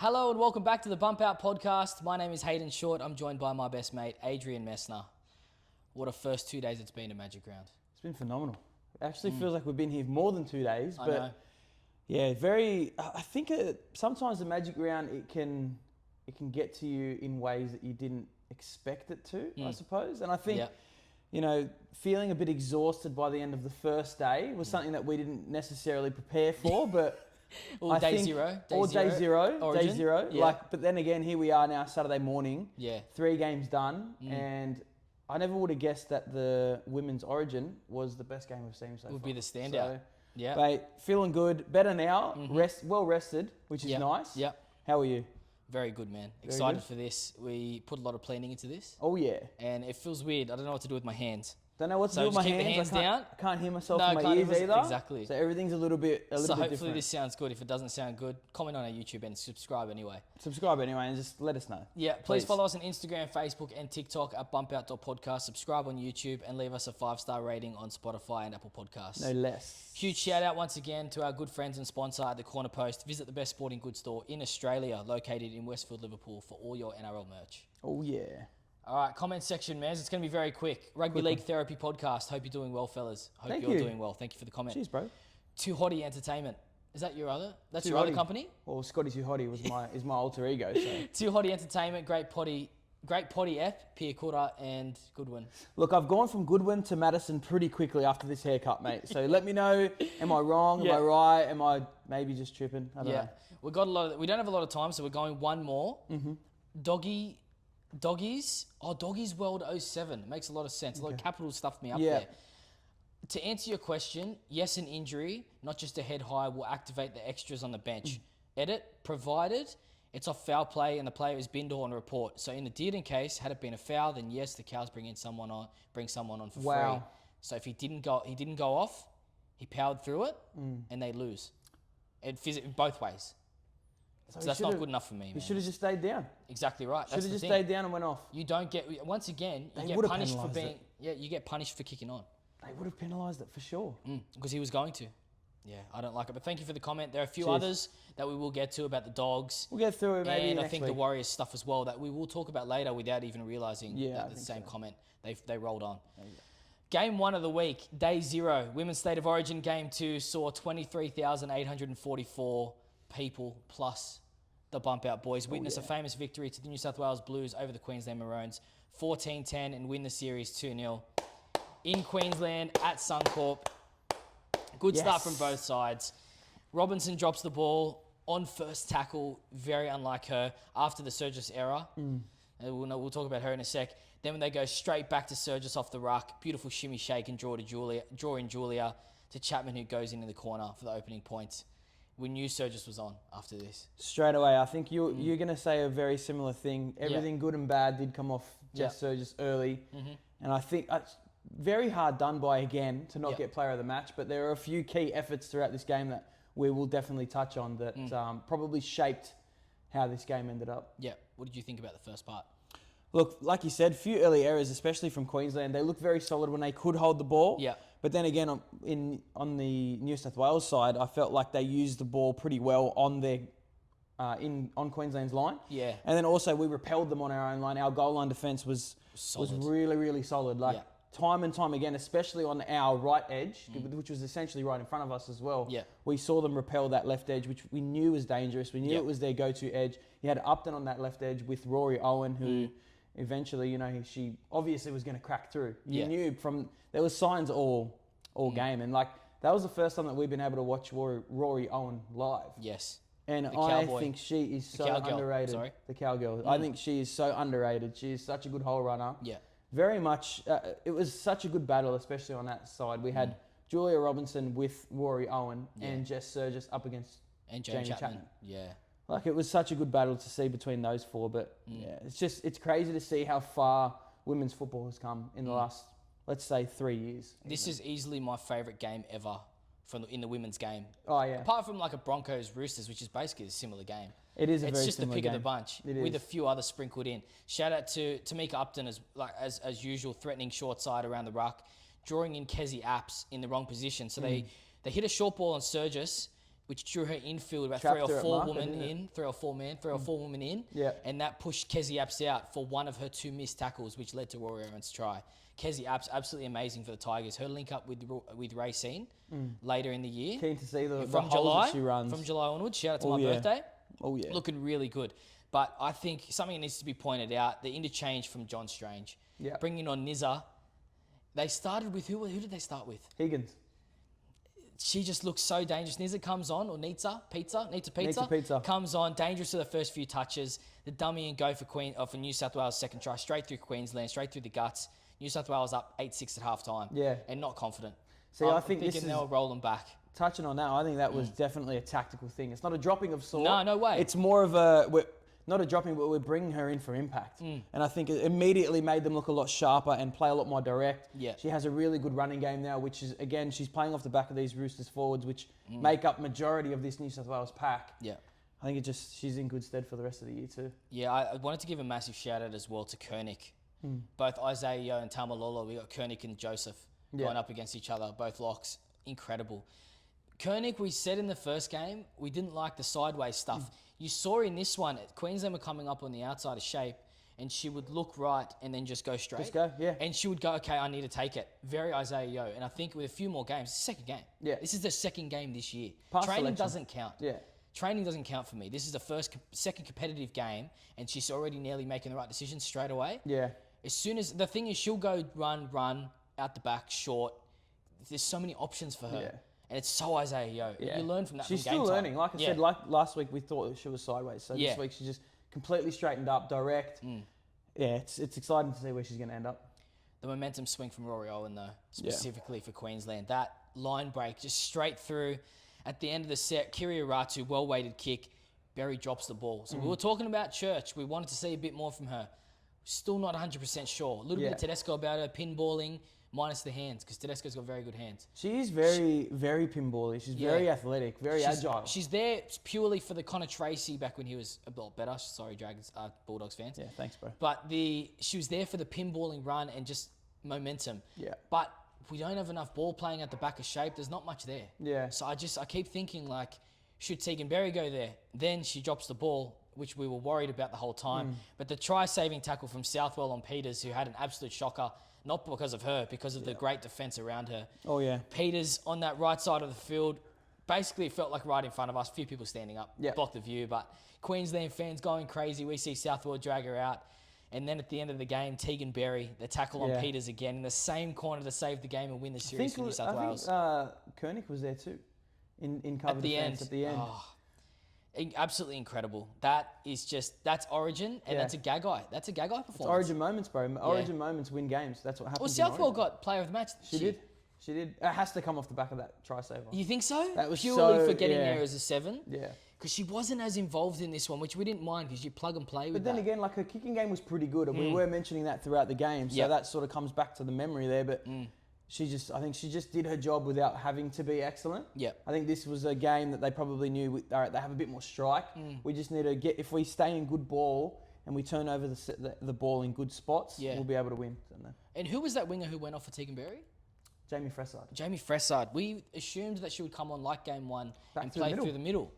Hello and welcome back to the Bump Out Podcast. My name is Hayden Short. I'm joined by my best mate, Adrian Messner. What a first 2 days it's been at Magic Round. It's been phenomenal. It actually feels like we've been here more than 2 days. I But know. yeah, I think sometimes the Magic Round, it can get to you in ways that you didn't expect it to, I suppose. And I think, feeling a bit exhausted by the end of the first day was something that we didn't necessarily prepare for, but... Day zero. Day zero. Yeah. But then again, here we are now, Saturday morning. Yeah. 3 games done, and I never would have guessed that the women's Origin was the best game we've seen so far. Would be the standout. So, Yeah. Mate, feeling good, better now, well rested, which is Yep. nice. Yep. How are you? Very good, man. Very Excited good. for this. We put a lot of planning into this, Oh yeah. and it feels weird. I don't know what to do with my hands. Don't know what to So do with just my keep the hands. hands down? I can't hear myself No, in my can't ears hear either. exactly. So everything's a little bit So hopefully different. this sounds good. If it doesn't sound good, comment on our YouTube and subscribe anyway. Subscribe anyway and just let us know. Yeah, please follow us on Instagram, Facebook, and TikTok at bumpout.podcast. Subscribe on YouTube and leave us a 5-star rating on Spotify and Apple Podcasts. No less. Huge shout out once again to our good friends and sponsor at the Corner Post. Visit the best sporting goods store in Australia, located in Westfield, Liverpool, for all your NRL merch. Oh yeah. All right, comment section, Mez. It's going to be very quick. Rugby League Therapy Podcast. Hope you're doing well, fellas. Hope Thank you're you. doing well. Thank you for the comment. Cheers, bro. Too Hotty Entertainment. Is that your other? That's Too your other Hotty. company? Well, Scotty Too Hotty is my alter ego. So. Too Hotty Entertainment. Great potty app. Pia Kura and Goodwin. Look, I've gone from Goodwin to Madison pretty quickly after this haircut, mate. So let me know, am I wrong? Am I right? Am I maybe just tripping? I don't know. We don't have a lot of time, so we're going one more. Doggies. Oh, Doggies World 07. Makes a lot of sense. A lot of capital stuffed me up there. To answer your question, yes, an injury, not just a head high, will activate the extras on the bench. Edit, provided it's off foul play and the player is binned or on report. So in the Dearden case, had it been a foul, then yes, the Cows bring someone on for free. So if he didn't go off, he powered through it, and they lose. It both ways. So that's not good enough for me, man. He should have just stayed down. Exactly right. Should have just stayed down and went off. You don't get, once again, you They get would've punished for penalised being, you get punished for kicking on. They would have penalised it for sure. Because he was going to. Yeah, I don't like it. But thank you for the comment. There are a few Cheers. others that we will get to about the Dogs. We'll get through it maybe And I next think week. the Warriors stuff as well that we will talk about later without even realising Yeah, I that the think same so. comment. They rolled on. Game 1 of the week, day 0, Women's State of Origin Game 2 saw 23,844 people plus the Bump Out Boys witness a famous victory to the New South Wales Blues over the Queensland Maroons, 14-10, and win the series 2-0 in Queensland at Suncorp. Good start from both sides. Robinson drops the ball on first tackle, very unlike her, after the Surgis era. We'll talk about her in a sec. Then when they go straight back to Surgis off the ruck, beautiful shimmy shake and draw in Julia to Chapman, who goes into the corner for the opening points. We knew Surgis was on after this. Straight away, I think you're going to say a very similar thing. Everything good and bad did come off Jess Surgis early. And I think it's very hard done by, again, to not get player of the match. But there are a few key efforts throughout this game that we will definitely touch on that probably shaped how this game ended up. Yeah. What did you think about the first part? Look, like you said, few early errors, especially from Queensland. They looked very solid when they could hold the ball. Yeah. But then again, on the New South Wales side, I felt like they used the ball pretty well on their on Queensland's line. Yeah. And then also we repelled them on our own line. Our goal line defence was really, really solid. Like time and time again, especially on our right edge, which was essentially right in front of us as well. Yeah. We saw them repel that left edge, which we knew was dangerous. We knew it was their go-to edge. You had Upton on that left edge with Rory Owen, who eventually, she obviously was going to crack through. You knew there was signs all game. And that was the first time that we've been able to watch Rory Owen live. Yes. And The I cowboy. think she is so cowgirl, underrated. sorry. The cowgirl. I think she is so underrated. She is such a good hole runner. Yeah. Very much. It was such a good battle, especially on that side. We had Julia Robinson with Rory Owen and Jess Surgis up against And Jamie Chapman. Yeah. It was such a good battle to see between those four. But it's crazy to see how far women's football has come in the last, let's say, 3 years. This is easily my favourite game ever in the women's game. Oh, yeah. Apart from a Broncos Roosters, which is basically a similar game. It is It's very just the similar pick game. of the bunch It with is. a few others sprinkled in. Shout out to Tamika Upton as usual, threatening short side around the ruck, drawing in Kezi Apps in the wrong position. So they hit a short ball on Surgis, which drew her infield about Trapped three her or at four market, women didn't it? in, three or four women in. Yeah. And that pushed Kezi Apps out for one of her 2 missed tackles, which led to Rory Owen's try. Kezi Apps, absolutely amazing for the Tigers. Her link up with Racine later in the year. Keen to see the From holes July, that she runs. from July onwards. Shout out to Oh, my yeah. birthday. Oh, yeah. Looking really good. But I think something that needs to be pointed out, the interchange from John Strange. Yeah. Bringing on Nizza. They started with, who did they start with? Higgins. She just looks so dangerous. Nizza comes on, or Nizza Pizza, comes on, dangerous for the first few touches. The dummy and go for New South Wales second try, straight through Queensland, straight through the guts. New South Wales up 8-6 at half time. Yeah. And not confident. See, I think this thinking is... they were rolling back. Touching on that, I think that was definitely a tactical thing. It's not a dropping of sort. No way. It's more of not a dropping, but we're bringing her in for impact. And I think it immediately made them look a lot sharper and play a lot more direct. Yeah. She has a really good running game now, which is, again, she's playing off the back of these Roosters forwards, which make up majority of this New South Wales pack. Yeah. I think she's in good stead for the rest of the year too. Yeah, I wanted to give a massive shout out as well to Koenig. Both Isaiah Yeo and Tamalolo, we got Koenig and Joseph going up against each other, both locks. Incredible. Koenig, we said in the first game, we didn't like the sideways stuff. You saw in this one, Queensland were coming up on the outside of shape, and she would look right and then just go straight. Just go, yeah. And she would go, okay, I need to take it. Very Isaiah Yeo. And I think with a few more games, it's the second game. Yeah. This is the second game this year. Pass Training selection. doesn't count. Yeah. Training doesn't count for me. This is the second competitive game, and she's already nearly making the right decision straight away. Yeah. As soon as, the thing is, she'll go run, out the back, short. There's so many options for her. Yeah. And it's so Isaiah Yeo. Yeah. You learn from that. She's from game still time. learning. Like I said, like last week, we thought she was sideways. So Yeah. this week, she's just completely straightened up, direct. Yeah, it's exciting to see where she's going to end up. The momentum swing from Rory Owen, though, specifically for Queensland. That line break, just straight through. At the end of the set, Kiria Ratu, well-weighted kick. Berry drops the ball. So we were talking about Church. We wanted to see a bit more from her. Still not 100% sure. A little bit of Tedesco about her, pinballing, minus the hands, because Tedesco's got very good hands. She is very pinbally. She's very athletic, very agile. She's there purely for the Connor Tracy back when he was a lot better. Sorry, Dragons, Bulldogs fans. Yeah, thanks, bro. But she was there for the pinballing run and just momentum. Yeah. But we don't have enough ball playing at the back of shape. There's not much there. Yeah. So I keep thinking, like, should Tegan Berry go there? Then she drops the ball, which we were worried about the whole time. But the try-saving tackle from Southwell on Peters, who had an absolute shocker, not because of her, because of the great defence around her. Oh, yeah. Peters on that right side of the field, basically it felt like right in front of us. A few people standing up, blocked the view. But Queensland fans going crazy. We see Southwell drag her out. And then at the end of the game, Tegan Berry, the tackle on Peters again, in the same corner to save the game and win the series for New South Wales. I think Koenig was there too, in cover defence at the end. Oh, absolutely incredible. That's Origin, and that's a Gagai. That's a Gagai performance. It's Origin moments, bro. Origin moments win games. That's what happens. Well, Southwell got player of the match. She did. It has to come off the back of that try saver. You think so? That was purely for getting there as a 7. Yeah. Because she wasn't as involved in this one, which we didn't mind because you plug and play with But then that. again, like her kicking game was pretty good, and we were mentioning that throughout the game. So that sort of comes back to the memory there. But I think she just did her job without having to be excellent. Yep. I think this was a game that they probably knew, all right, they have a bit more strike. We just need to if we stay in good ball and we turn over the ball in good spots, we'll be able to win. And who was that winger who went off for Tegan Berry? Jamie Fressard. Jamie Fressard. We assumed that she would come on like game 1 and play through the middle.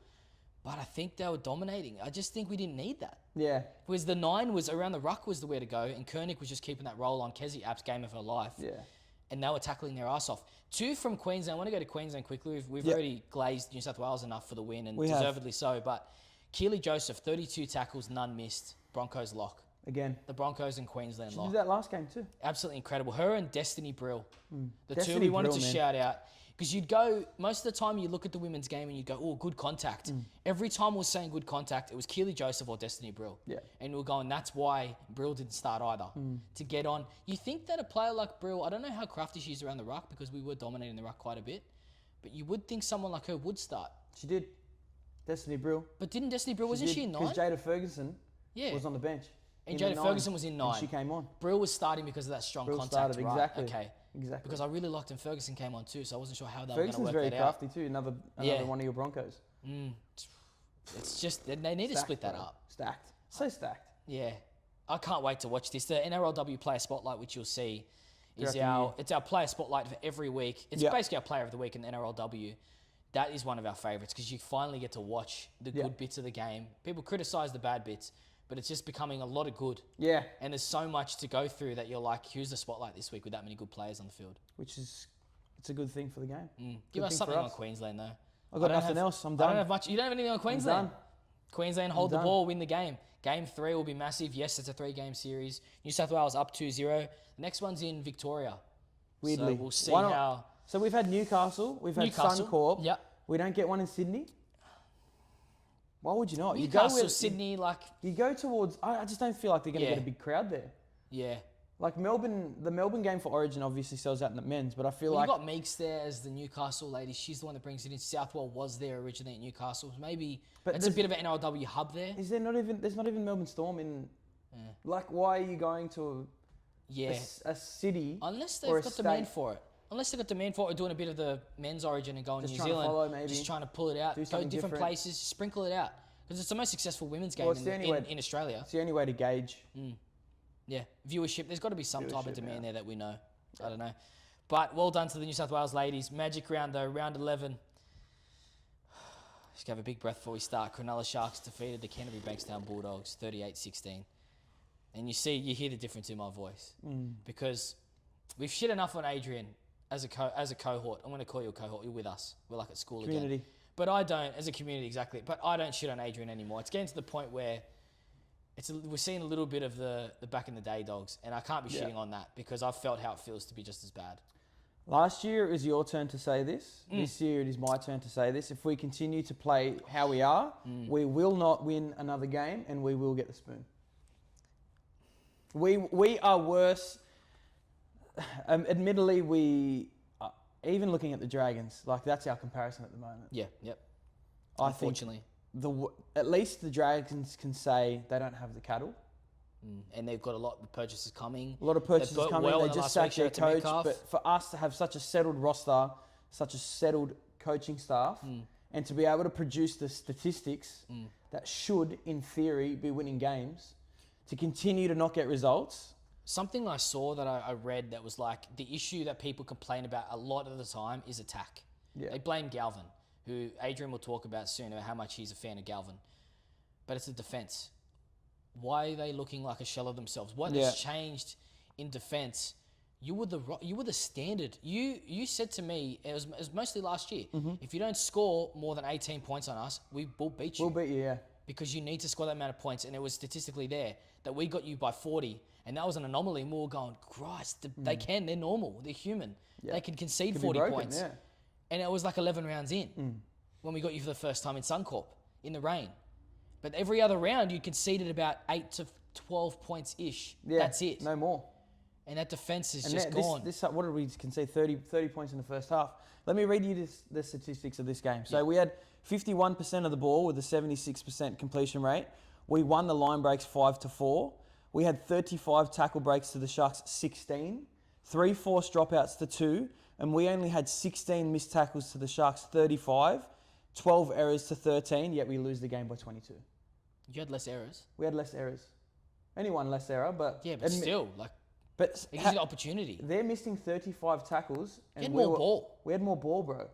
But I think they were dominating. I just think we didn't need that. Yeah. Because the 9 was around the ruck was the way to go, and Koenig was just keeping that roll on. Kezi Apps' game of her life. Yeah. And they were tackling their ass off. 2 from Queensland. I want to go to Queensland quickly. We've already glazed New South Wales enough for the win, and deservedly so. But Keely Joseph, 32 tackles, none missed. Broncos lock. Again. The Broncos and Queensland lock. She did that last game too. Absolutely incredible. Her and Destiny Brill. The Destiny two we wanted Brill, to man. shout out. Because you'd go, most of the time you look at the women's game and you go, oh, good contact. Every time we were saying good contact, it was Keely Joseph or Destiny Brill. Yeah. And we were going, that's why Brill didn't start either. To get on. You think that a player like Brill, I don't know how crafty she is around the ruck because we were dominating the ruck quite a bit, but you would think someone like her would start. She did. Destiny Brill. But didn't Destiny Brill, wasn't she in 9? Because Jada Ferguson was on the bench. And Jada Ferguson was in 9. And she came on. Brill was starting because of that strong Brill contact, started, right? exactly. Okay. Exactly. Because I really liked him. Ferguson came on too, so I wasn't sure how they were going to Ferguson's work very that out. crafty too. Another one of your Broncos. It's just, they need to split that up. Stacked. So stacked. Yeah. I can't wait to watch this. The NRLW Player Spotlight, which you'll see, is reckon our player spotlight for every week. It's basically our player of the week in the NRLW. that is one of our favourites because you finally get to watch the good bits of the game. People criticise the bad bits, but it's just becoming a lot of good. Yeah. And there's so much to go through that you're like, here's the spotlight this week with that many good players on the field. It's a good thing for the game. Give us something on Queensland, though. I've got nothing else. I'm done. I don't have much. You don't have anything on Queensland? I'm done. Queensland hold the ball, win the game. Game 3 will be massive. Yes, it's a 3-game series. New South Wales up 2-0. The next one's in Victoria. Weirdly. So we'll see how... So we've had Newcastle. We've had Suncorp. Yep. We don't get one in Sydney. Why would you not? Newcastle, Sydney, You go towards... I just don't feel like they're going to get a big crowd there. Yeah. Like Melbourne, the Melbourne game for Origin obviously sells out in the men's, but I feel like... like... you got Meeks there as the Newcastle lady. She's the one that brings it in. Southwell was there originally at Newcastle. Maybe it's a bit of an NRW hub there. Is there not even... There's not even Melbourne Storm in... Like, why are you going to a city... Unless they've got demand for it. Unless they've got demand for it or doing a bit of the men's Origin and going to New Zealand. Follow, maybe. Just trying to pull it out. Go different places. Sprinkle it out. Because it's the most successful women's game in Australia. It's the only way to gauge. Yeah, viewership. There's got to be some type of demand there that we know. I don't know. But well done to the New South Wales ladies. Magic round though, round 11. Just have a big breath before we start. Cronulla Sharks defeated the Canterbury Bankstown Bulldogs 38-16. And you hear the difference in my voice. Because we've shit enough on Adrian as a cohort. I'm going to call you a cohort. You're with us. We're like at school Community. Again. But I don't, as a community, exactly. But I don't shit on Adrian anymore. It's getting to the point where we're seeing a little bit of the back in the day dogs, and I can't be shitting on that because I've felt how it feels to be just as bad. Last year it was your turn to say this. This year it is my turn to say this. If we continue to play how we are, we will not win another game, and we will get the spoon. We are worse. Admittedly, we even looking at the Dragons, like that's our comparison at the moment. Yeah, yep. Unfortunately, at least the Dragons can say they don't have the cattle, and they've got a lot of purchases coming. A lot of purchases coming. They just sacked their coach, but for us to have such a settled roster, such a settled coaching staff, and to be able to produce the statistics that should, in theory, be winning games, to continue to not get results. Something I saw that I read that was like the issue that people complain about a lot of the time is attack. Yeah. They blame Galvin, who Adrian will talk about soon about how much he's a fan of Galvin. But it's the defence. Why are they looking like a shell of themselves? What has changed in defence? You were the standard. You said to me, it was mostly last year, if you don't score more than 18 points on us, we will beat you. We'll beat you, yeah. Because you need to score that amount of points, and it was statistically there that we got you by 40, and that was an anomaly. And we were going, Christ, they're normal, they're human. Yeah. They can concede 40 points. Yeah. And it was like 11 rounds in when we got you for the first time in Suncorp in the rain. But every other round, you conceded about 8 to 12 points-ish. Yeah, that's it. No more. And that defence is just gone. What did we concede? 30 points in the first half. Let me read you the statistics of this game. So we had 51% of the ball with a 76% completion rate. We won the line breaks 5-4. We had 35 tackle breaks to the Sharks 16, 3 forced dropouts to 2, and we only had 16 missed tackles to the Sharks 35, 12 errors to 13, yet we lose the game by 22. You had less errors. We had less errors. Only one less error, but... Yeah, but still, it gives you the opportunity. They're missing 35 tackles. And you had more ball. We had more ball, bro.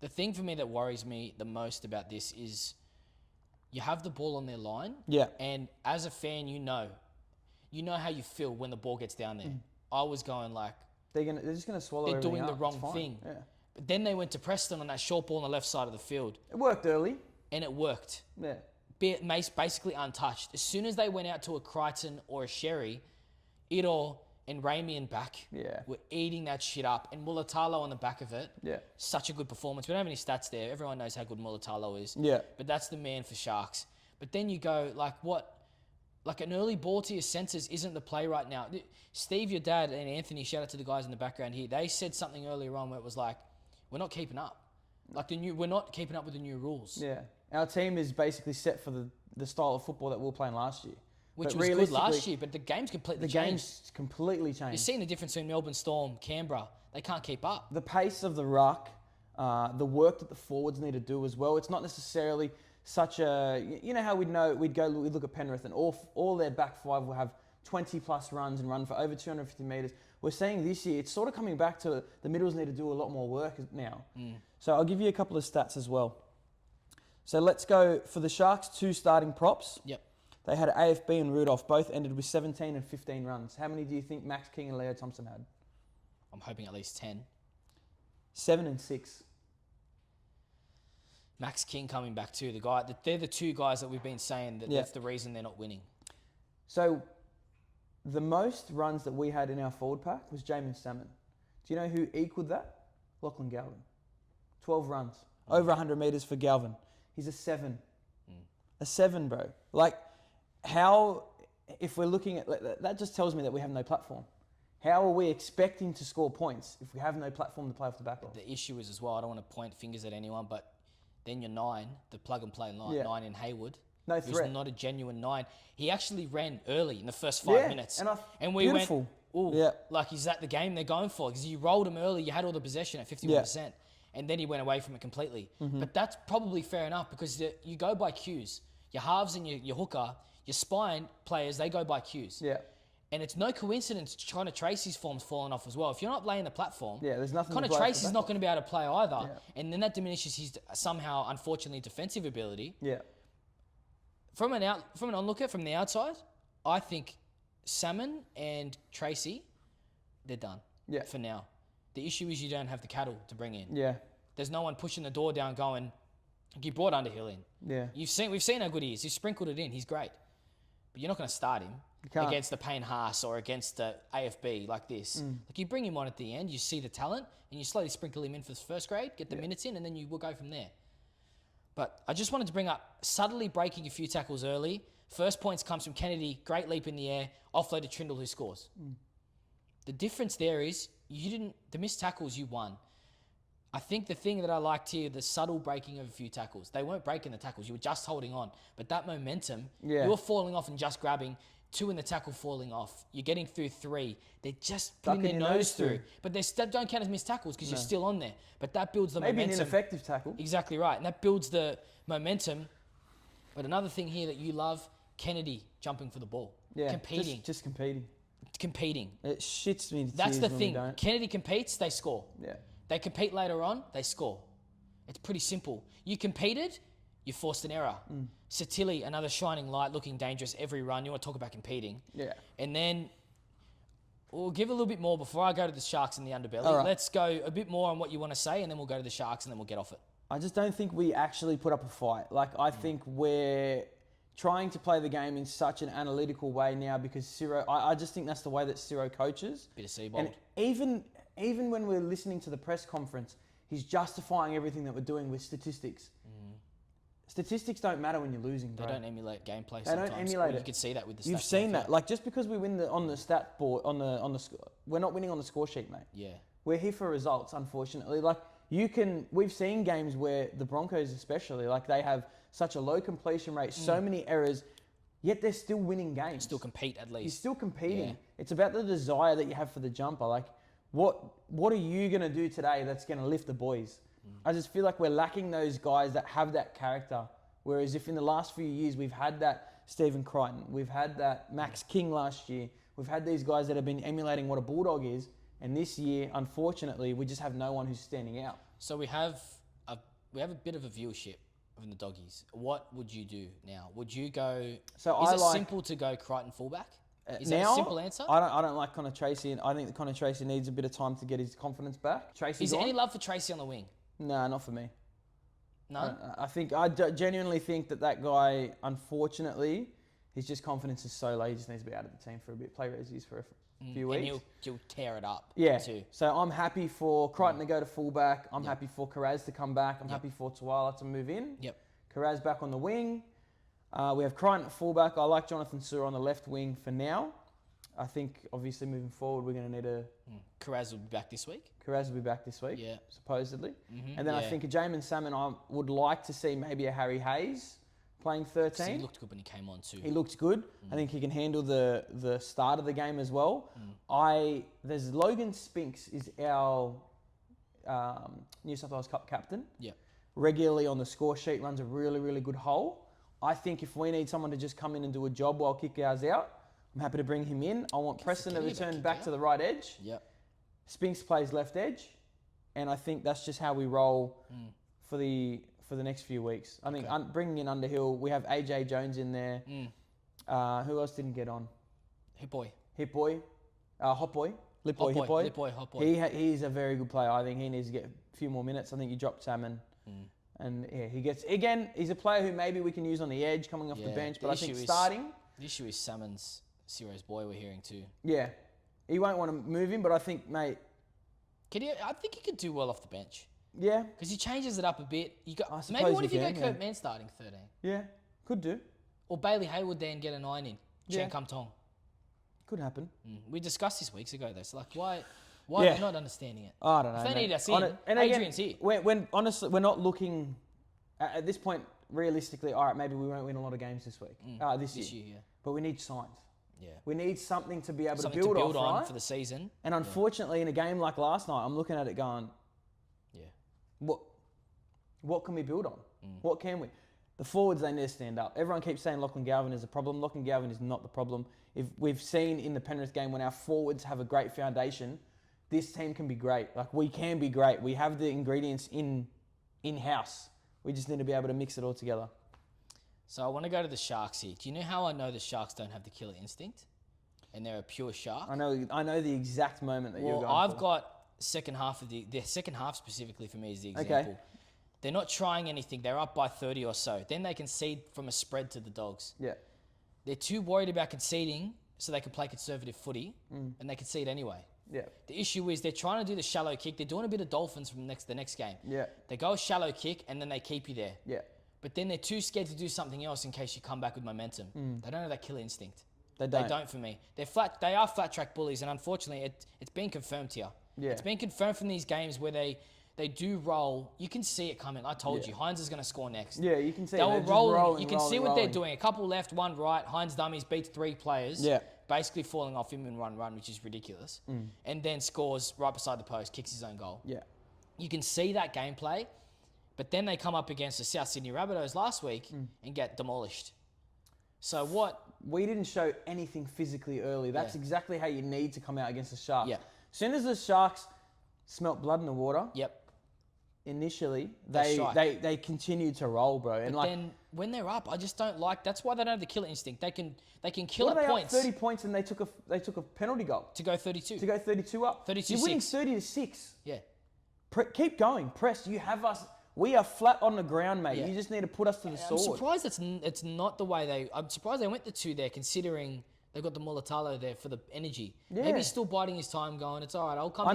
The thing for me that worries me the most about this is you have the ball on their line. Yeah. And as a fan, you know how you feel when the ball gets down there. I was going like... They're just going to swallow they're everything doing the up. wrong thing. Yeah. But then they went to Preston on that short ball on the left side of the field. It worked early. And it worked. Yeah. Basically untouched. As soon as they went out to a Crichton or a Sherry, Idor and Ramian back were eating that shit up. And Mulatalo on the back of it. Yeah. Such a good performance. We don't have any stats there. Everyone knows how good Mulatalo is. Yeah. But that's the man for Sharks. But then you go, like an early ball to your senses isn't the play right now. Steve, your dad, and Anthony, shout out to the guys in the background here. They said something earlier on where it was like, we're not keeping up. We're not keeping up with the new rules. Yeah. Our team is basically set for the style of football that we were playing last year. Which was good last year, but the game's completely changed. The game's completely changed. You're seeing the difference between Melbourne Storm, Canberra. They can't keep up. The pace of the ruck, the work that the forwards need to do as well. It's not necessarily such a... You know how we'd look at Penrith and all their back five will have 20 plus runs and run for over 250 metres. we're seeing this year, it's sort of coming back to the middles need to do a lot more work now. So I'll give you a couple of stats as well. So let's go for the Sharks, 2 starting props. Yep. They had AFB and Rudolph, both ended with 17 and 15 runs. How many do you think Max King and Leo Thompson had? I'm hoping at least 10. 7 and 6. Max King coming back too. They're the 2 guys that we've been saying that's the reason they're not winning. So the most runs that we had in our forward pack was Jamin Salmon. Do you know who equaled that? Lachlan Galvin. 12 runs. Over 100 metres for Galvin. He's a 7. A 7, bro. Like, how, if we're looking at, that just tells me that we have no platform. How are we expecting to score points if we have no platform to play off the back of? The issue is as well, I don't want to point fingers at anyone, but then your 9, the plug and play line, 9 in Hayward. No He threat. was not a genuine 9. He actually ran early in the first 5 minutes. And we beautiful. went, ooh, like, is that the game they're going for? Because you rolled him early, you had all the possession at 51%, and then he went away from it completely. But that's probably fair enough because you go by cues. Your halves and your hooker, your spine players, they go by cues. Yeah. And it's no coincidence Connor Tracy's form's fallen off as well. If you're not laying the platform, there's nothing. Connor Tracy's not going to be able to play either. And then that diminishes his somehow, unfortunately, defensive ability. Yeah. From an onlooker, from the outside, I think Salmon and Tracy, they're done. Yeah. For now. The issue is you don't have the cattle to bring in. Yeah. There's no one pushing the door down going, you brought Underhill in. Yeah. We've seen how good he is. You've sprinkled it in. He's great. But you're not going to start him against the Payne Haas or against the AFB like this. Like, you bring him on at the end, you see the talent, and you slowly sprinkle him in for the first grade, get the minutes in, and then you will go from there. But I just wanted to bring up subtly breaking a few tackles early. First points comes from Kennedy, great leap in the air, offload to Trindle who scores. The difference there is the missed tackles you won. I think the thing that I liked here, the subtle breaking of a few tackles. They weren't breaking the tackles, you were just holding on. But that momentum, you were falling off and just grabbing, 2 in the tackle falling off. You're getting through 3. They're just putting their nose through. But they don't count as missed tackles because you're still on there. But that builds the momentum. Maybe an ineffective tackle. Exactly right. And that builds the momentum. But another thing here that you love, Kennedy jumping for the ball. Yeah, competing. Just competing. Competing. It shits me to That's tears the when thing. we don't. Kennedy competes, they score. Yeah. They compete later on, they score. It's pretty simple. You competed, you forced an error. Satili, another shining light, looking dangerous every run. You want to talk about competing. Yeah. And then we'll give a little bit more before I go to the Sharks and the underbelly. All right. Let's go a bit more on what you want to say, and then we'll go to the Sharks, and then we'll get off it. I just don't think we actually put up a fight. Like, I think we're trying to play the game in such an analytical way now because Ciro, I just think that's the way that Ciro coaches. Bit of Seabold. And even when we're listening to the press conference, he's justifying everything that we're doing with statistics. Statistics don't matter when you're losing, bro. They don't emulate gameplay. They don't emulate it. You can see that with the stats. You've seen that. Like, just because we win on the stat board, on the we're not winning on the score sheet, mate. Yeah. We're here for results, unfortunately. Like, we've seen games where the Broncos especially, like, they have such a low completion rate, so many errors, yet they're still winning games. Still compete at least. You're still competing. Yeah. It's about the desire that you have for the jumper. Like, what are you going to do today that's going to lift the boys? I just feel like we're lacking those guys that have that character. Whereas if in the last few years we've had that Stephen Crichton, we've had that Max King last year, we've had these guys that have been emulating what a Bulldog is, and this year, unfortunately, we just have no one who's standing out. So we have a bit of a viewership in the doggies. What would you do now? Would you go? So is it simple to go Crichton fullback? Is that a simple answer? I don't like Connor Tracy, and I think that Connor Tracy needs a bit of time to get his confidence back. Tracy's Is there any love for Tracy on the wing? No, not for me. No? I genuinely think that guy, unfortunately, his confidence is so low. He just needs to be out of the team for a bit. Play resis for a few weeks. And he'll tear it up. Yeah. Too. So I'm happy for Crichton to go to fullback. I'm happy for Karaz to come back. I'm happy for Tuala to move in. Yep. Karaz back on the wing. We have Crichton at fullback. I like Jonathan Sewer on the left wing for now. I think, obviously, moving forward, we're going to need a... Karaz will be back this week. Karaz will be back this week, supposedly. Mm-hmm. And then I think a Jamin Salmon, I would like to see maybe a Harry Hayes playing 13. He looked good when he came on too. He looked good. I think he can handle the start of the game as well. There's Logan Spinks is our New South Wales Cup captain. Yep. Regularly on the score sheet, runs a really, really good hole. I think if we need someone to just come in and do a job while kick ours out, I'm happy to bring him in. I want Preston to return back to the right edge. Yep. Spinks plays left edge. And I think that's just how we roll for the next few weeks. I think bringing in Underhill, we have AJ Jones in there. Who else didn't get on? Hit Boy. Hot Boy. Hit Boy. He's a very good player. I think he needs to get a few more minutes. I think you dropped Salmon. And yeah, he's a player who maybe we can use on the edge coming off the bench, but I think starting... The issue is Salmon's Ciro's boy we're hearing too. Yeah. He won't want to move him, but I think, mate... I think he could do well off the bench. Yeah. Because he changes it up a bit. Maybe what if you go Kurt Mann starting 13? Yeah, could do. Or Bailey Hayward then get a 9 in. Chen Kum Tong. Could happen. We discussed this weeks ago though. So like, why are we not understanding it? I don't know. If they need us in, and Adrian's here. When honestly, we're not looking at this point realistically. All right, maybe we won't win a lot of games this week. This year. Yeah. But we need signs. Yeah. We need something to be able to build off, on right? For the season. And unfortunately, in a game like last night, I'm looking at it going, what can we build on? What can we? The forwards, they need to stand up. Everyone keeps saying Lachlan Galvin is a problem. Lachlan Galvin is not the problem. If we've seen in the Penrith game when our forwards have a great foundation, this team can be great. Like, we can be great. We have the ingredients in-house. We just need to be able to mix it all together. So I want to go to the Sharks here. Do you know how I know the Sharks don't have the killer instinct? And they're a pure shark? I know the exact moment that you're going I've got second half the second half specifically for me is the example. Okay. They're not trying anything. They're up by 30 or so. Then they concede from a spread to the Dogs. Yeah. They're too worried about conceding so they can play conservative footy, and they concede anyway. Yeah. The issue is they're trying to do the shallow kick. They're doing a bit of Dolphins from the next game. Yeah. They go a shallow kick, and then they keep you there. Yeah. But then they're too scared to do something else in case you come back with momentum. They don't have that killer instinct. They don't for me. They are flat track bullies, and unfortunately, it's been confirmed here. Yeah. It's been confirmed from these games where they do roll. You can see it coming. I told you, Hines is going to score next. Yeah, you can see they were rolling. You can see what they're doing. A couple left, one right. Hines dummies beats 3 players. Yeah. Basically falling off him in run, which is ridiculous. And then scores right beside the post, kicks his own goal. Yeah. You can see that gameplay, but then they come up against the South Sydney Rabbitohs last week and get demolished. So what? We didn't show anything physically early. That's exactly how you need to come out against the Sharks. Yeah. As soon as the Sharks smelt blood in the water. Yep. Initially, they continue to roll, bro. And but then when they're up, I just don't like. That's why they don't have the killer instinct. They can kill at points. Up 30 points, and they took a penalty goal to go 32. To go 32 up. 32. You're winning 30-6. Yeah. Keep going, press. You have us. We are flat on the ground, mate. Yeah. You just need to put us to the sword. I'm surprised it's not the way they. I'm surprised they went the 2 there, considering they've got the Mulatalo there for the energy. Yeah. Maybe he's still biding his time, going, it's all right. I'll come.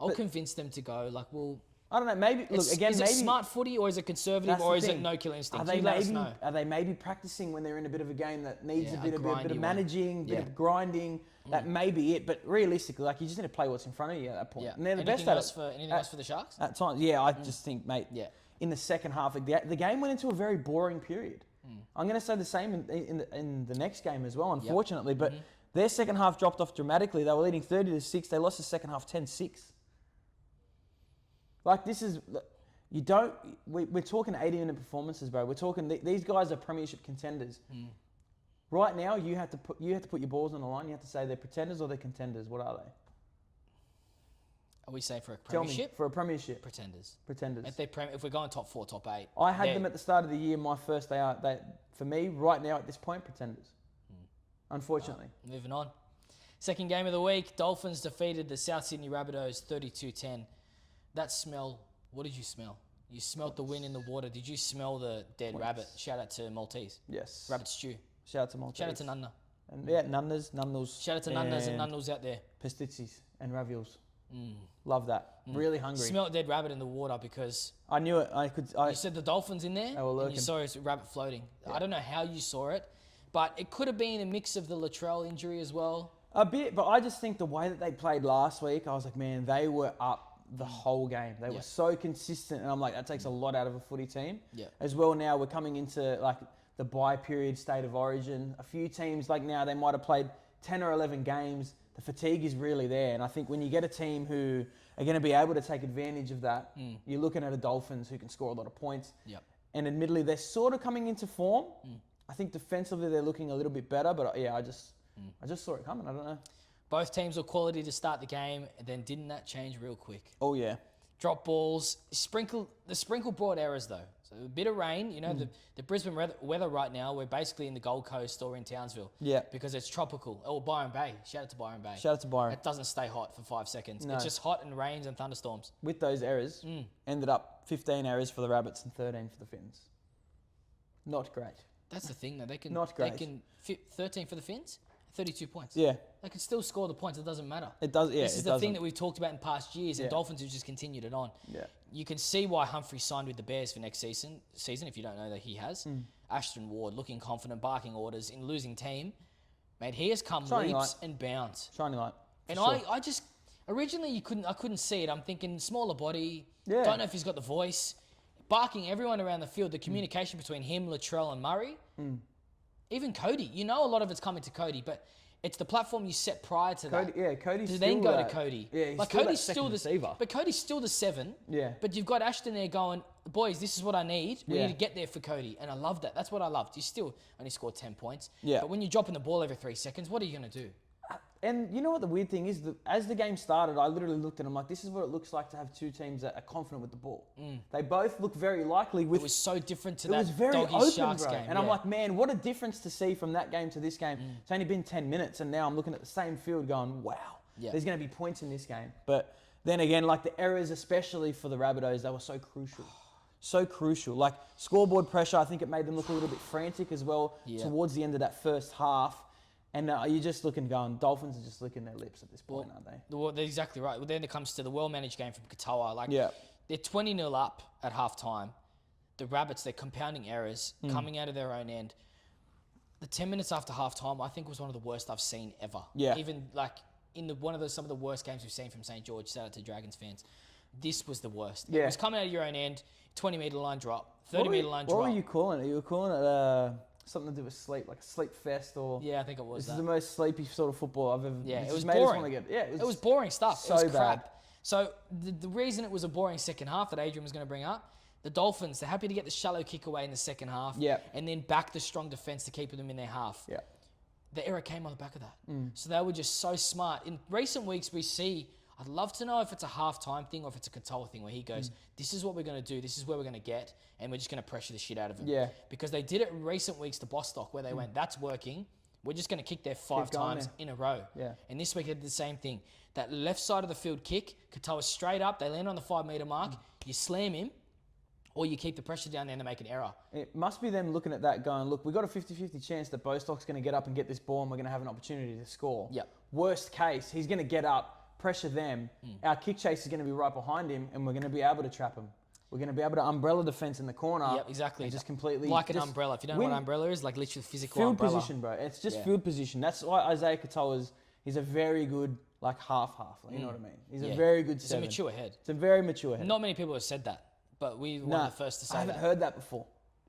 I'll convince them to go. Like, well. I don't know. Maybe is it smart footy or is it conservative or is it no killer instinct? Are they maybe practicing when they're in a bit of a game that needs a bit of managing, a bit of grinding? That may be it. But realistically, like, you just need to play what's in front of you at that point. Yeah. And they're the best at it. Anything else for the Sharks? At times, I just think, mate. Yeah. In the second half, the game went into a very boring period. I'm going to say the same in the next game as well, unfortunately. But their second half dropped off dramatically. They were leading 30-6. They lost the second half 10-6. Like, this is, we're talking 80-minute performances, bro. We're talking, these guys are premiership contenders. Right now, you have to put your balls on the line. You have to say they're pretenders or they're contenders. What are they? Are we saying for a premiership? Tell me, for a premiership. Pretenders. If we're going top 4, top 8. I had them at the start of the year, my first. For me, right now at this point, pretenders. Unfortunately. Moving on. Second game of the week, Dolphins defeated the South Sydney Rabbitohs 32-10. That smell, what did you smell? You smelled the wind in the water. Did you smell the dead rabbit? Shout out to Maltese. Yes. Rabbit stew. Shout out to Maltese. Shout out to Nunna. And Nunnals. Shout out to Nunnas and Nunnals out there. Pastizzis and raviols. Love that. Really hungry. Smelled dead rabbit in the water because... I knew it. You said the dolphins in there and you saw a rabbit floating. Yeah. I don't know how you saw it, but it could have been a mix of the Latrell injury as well. A bit, but I just think the way that they played last week, I was like, man, they were up the whole game. They were so consistent, and I'm like, that takes a lot out of a footy team. Yeah. As well, now we're coming into like the bye period, state of origin. A few teams like now, they might have played 10 or 11 games. The fatigue is really there, and I think when you get a team who are going to be able to take advantage of that, you're looking at a Dolphins who can score a lot of points. Yep. And admittedly, they're sort of coming into form. I think defensively they're looking a little bit better, but I just I just saw it coming. I don't know. Both teams were quality to start the game, and then didn't that change real quick? Oh, yeah. Drop balls, the sprinkle brought errors though. So a bit of rain, the Brisbane weather right now, we're basically in the Gold Coast or in Townsville. Yeah. Because it's tropical. Oh, Byron Bay. Shout out to Byron Bay. Shout out to Byron. It doesn't stay hot for 5 seconds. No. It's just hot and rains and thunderstorms. With those errors, ended up 15 errors for the Rabbits and 13 for the Finns. Not great. That's the thing though. They can, Not great. They can 13 for the Finns, 32 points. Yeah. They can still score the points. It doesn't matter. It does, yeah. This is the thing that we've talked about in past years, and Yeah. Dolphins have just continued it on. Yeah. You can see why Humphrey signed with the Bears for next season, if you don't know that he has. Ashton Ward looking confident, barking orders in losing team. Mate, he has come Shining leaps light. and bounds. Shining light. And sure. I just, originally I couldn't see it. I'm thinking smaller body, Yeah. don't know if he's got the voice. Barking everyone around the field, the communication between him, Latrell and Murray. Even Cody. You know a lot of it's coming to Cody, but it's the platform you set prior to that. Cody's To still then go that, to Cody. Yeah, he's like still Cody's that second still the receiver. but Cody's still the 7. Yeah. But you've got Ashton there going, boys, this is what I need. We Yeah. need to get there for Cody, and I love that. That's what I loved. You still only scored 10 points. Yeah. But when you're dropping the ball every 3 seconds, what are you going to do? And you know what the weird thing is? As the game started, I literally looked at them like, this is what it looks like to have two teams that are confident with the ball. They both look very likely with... It was so different to It that was very Doggies open, Sharks bro. game. And I'm like, man, what a difference to see from that game to this game. It's only been 10 minutes, and now I'm looking at the same field going, wow, Yeah. there's going to be points in this game. But then again, like the errors, especially for the Rabbitohs, they were so crucial. So crucial. Like scoreboard pressure, I think it made them look a little bit frantic as well towards the end of that first half. And you're just looking, going, Dolphins are just licking their lips at this point, aren't they? They're exactly right. Well, then it comes to the well-managed game from Katoa. Like, Yeah. they're 20-0 up at halftime. The Rabbits, they're compounding errors, coming out of their own end. The 10 minutes after halftime, I think was one of the worst I've seen ever. Yeah. Even like in some of the worst games we've seen from St. George. Shout out to Dragons fans. This was the worst. Yeah. It was coming out of your own end, 20-metre line drop, 30-metre line drop. What were you calling it? You were calling it something to do with sleep, like a sleep fest or... Yeah, I think it was This is the most sleepy sort of football I've ever... Yeah, it was made us boring. wanna get, It was boring stuff. so it was bad. crap. So the reason it was a boring second half that Adrian was going to bring up, the Dolphins, they're happy to get the shallow kick away in the second half and then back the strong defence to keep them in their half. Yeah. The error came on the back of that. So they were just so smart. In recent weeks, we see... I'd love to know if it's a half-time thing or if it's a Katoa thing where he goes, this is what we're going to do, this is where we're going to get, and we're just going to pressure the shit out of him. Yeah. Because they did it in recent weeks to Bostock where they went, that's working, we're just going to kick there 5 going times there. in a row. Yeah. And this week they did the same thing. That left side of the field kick, Katoa straight up, they land on the 5-metre mark, you slam him, or you keep the pressure down there to make an error. It must be them looking at that going, look, we've got a 50-50 chance that Bostock's going to get up and get this ball and we're going to have an opportunity to score. Yep. Worst case, he's going to get up, pressure them. Our kick chase is going to be right behind him and we're going to be able to trap him. We're going to be able to umbrella defense in the corner. Yep, exactly. And just completely... Like an umbrella. If you don't know what an umbrella is, like literally physical field umbrella. position, bro. It's just field position. That's why Isaiah Katoa's... He's a very good, like, half-half. You know what I mean? He's a very good 7. It's a mature head. It's a very mature head. Not many people have said that, but we were the first to say I haven't that. heard that before.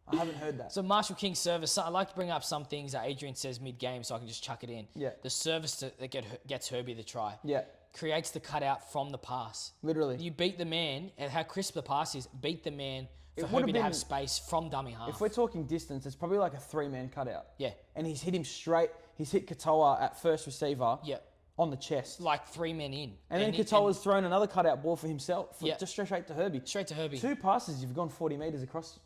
I haven't heard that. So Marshall King's service, I like to bring up some things that Adrian says mid-game so I can just chuck it in. Yeah. The service that gets Herbie the try. Yeah. Creates the cutout from the pass. Literally. You beat the man, and how crisp the pass is, beat the man for It Herbie would've to been- have space from dummy half. If we're talking distance, it's probably like a 3-man cutout. Yeah. And he's hit him straight. He's hit Katoa at first receiver on the chest. Like 3 men in. And then Katoa's thrown another cutout ball for himself, just straight to Herbie. Straight to Herbie. 2 passes, you've gone 40 metres across.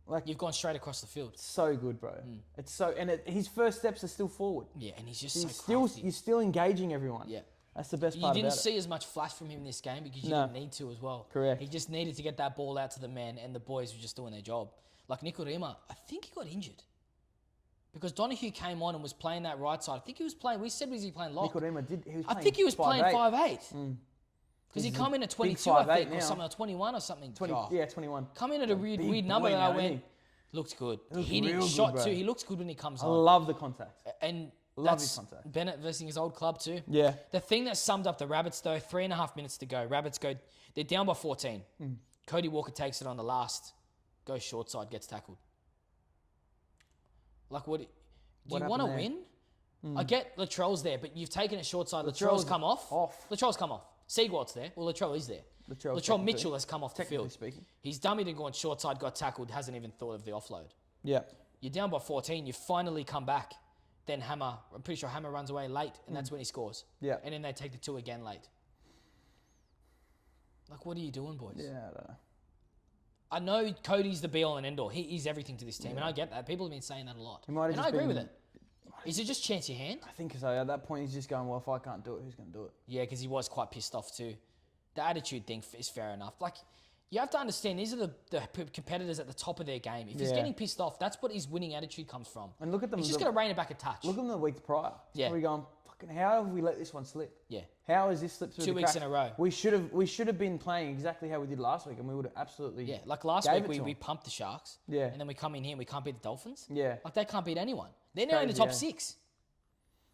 Like, You've gone straight across the field. so good, bro. It's so... And his first steps are still forward. Yeah, and he's just He's so still, crafty. he's still engaging everyone. Yeah. That's the best You part didn't about it. see as much flash from him this game because you No. didn't need to as well. Correct. He just needed to get that ball out to the men, and the boys were just doing their job. Like Nikorima, I think he got injured because Donahue came on and was playing that right side. I think he was playing. We said was he playing lock? Nikorima did... He was I playing think he was playing 5'8". 5'8". Because he He's come a in at big 22, I 5'8" think, or now. something, or 21 or something. 20, Oh. yeah, 21. Come in at a weird big number boy that I now, went, isn't looked good. He looks He hit real his good, shot bro. too. He looks good when he comes I on. love the contact. And Love his that's contact. Bennett versus his old club too. Yeah. The thing that summed up the Rabbits though, 3.5 minutes to go. Rabbits go, they're down by 14. Cody Walker takes it on the last, goes short side, gets tackled. Like do you want to happened win? I get Latrell's there, but you've taken it short side. Latrell's come off. Latrell's come off. Seagwald's there. Well, Latrell is there. Latrell Mitchell has come off the field. Speaking. He's dummied and gone short side, got tackled, hasn't even thought of the offload. Yeah. You're down by 14. You finally come back. then I'm pretty sure Hammer runs away late, and that's when he scores. Yeah. And then they take the 2 again late. Like, what are you doing, boys? Yeah, I don't know. I know Cody's the be-all and end-all. He is everything to this team, and I get that. People have been saying that a lot. And I agree with it. Is it just chance your hand? I think so. At that point, he's just going, well, if I can't do it, who's going to do it? Yeah, because he was quite pissed off too. The attitude thing is fair enough. Like, you have to understand, these are the competitors at the top of their game. If he's getting pissed off, that's what his winning attitude comes from. And look at them. He's just going to rein it back a touch. Look at them the week prior. Yeah. We're going, fucking, how have we let this one slip? Yeah. How has this slipped through 2 the weeks cracks? in a row. We should have been playing exactly how we did last week, and we would have absolutely. Yeah, like last week we pumped the Sharks. Yeah. And then we come in here and we can't beat the Dolphins. Yeah. Like, they can't beat anyone. They're now in the top 6.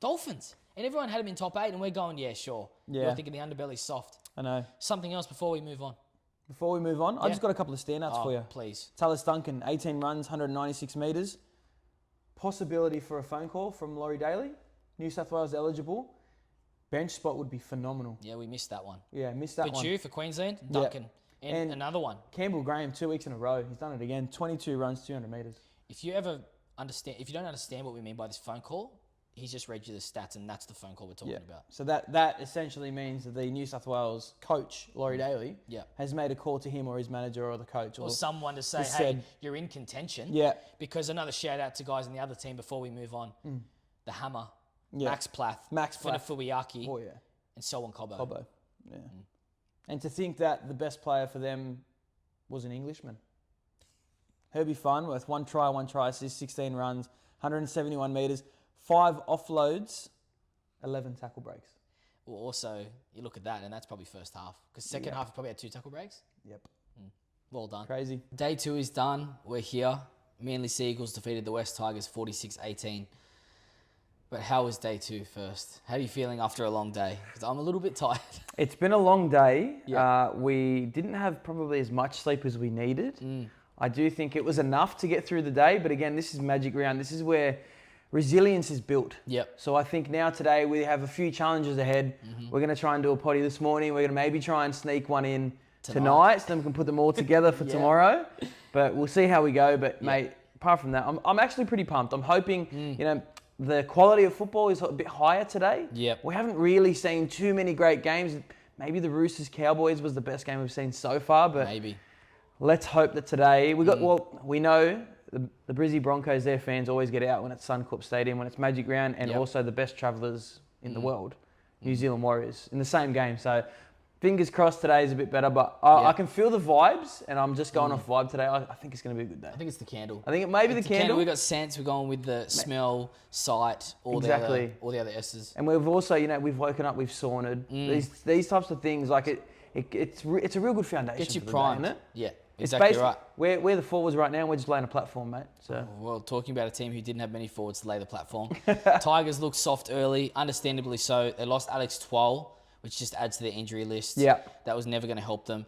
Dolphins. And everyone had them in top 8, and we're going, yeah, sure. Yeah. You're thinking the underbelly's soft. I know. Something else before we move on. Before we move on, I just got a couple of standouts for you. Please. Tallis Duncan, 18 runs, 196 metres. Possibility for a phone call from Laurie Daly. New South Wales eligible. Bench spot would be phenomenal. Yeah, we missed that one. Yeah, missed that But one. you for Queensland, Duncan. And another one. Campbell Graham, 2 weeks in a row. He's done it again. 22 runs, 200 metres. If you don't understand what we mean by this phone call, he's just read you the stats, and that's the phone call we're talking about. So that essentially means that the New South Wales coach, Laurie Daly, Yeah. has made a call to him or his manager or the coach. Or someone to say, just hey, said- you're in contention. Yeah. Because another shout out to guys in the other team before we move on. The Hammer, Yeah. Max Plath, Max Plath. Fuiaki, Oh, yeah. and Selwyn Cobbo. Cobbo. Yeah. And to think that the best player for them was an Englishman. Herbie Farnworth, 1 try, 1 try assist, 16 runs, 171 metres, 5 offloads, 11 tackle breaks. Well, also, you look at that, and that's probably first half. Because second half, we probably had 2 tackle breaks. Yep. Well done. Crazy. Day 2 is done. We're here. Manly Seagulls defeated the West Tigers 46-18. But how was day 2 first? How are you feeling after a long day? Because I'm a little bit tired. It's been a long day. Yeah. We didn't have probably as much sleep as we needed. I do think it was enough to get through the day. But again, this is magic round. This is where resilience is built. Yep. So I think now today we have a few challenges ahead. We're going to try and do a potty this morning. We're going to maybe try and sneak one in tonight so then we can put them all together for tomorrow. But we'll see how we go. But mate, apart from that, I'm actually pretty pumped. I'm hoping, the quality of football is a bit higher today. Yep. We haven't really seen too many great games. Maybe the Roosters Cowboys was the best game we've seen so far, but Maybe. let's hope that today we know the Brizzy Broncos, their fans always get out when it's Suncorp Stadium, when it's Magic Round, and also the best travellers in the world, New Zealand Warriors, in the same game. So fingers crossed today is a bit better, but I can feel the vibes, and I'm just going off vibe today. I think it's going to be a good day. I think it's the candle. I think it may be the candle. We've got sense. We're going with the smell, sight, all the other S's. And we've also, we've woken up, we've sauntered. These types of things, like it's a real good foundation. Gets you for the primed. day, isn't it? Yeah, It's exactly basically, right. We're the forwards right now. We're just laying a platform, mate. So Well, talking about a team who didn't have many forwards to lay the platform. Tigers looked soft early, understandably so. They lost Alex Twal, which just adds to their injury list. Yeah. That was never going to help them.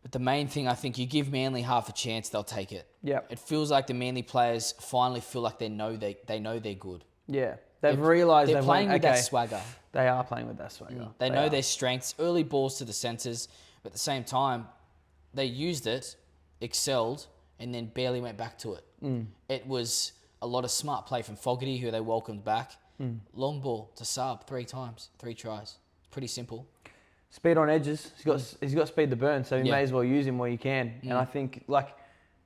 But the main thing, I think, you give Manly half a chance, they'll take it. Yeah. It feels like the Manly players finally feel like they know they're good. yeah, they've realised They're playing with that swagger. They are playing with that swagger. They know their strengths. Early balls to the centres, but at the same time, they used it, excelled, and then barely went back to it. It was a lot of smart play from Fogarty, who they welcomed back. Long ball to Saab 3 times, 3 tries. Pretty simple. Speed on edges. He's got speed to burn, so you may as well use him where you can. And I think,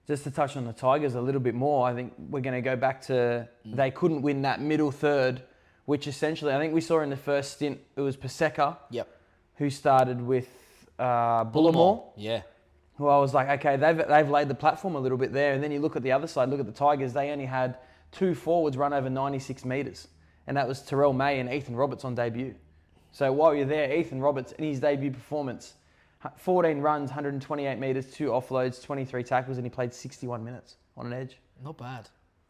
just to touch on the Tigers a little bit more, I think we're going to go back to they couldn't win that middle third, which essentially, I think we saw in the first stint, it was Paseka, who started with Bullimore. Yeah. Who I was like, okay, they've laid the platform a little bit there. And then you look at the other side, look at the Tigers, they only had 2 forwards run over 96 metres. And that was Terrell May and Ethan Roberts on debut. So while you're there, Ethan Roberts, in his debut performance, 14 runs, 128 metres, 2 offloads, 23 tackles, and he played 61 minutes on an edge. Not bad.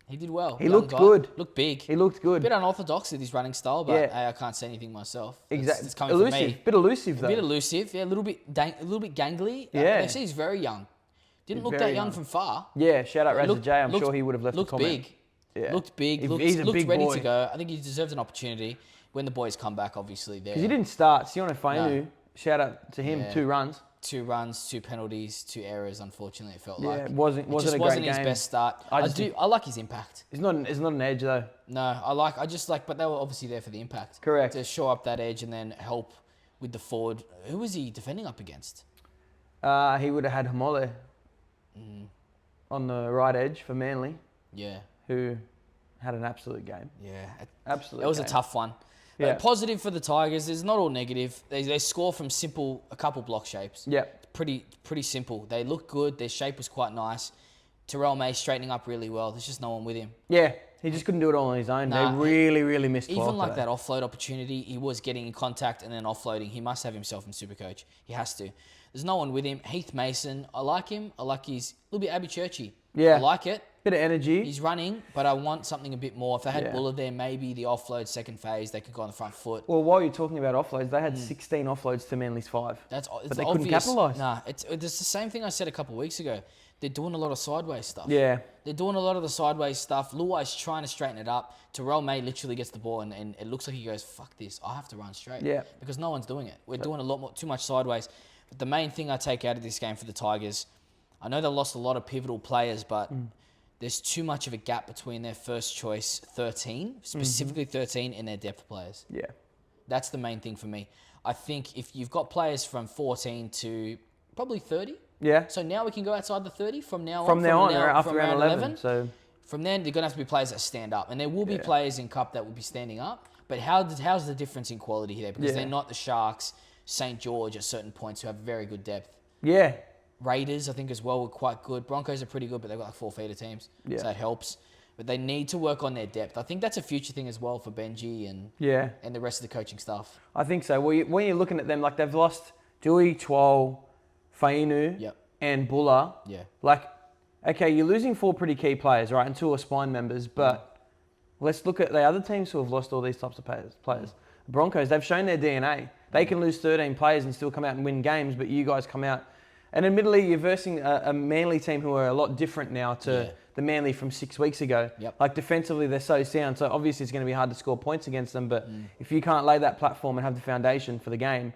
He did well. He looked good. Looked big. He looked good. Bit unorthodox with his running style, but hey, I can't say anything myself. Exactly. It's coming from me. Bit elusive, though. A bit elusive, yeah. A little bit gangly. Yeah. They say he's very young. Didn't look that young from far. Yeah, shout out Razza J. I'm sure he would have left a comment. Looked big. Yeah. Looked big. Looked ready to go. I think he deserves an opportunity when the boys come back, obviously. There. Because he didn't start. Siono Fainu, shout out to him, 2 runs. 2 runs, 2 penalties, 2 errors. Unfortunately, it felt Yeah, like it wasn't a great wasn't game. his best start. I like his impact. It's not an edge though. No, but they were obviously there for the impact. Correct. To shore up that edge and then help with the forward. Who was he defending up against? He would have had Hamole on the right edge for Manly. Yeah. Who had an absolute game. Yeah. Absolute. It was game. a tough one. Yeah. Positive for the Tigers. It's not all negative. They score from a couple block shapes. Yeah. Pretty simple. They look good. Their shape was quite nice. Terrell May straightening up really well. There's just no one with him. Yeah. He just couldn't do it all on his own. Nah, they really missed 12 even like today. that offload opportunity, he was getting in contact and then offloading. He must have himself in SuperCoach. He has to. There's no one with him. Heath Mason, I like him. I like his a little bit Abby Churchy. Yeah. I like it. Bit of energy. He's running, but I want something a bit more. If they had Yeah. Buller there, maybe the offload second phase, they could go on the front foot. Well, while you're talking about offloads, they had 16 offloads to Manly's 5. It's but they obvious. couldn't capitalise. Nah, it's the same thing I said a couple of weeks ago. They're doing a lot of sideways stuff. Yeah. They're doing a lot of the sideways stuff. Luai's trying to straighten it up. Terrell May literally gets the ball and it looks like he goes, fuck this, I have to run straight. Yeah. Because no one's doing it. We're doing too much sideways. But the main thing I take out of this game for the Tigers, I know they lost a lot of pivotal players, but there's too much of a gap between their first choice 13, specifically 13, and their depth players. Yeah. That's the main thing for me. I think if you've got players from 14 to probably 30, Yeah. so now we can go outside the 30 from now on. From now on, after round 11. So from then, they're going to have to be players that stand up. And there will be players in Cup that will be standing up. But how's the difference in quality here? Because they're not the Sharks, St. George at certain points who have very good depth. yeah. Raiders, I think, as well, were quite good. Broncos are pretty good, but they've got like 4 feeder teams. Yeah. So that helps. But they need to work on their depth. I think that's a future thing as well for Benji and the rest of the coaching staff. I think so. Well, when you're looking at them, like they've lost Dewey, Twal, Fainu, and Buller. Yeah. Like, okay, you're losing 4 pretty key players, right? And 2 are spine members. But let's look at the other teams who have lost all these types of players. Broncos, they've shown their DNA. They can lose 13 players and still come out and win games, but you guys come out. And admittedly, you're versing a Manly team who are a lot different now to the Manly from 6 weeks ago. Yep. Like defensively, they're so sound. So obviously, it's going to be hard to score points against them. But if you can't lay that platform and have the foundation for the game,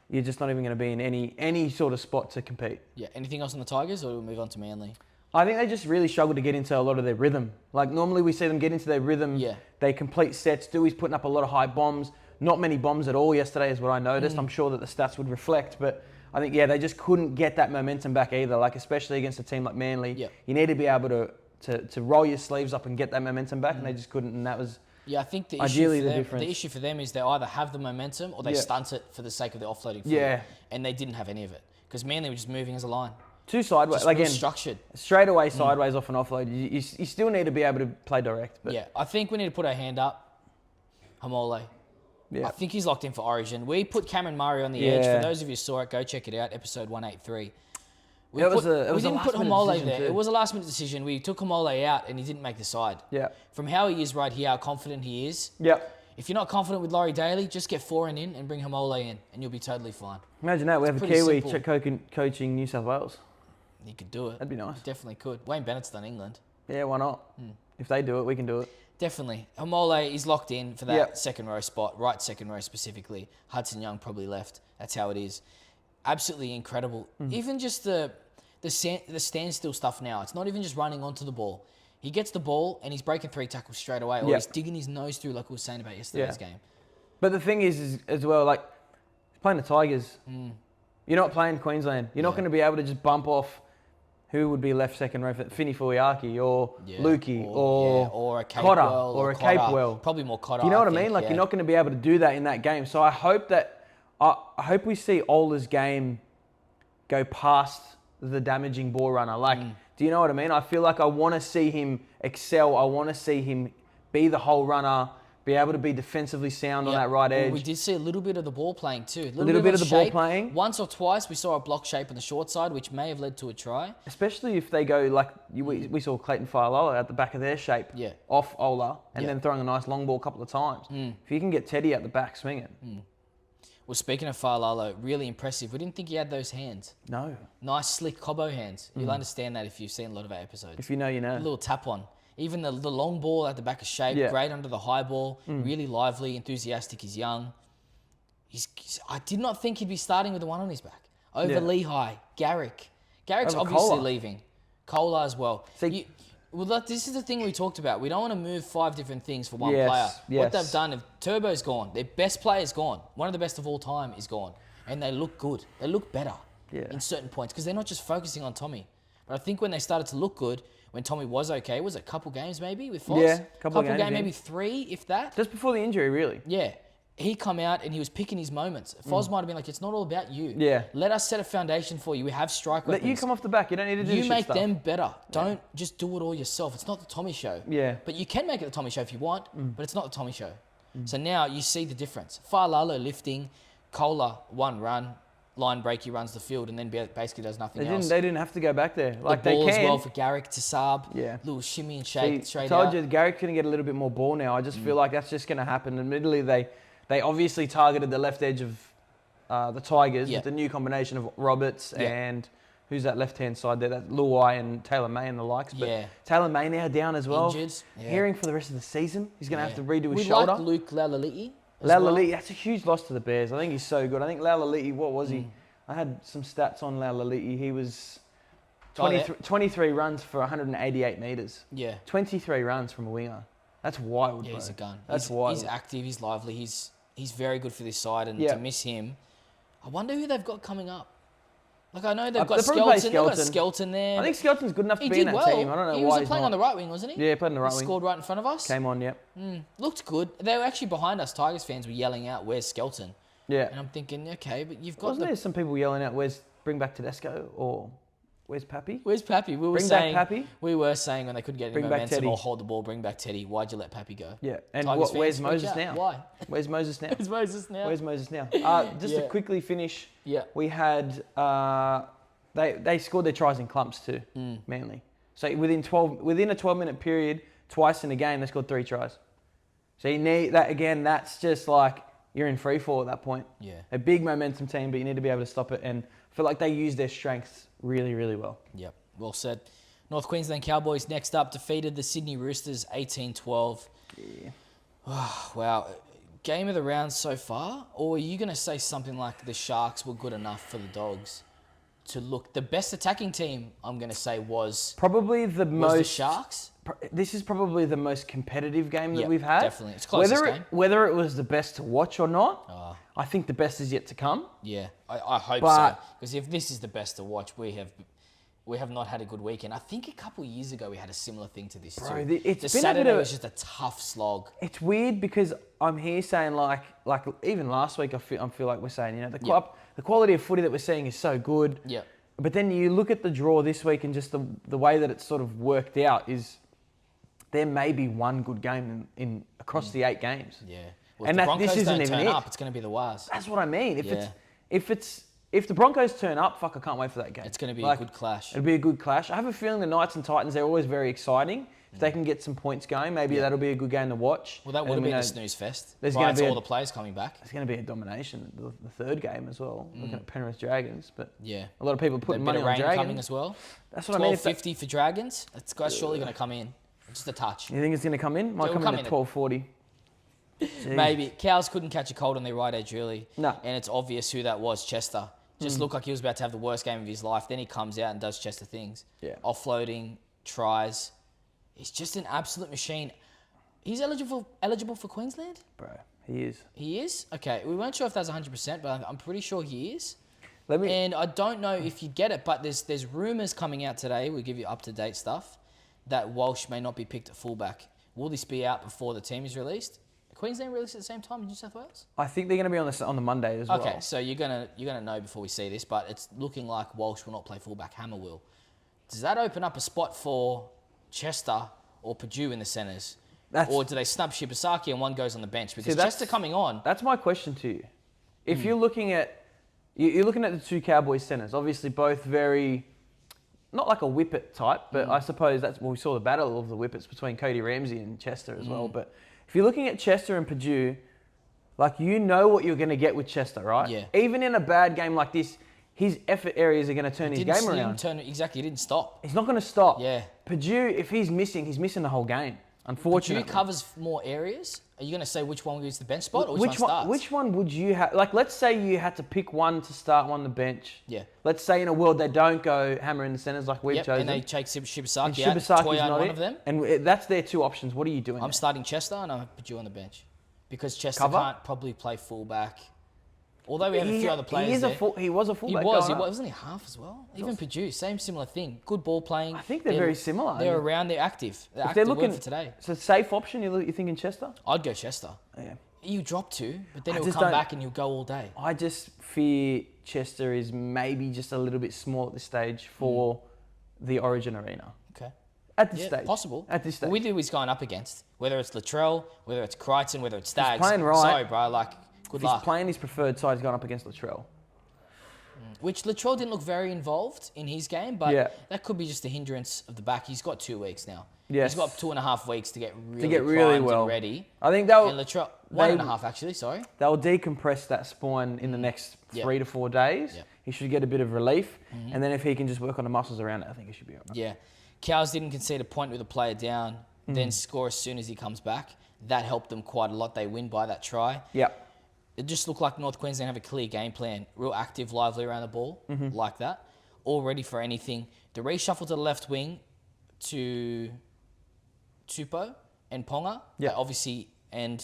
you're just not even going to be in any sort of spot to compete. Yeah. Anything else on the Tigers, or do we move on to Manly? I think they just really struggle to get into a lot of their rhythm. Like normally we see them get into their rhythm. Yeah. They complete sets. Dewey's putting up a lot of high bombs. Not many bombs at all yesterday is what I noticed. I'm sure that the stats would reflect, but I think, they just couldn't get that momentum back either. Like, especially against a team like Manly, you need to be able to roll your sleeves up and get that momentum back, and they just couldn't, and that was I think the issue for them is they either have the momentum or they stunt it for the sake of the offloading footy. Yeah. And they didn't have any of it because Manly were just moving as a line. Too sideways. Just Like, real again, structured. straight away sideways off an offload. You still need to be able to play direct. But I think we need to put our hand up. Hamole. Yeah. I think he's locked in for Origin. We put Cameron Murray on the edge. For those of you who saw it, go check it out. Episode 183. We It was didn't a put last-minute Hamole decision there. too. It was a last minute decision. We took Hamole out and he didn't make the side. Yeah. From how he is right here, how confident he is. Yep. If you're not confident with Laurie Daly, just get Foran in and bring Hamole in and you'll be totally fine. Imagine that. We have a pretty Kiwi simple. coaching New South Wales. He could do it. That'd be nice. Definitely could. Wayne Bennett's done England. Yeah, why not? If they do it, we can do it. Definitely. Hamole is locked in for that second row spot, right second row specifically. Hudson Young probably left. That's how it is. Absolutely incredible. Even just the standstill stuff now. It's not even just running onto the ball. He gets the ball and he's breaking 3 tackles straight away, or he's digging his nose through like we were saying about yesterday's game. But the thing is as well, like, playing the Tigers, you're not playing Queensland. You're not going to be able to just bump off who would be left second row for Finny Fuiaki or Lukey or a Cotter Capewell or a Capewell. Probably more Cotter. Do you know what I mean? Like, you're not going to be able to do that in that game. So I hope we see Ola's game go past the damaging ball runner. Like, do you know what I mean? I feel like I want to see him excel. I want to see him be the whole runner, be able to be defensively sound on that right edge. Well, we did see a little bit of the ball playing too. A little bit of the ball playing. Once or twice we saw a block shape on the short side, which may have led to a try. Especially if they go like, we saw Clayton Faialoa at the back of their shape off Ola and then throwing a nice long ball a couple of times. If you can get Teddy at the back swinging. Well, speaking of Faialoa, really impressive. We didn't think he had those hands. No. Nice, slick Cobbo hands. You'll understand that if you've seen a lot of our episodes. If you know, you know. A little tap on. Even the long ball at the back of shape, great under the high ball, really lively, enthusiastic. He's young. I did not think he'd be starting with the one on his back. over Lehigh, Garrick. Garrick's Over obviously Kohler. leaving. Kohler as well. See- This is the thing we talked about. We don't want to move 5 different things for one Yes, player. What yes. they've done, if Turbo's gone, their best player's gone. One of the best of all time is gone. And they look good. They look better in certain points because they're not just focusing on Tommy. But I think when they started to look good, when Tommy was okay, was it a couple games maybe with Foz? Yeah, couple of games, maybe 3, if that. Just before the injury, really. Yeah. He come out and he was picking his moments. Foz might have been like, it's not all about you. Yeah. Let us set a foundation for you. We have strike Let weapons. you come off the back. You don't need to do You shit make stuff. them better. Don't just do it all yourself. It's not the Tommy show. Yeah. But you can make it the Tommy show if you want, but it's not the Tommy show. So now you see the difference. Falalo lifting, Kohler, 1 run, line break, he runs the field and then basically does nothing else. They didn't have to go back there. Like the they ball can. as well for Garrick to Saab. Yeah. Little shimmy and shake See, straight told out. you, Garrick's going to get a little bit more ball now. I just feel like that's just going to happen. Admittedly, they obviously targeted the left edge of the Tigers with the new combination of Roberts and who's that left-hand side there? That's Luai and Taylor May and the likes. But Taylor May now down as well. Injured. Yeah. Hearing for the rest of the season. He's going to have to redo his We shoulder. like Luke Lalali'i. Lalali'i, that's a huge loss to the Bears. I think he's so good. I think Lalali'i, what was he? I had some stats on Lalali'i. He was 23 runs for 188 metres. Yeah. 23 runs from a winger. That's wild, Yeah, bro. he's a gun. That's wild. He's active, he's lively, he's very good for this side, and Yeah. to miss him, I wonder who they've got coming up. Like, I know they've got they'll probably play Skelton, they've got Skelton. Skelton there. I think Skelton's good enough to he be in did that well. team. I don't know he why was playing on the right wing, wasn't he? Yeah, he played on the right He wing. scored right in front of us. Came on, yep. Looked good. They were actually behind us. Tigers fans were yelling out, "Where's Skelton?" Yeah. And I'm thinking, okay, but you've got Wasn't there some people yelling out, "Where's bring back Tedesco?" or "Where's Pappy?" Where's Pappy? Bring back Pappy? We were saying when they couldn't get any Bring back momentum Teddy. or hold the ball, bring back Teddy. Why'd you let Pappy go? Yeah. And Tigers where's fans freak Moses out. now? Why? Where's Moses now? Where's Moses now? Where's Moses now? Just Yeah. to quickly finish, Yeah. we had they scored their tries in clumps too, Manly. So within a 12-minute period, twice in a game, they scored 3 tries. So you need that again. That's just like you're in free fall at that point. Yeah. A big momentum team, but you need to be able to stop it. And I feel like they use their strengths really, really well. Yep, well said. North Queensland Cowboys next up defeated the Sydney Roosters 18-12. Yeah. Wow. Game of the round so far? Or are you going to say something like the Sharks were good enough for the Dogs to look... The best attacking team, I'm going to say, was Probably the the most... Sharks. This is probably the most competitive game that Yep, we've had. definitely. It's closest game. Whether it was the best to watch or not, I think the best is yet to come. Yeah, I hope But- so. Because if this is the best to watch, we have not had a good weekend. I think a couple of years ago we had a similar thing to this Bro, too. it's The been a Saturday bit of- was just a tough slog. It's weird because I'm here saying like even last week I feel like we're saying, the quality of footy that we're seeing is so good. Yeah. But then you look at the draw this week and just the way that it's sort of worked out is there may be one good game in across the 8 games. Yeah. Well, And if the this Broncos isn't don't even turn it. up, it's going to be the Waz. That's what I mean. Yeah. If the Broncos turn up, fuck, I can't wait for that game. It's going to be a good clash. It'll be a good clash. I have a feeling the Knights and Titans, they're always very exciting. If they can get some points going, maybe that'll be a good game to watch. Well, that would And have we been a know snooze fest. there's Right, gonna it's be all a- the players coming back. It's going to be a domination, the third game as well. Looking at Penrith Dragons, but Yeah. a lot of people A putting bit money of on rain coming Dragons. as well. That's what I mean. If that- 12.50 for Dragons. That's surely going to come in. Just a touch. You think it's going to come in? Might It'll come come in at in 12:40. Maybe. Cows couldn't catch a cold on their right edge early. No. And it's obvious who that was, Chester. Just looked like he was about to have the worst game of his life. Then he comes out and does Chester things. Yeah. Offloading, tries. He's just an absolute machine. He's eligible for Queensland? Bro, he is. He is? Okay. We weren't sure if that's 100%, but I'm pretty sure he is. Let me. And I don't know if you get it, but there's rumours coming out today. We'll give you up-to-date stuff that Walsh may not be picked at fullback. Will this be out before the team is released? Queensland released at the same time in New South Wales? I think they're going to be on the Monday as well. Okay, so you're gonna know before we see this, but it's looking like Walsh will not play fullback. Hammer will. Does that open up a spot for Chester or Purdue in the centres? Or do they snub Shibasaki and one goes on the bench? Because Chester coming on. That's my question to you. If you're looking at the 2 Cowboys centres, obviously both very, not like a whippet type, but I suppose we saw the battle of the whippets between Cody Ramsey and Chester as well. But if you're looking at Chester and Purdue, like you know what you're going to get with Chester, right? Yeah. Even in a bad game like this, his effort areas are going to turn his game around. Exactly, he didn't stop. He's not going to stop. Yeah. Purdue, if he's missing the whole game. Unfortunately. Purdue covers more areas. Are you going to say which one is the bench spot or which one starts? Which one would you have? Like, let's say you had to pick one to start, one on the bench. Yeah. Let's say in a world they don't go hammer in the centres like we've chosen. And they take Shibasaki and out. Shibasaki's Toya not one it. of them. And that's their two options. What are you doing? I'm starting Chester and I have Purdue on the bench. Because Chester Cover? can't probably play fullback. Although we have a few other players he was a fullback. Wasn't he half as well? Even Purdue, similar thing. Good ball playing. I think they're very similar. They're around, they're active. If they're looking for today. It's a safe option, you're thinking Chester? I'd go Chester. Yeah. You drop two, but then he'll come back and he'll go all day. I just fear Chester is maybe just a little bit small at this stage for the Origin arena. Okay. At this stage. Possible. At this stage. We knew he's going up against, whether it's Latrell, whether it's Crichton, whether it's Staggs. He's playing right. Sorry, bro, good luck. He's playing his preferred side, he's gone up against Latrell. Which Latrell didn't look very involved in his game, but that could be just a hindrance of the back. He's got 2 weeks now. Yes. He's got 2.5 weeks to get really well and ready. I think they'll... And Latrell, 1.5 actually, sorry. They'll decompress that spine in the next 3 to 4 days. Yep. He should get a bit of relief. And then if he can just work on the muscles around it, I think he should be all right. Yeah. Cows didn't concede a point with a player down, then score as soon as he comes back. That helped them quite a lot. They win by that try. Yeah. It just looked like North Queensland have a clear game plan. Real active, lively around the ball, like that. All ready for anything. The reshuffle to the left wing to Tupou and Ponga. Yeah. Obviously, and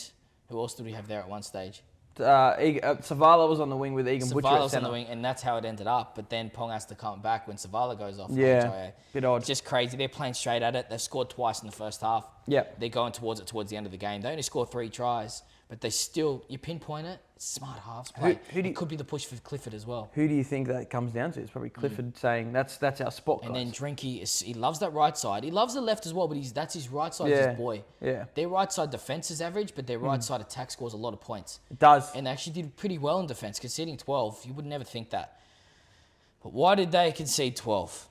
who else did we have there at one stage? Savala was on the wing with Egan Butcher at Savala's on centre. the wing, and that's how it ended up. But then Ponga has to come back when Savala goes off. Yeah, bit odd. It's just crazy. They're playing straight at it. They've scored twice in the first half. Yeah. They're going towards the end of the game. They only scored 3 tries, but they still, you pinpoint it, it's smart halves play. It could be the push for Clifford as well. Who do you think that comes down to? It's probably Clifford saying, that's our spot, guys. And then Drinky, he loves that right side. He loves the left as well, but that's his right side, his boy. Yeah. Their right side defence is average, but their right side attack scores a lot of points. It does. And they actually did pretty well in defence, conceding 12. You would never think that. But why did they concede 12?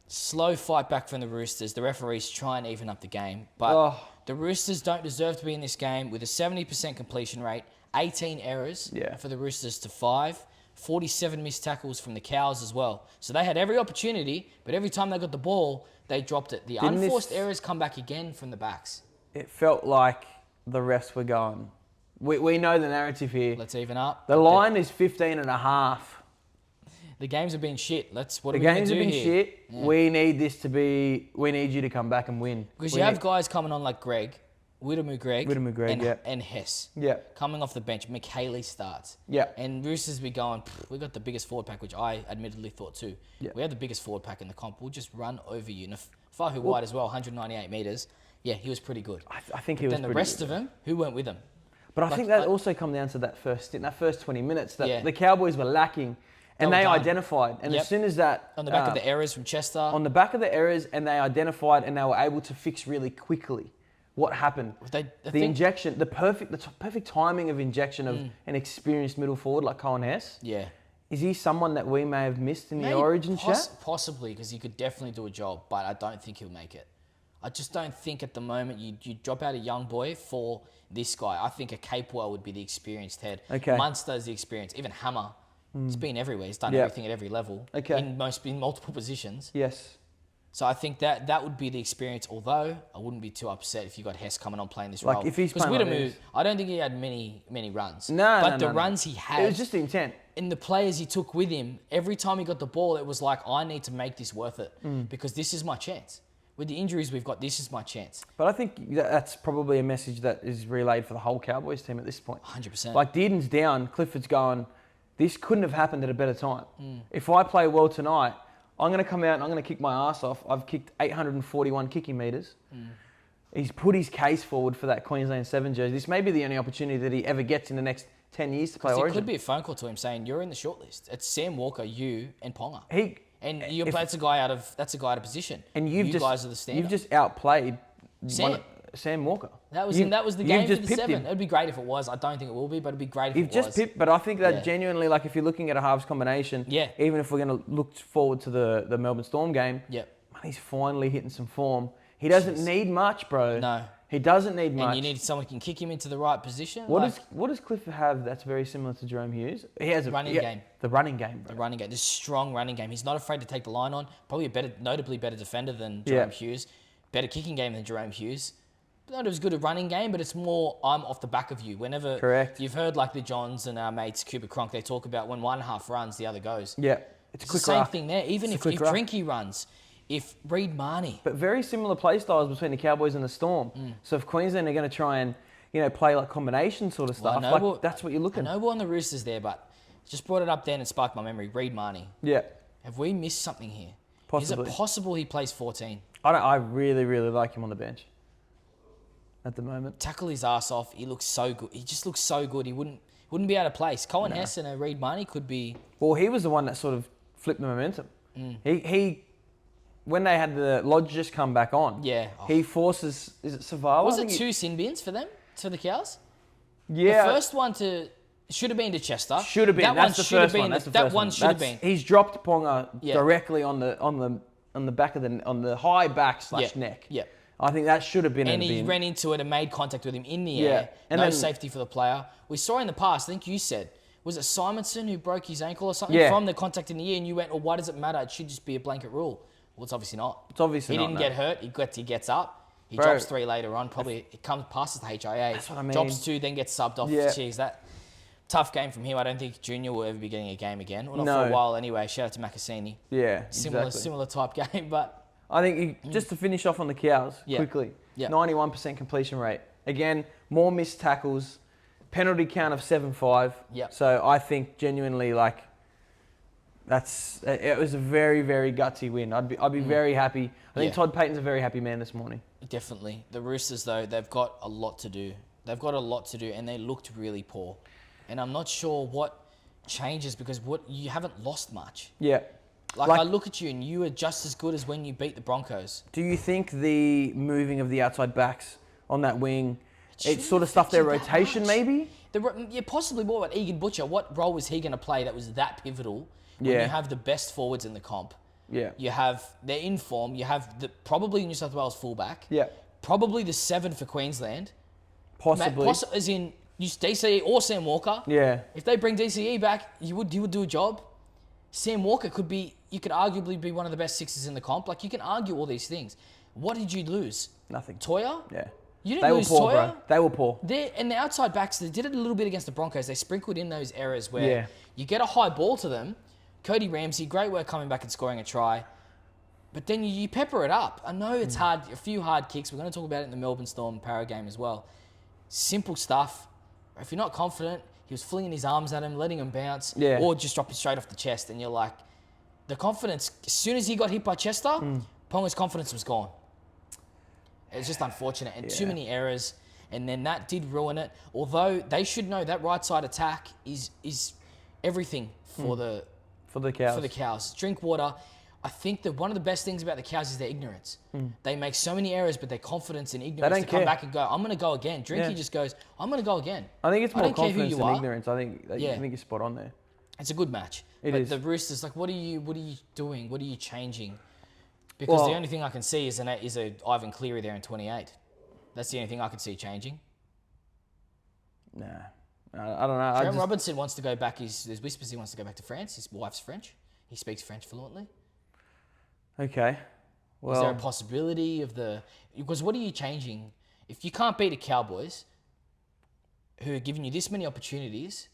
Slow fight back from the Roosters. The referees try and even up the game. But the Roosters don't deserve to be in this game with a 70% completion rate, 18 errors for the Roosters to 5, 47 missed tackles from the Cows as well. So they had every opportunity, but every time they got the ball, they dropped it. The unforced errors come back again from the backs. It felt like the refs were going, we know the narrative here. Let's even up. The line is 15.5. The games have been shit. What the are we going to do here? games have been shit. Yeah. We need you to come back and win. Because you have guys coming on like Greg, Widomu Greg, and Hess. Yeah. Coming off the bench, McHaley starts. Yeah. And Roosters be going, we got the biggest forward pack, which I admittedly thought too. Yeah. We have the biggest forward pack in the comp. We'll just run over you. And Fahu White as well, 198 metres. Yeah, he was pretty good. I think he was pretty good. Then the rest of them, who went with him? But I think that also come down to that first 20 minutes that the Cowboys were lacking. And they identified. And as soon as that... On the back of the errors from Chester. On the back of the errors, and they identified and they were able to fix really quickly what happened. Injection, the perfect timing of injection of an experienced middle forward like Cohen Hess. Yeah. Is he someone that we may have missed in the Origin chat? Possibly, because he could definitely do a job, but I don't think he'll make it. I just don't think at the moment you drop out a young boy for this guy. I think a Capewell would be the experienced head. Okay. Munster's the experience. Even Hammer. He's been everywhere. He's done everything at every level. Okay. In multiple positions. Yes. So I think that would be the experience. Although I wouldn't be too upset if you got Hess coming on playing this role. Like if he's playing like this. I don't think he had many runs. But the runs he had. It was just the intent. And the players he took with him, every time he got the ball, it was like, I need to make this worth it because this is my chance. With the injuries we've got, this is my chance. But I think that's probably a message that is relayed for the whole Cowboys team at this point. 100%. Like Dearden's down, Clifford's going, this couldn't have happened at a better time. If I play well tonight, I'm going to come out and I'm going to kick my ass off. I've kicked 841 kicking metres. He's put his case forward for that Queensland 7 jersey. This may be the only opportunity that he ever gets in the next 10 years to play Origin. It could be a phone call to him saying, you're in the shortlist. It's Sam Walker, you, and Ponga. That's a guy out of position. And you guys are the standard. You've just outplayed Sam Walker. That was the game for the 7. It'd be great if it was. I don't think it will be, but it'd be great if it was. You've just pipped, but I think that genuinely, like if you're looking at a halves combination, even if we're going to look forward to the Melbourne Storm game, he's finally hitting some form. He doesn't need much, bro. No. He doesn't need much. And you need someone who can kick him into the right position. What does Clifford have that's very similar to Jerome Hughes? He has a running game. The running game, bro. The running game. This strong running game. He's not afraid to take the line on. Probably notably better defender than Jerome Hughes. Better kicking game than Jerome Hughes. not as good a running game, but it's more I'm off the back of you. Whenever Correct. You've heard like the Johns and our mates Cooper Cronk, they talk about when one half runs, the other goes. Yeah, it's the same thing there. Even if ruck. Drinky runs, if Reed Marnie. But very similar play styles between the Cowboys and the Storm. So if Queensland are going to try and play like combination sort of stuff, that's what you're looking. I know we're on the Roosters there, but just brought it up then and sparked my memory. Reed Marnie. Yeah. Have we missed something here? Possibly. Is it possible he plays 14? I really, really like him on the bench at the moment. Tackle his ass off. He looks so good. He just looks so good. He wouldn't be out of place. Cohen Hess and a Reed Marnie could be. Well, he was the one that sort of flipped the momentum. He when they had the Lodge just come back on. Yeah. He forces. Is it Savala? Was it 2 sin bins for them, for the Cows? Yeah. The first one should have been to Chester. Should have been. That's the first one. That one should have been. He's dropped Ponga directly on the back of on the high back / neck. Yeah. I think that should have been. And he ran into it and made contact with him in the air. And no then, safety for the player. We saw in the past, I think you said, was it Simonson who broke his ankle or something from the contact in the ear? And you went, well, why does it matter? It should just be a blanket rule. Well, it's obviously not. It's obviously not. He didn't get hurt. He gets up. He drops 3 later on. Probably it comes passes the HIA. That's what I mean. Drops 2, then gets subbed off. Yeah. Jeez, that tough game from him. I don't think Junior will ever be getting a game again. Well, not for a while anyway. Shout out to Macassini. Yeah, Similar type game, but I think just to finish off on the Cows quickly. 91% completion rate. Again, more missed tackles, penalty count of 7-5. Yep. So I think genuinely it was a very, very gutsy win. I'd be very happy. I think Todd Payton's a very happy man this morning. Definitely. The Roosters though, they've got a lot to do. And they looked really poor. And I'm not sure what changes because you haven't lost much. Yeah. Like I look at you and you are just as good as when you beat the Broncos. Do you think the moving of the outside backs on that wing, it sort of stuffed their rotation maybe? Possibly more. But Egan Butcher, what role was he going to play that was that pivotal when you have the best forwards in the comp? Yeah. They're in form. You have probably New South Wales fullback. Yeah. Probably the 7 for Queensland. Possibly. As in DCE or Sam Walker. Yeah. If they bring DCE back, you would do a job. Sam Walker you could arguably be one of the best 6s in the comp. Like, you can argue all these things. What did you lose? Nothing. Toya? Yeah. You didn't lose poor, Toya. bro. They were poor. And the outside backs, they did it a little bit against the Broncos. They sprinkled in those errors where you get a high ball to them. Cody Ramsey, great work coming back and scoring a try. But then you pepper it up. I know it's hard, a few hard kicks. We're going to talk about it in the Melbourne Storm Para game as well. Simple stuff. If you're not confident, he was flinging his arms at him, letting him bounce, or just dropping straight off the chest. And you're like, the confidence, as soon as he got hit by Chester, Ponga's confidence was gone. It's just unfortunate. And too many errors. And then that did ruin it. Although they should know that right side attack is everything for the Cows. For the Cows. Drink water. I think that one of the best things about the Cows is their ignorance. They make so many errors, but their confidence and ignorance to come back and go, I'm going to go again. Drinky just goes, I'm going to go again. I think it's more confidence than ignorance. I think you're spot on there. It's a good match. It but is. The Roosters, what are you doing? What are you changing? Because the only thing I can see is a Ivan Cleary there in 28. That's the only thing I can see changing. Nah. I don't know. Jerome Robinson wants to go back. There's whispers he wants to go back to France. His wife's French. He speaks French fluently. Okay. Well, is there a possibility because what are you changing? If you can't beat the Cowboys, who are giving you this many opportunities,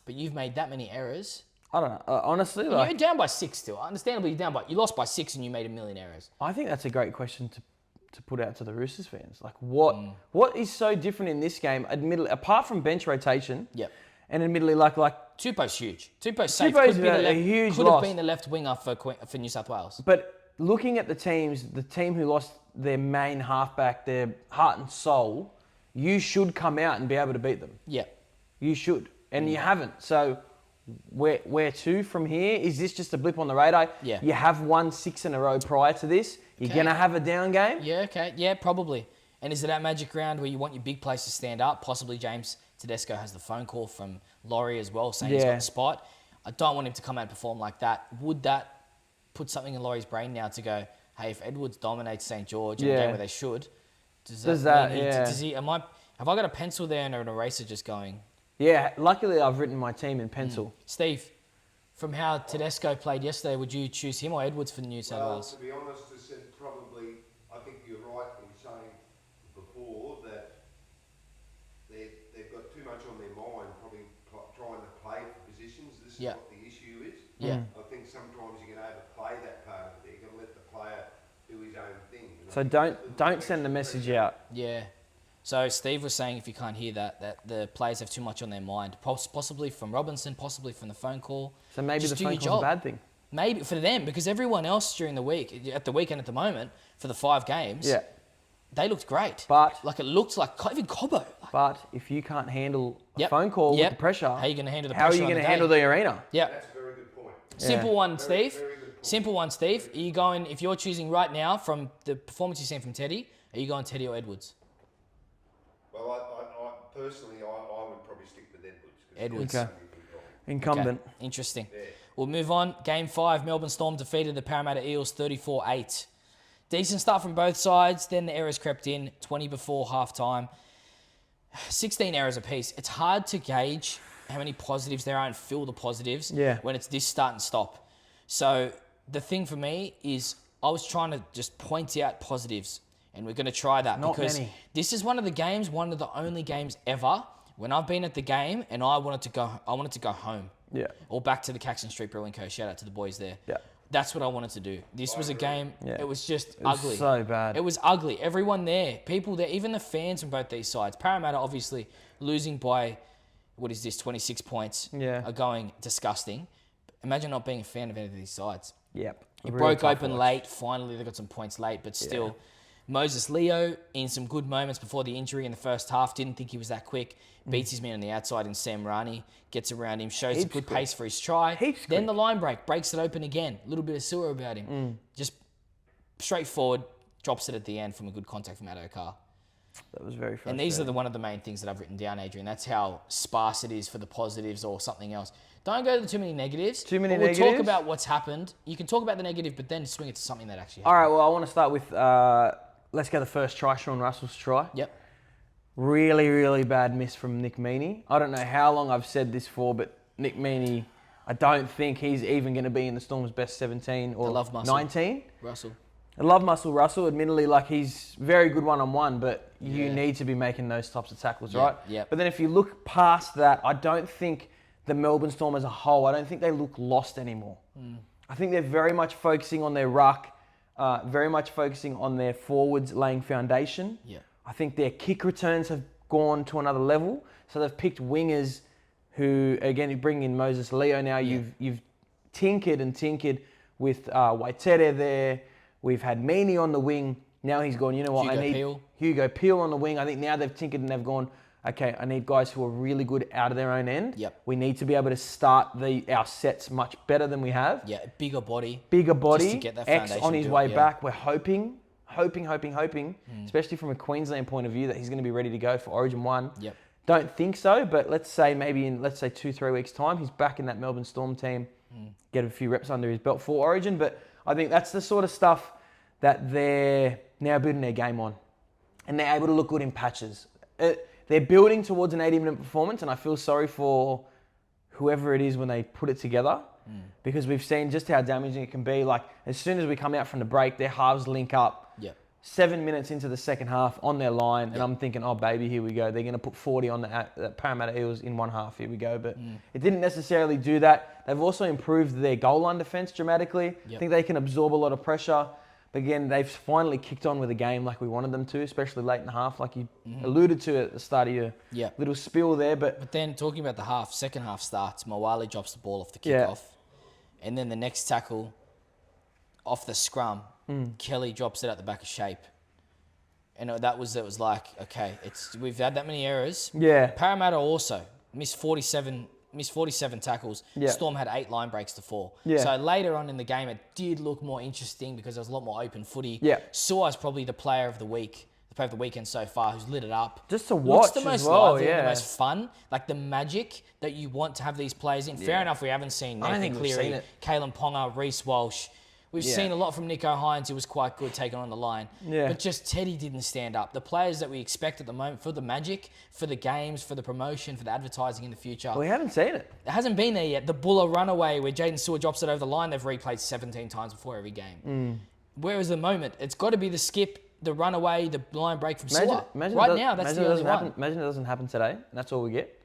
but you've made that many errors. I don't know. Honestly, you're down by 6 still. Understandably, you lost by 6 and you made a million errors. I think that's a great question to put out to the Roosters fans. Like, what is so different in this game? Admittedly, apart from bench rotation. Yep. And admittedly, like Tupou's huge. Tupou's safe. Tupou's a huge could loss. Have been the left winger for New South Wales. But looking at the team who lost their main halfback, their heart and soul, you should come out and be able to beat them. Yeah. You should. And you haven't. So where to from here? Is this just a blip on the radar? Yeah. You have won 6 in a row prior to this. You're going to have a down game? Yeah, okay. Yeah, probably. And is it that magic round where you want your big place to stand up? Possibly James Tedesco has the phone call from Laurie as well saying he's got the spot. I don't want him to come out and perform like that. Would that put something in Laurie's brain now to go, hey, if Edwards dominates St. George in a game where they should, have I got a pencil there and an eraser just going? Yeah, luckily I've written my team in pencil. Steve, from how Tedesco played yesterday, would you choose him or Edwards for New South Wales? To be honest, I said probably, I think you're right in saying before Yeah. what the issue is. Yeah. I think sometimes you can overplay that part of it. You can let the player do his own thing. So don't send the message out. Yeah. So Steve was saying, if you can't hear that the players have too much on their mind, possibly from Robinson, possibly from the phone call. So maybe Just the do phone your call's a job. bad thing. Maybe for them, because everyone else during the week, at the weekend at the moment, for the 5 games, Yeah. they looked great. But like it looked like even Cobbo. But if you can't handle a Yep. phone call Yep. with the pressure, How are you going to handle the how are pressure you on going the to day? handle the arena? Yeah. That's a very good point. Simple one, Steve. Very good point. Simple one, Steve. Are you going, if you're choosing right now from the performance you've seen from Teddy, are you going Teddy or Edwards? Well, I personally, I would probably stick with Edwards. Edwards. Okay. Incumbent. Okay. Interesting. Yeah. We'll move on. Game 5, Melbourne Storm defeated the Parramatta Eels 34-8. Decent start from both sides. Then the errors crept in, 20 before halftime. 16 errors apiece. It's hard to gauge how many positives there are and fill the positives when it's this start and stop. So the thing for me is I was trying to just point out positives, and we're going to try that because this is one of the only games ever when I've been at the game and I wanted to go home. Yeah. Or back to the Caxton Street Brewing Co. Shout out to the boys there. Yeah. That's what I wanted to do. This was a game, it was just It was ugly. so bad. It was ugly. Everyone there, people there, even the fans from both these sides. Parramatta obviously losing by, 26 points are going disgusting. Imagine not being a fan of any of these sides. Yep. It broke open late. Finally, they got some points late, but still. Moses Leo, in some good moments before the injury in the first half, didn't think he was that quick. Beats his man on the outside in Sam Rani, gets around him, shows a good pace for his try. Then the line break, breaks it open again. A little bit of sewer about him. Just straightforward, drops it at the end from a good contact from Addo Carr. That was very frustrating. And these are one of the main things that I've written down, Adrian. That's how sparse it is for the positives or something else. Don't go to too many negatives. We'll talk about what's happened. You can talk about the negative, but then swing it to something that actually happened. All right, well, I want to start with, let's go the first try, Sean Russell's try. Yep. Really, really bad miss from Nick Meaney. I don't know how long I've said this for, but Nick Meaney, I don't think he's even going to be in the Storm's best 17 or 19. Russell. I love Muscle Russell. Admittedly, he's very good one-on-one, but you need to be making those types of tackles, right? Yeah. But then if you look past that, I don't think the Melbourne Storm as a whole, I don't think they look lost anymore. I think they're very much focusing on their ruck, very much focusing on their forwards laying foundation. Yeah. I think their kick returns have gone to another level. So they've picked wingers who, again, you bring in Moses Leo now. You've tinkered with Waitere there. We've had Meaney on the wing. Now he's gone, you know what, I need Hugo Peel on the wing. I think now they've tinkered and they've gone, okay, I need guys who are really good out of their own end. Yep. We need to be able to start our sets much better than we have. Yeah, bigger body. Just to get that X foundation on his way back. We're hoping, especially from a Queensland point of view, that he's going to be ready to go for Origin 1. Yep. Don't think so, but let's say maybe in 2-3 weeks' time, he's back in that Melbourne Storm team, get a few reps under his belt for Origin. But I think that's the sort of stuff that they're now building their game on. And they're able to look good in patches. They're building towards an 80-minute performance, and I feel sorry for whoever it is when they put it together, because we've seen just how damaging it can be. As soon as we come out from the break, their halves link up. Yep. 7 minutes into the second half on their line, and I'm thinking, oh, baby, here we go. They're going to put 40 on the Parramatta Eels in one half. Here we go. But it didn't necessarily do that. They've also improved their goal line defence dramatically. I think they can absorb a lot of pressure. But again, they've finally kicked on with the game like we wanted them to, especially late in the half, like you alluded to at the start of your little spiel there. But then talking about the second half starts, Mawali drops the ball off the kickoff. And then the next tackle off the scrum, Kelly drops it at the back of shape. And it was like, okay, we've had that many errors. Yeah. Parramatta also missed 47 tackles. Yeah. Storm had 8 line breaks to 4. Yeah. So later on in the game, it did look more interesting because there was a lot more open footy. Yeah. Sua's probably the player of the week, the player of the weekend so far, who's lit it up. Just to watch Looks the most as well, lively, the most fun, like the magic that you want to have these players in. Fair enough, we haven't seen Nathan Cleary, Kalen Ponga, Reece Walsh. We've seen a lot from Nico Hines, who was quite good taking on the line. Yeah. But just Teddy didn't stand up. The players that we expect at the moment for the magic, for the games, for the promotion, for the advertising in the future. we haven't seen it. It hasn't been there yet. The Buller runaway where Jaden Sewer drops it over the line, they've replayed 17 times before every game. Where is the moment? It's got to be the skip, the runaway, the line break from Sewer. Right now, that's the only one. Imagine it doesn't happen today. And that's all we get.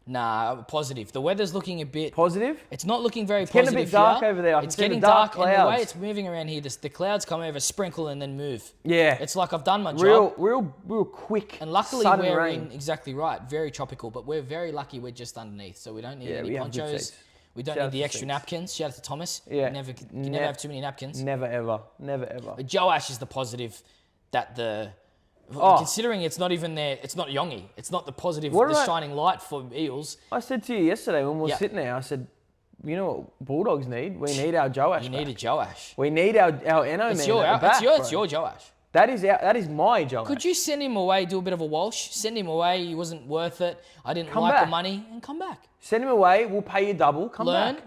Nah, positive. The weather's looking a bit... Positive? It's not looking very Getting positive a bit dark here. over there. It's getting dark, and the way it's moving around here, the clouds come over, sprinkle, and then move. Yeah. It's like I've done my job. Real quick. And luckily sudden we're rain. in, exactly right, very tropical, but we're very lucky we're just underneath, so we don't need any we have good ponchos. seats. We don't Shout need out the to extra seats. napkins. Shout out to Thomas. Yeah. You can never have too many napkins. Never ever. Never ever. But Joe Ash is the positive that considering it's not even there, it's not Yongi. It's not the positive, shining light for Eels. I said to you yesterday when we were sitting there, I said, you know what Bulldogs need? We need our Joe Ash. You need a Joe Ash. We need our Eno man at the back, It's your Joe Ash. That is my Joe Ash. Could you send him away, do a bit of a Walsh? Send him away, he wasn't worth it. I didn't like the money, and come back. Send him away, we'll pay you double, come back.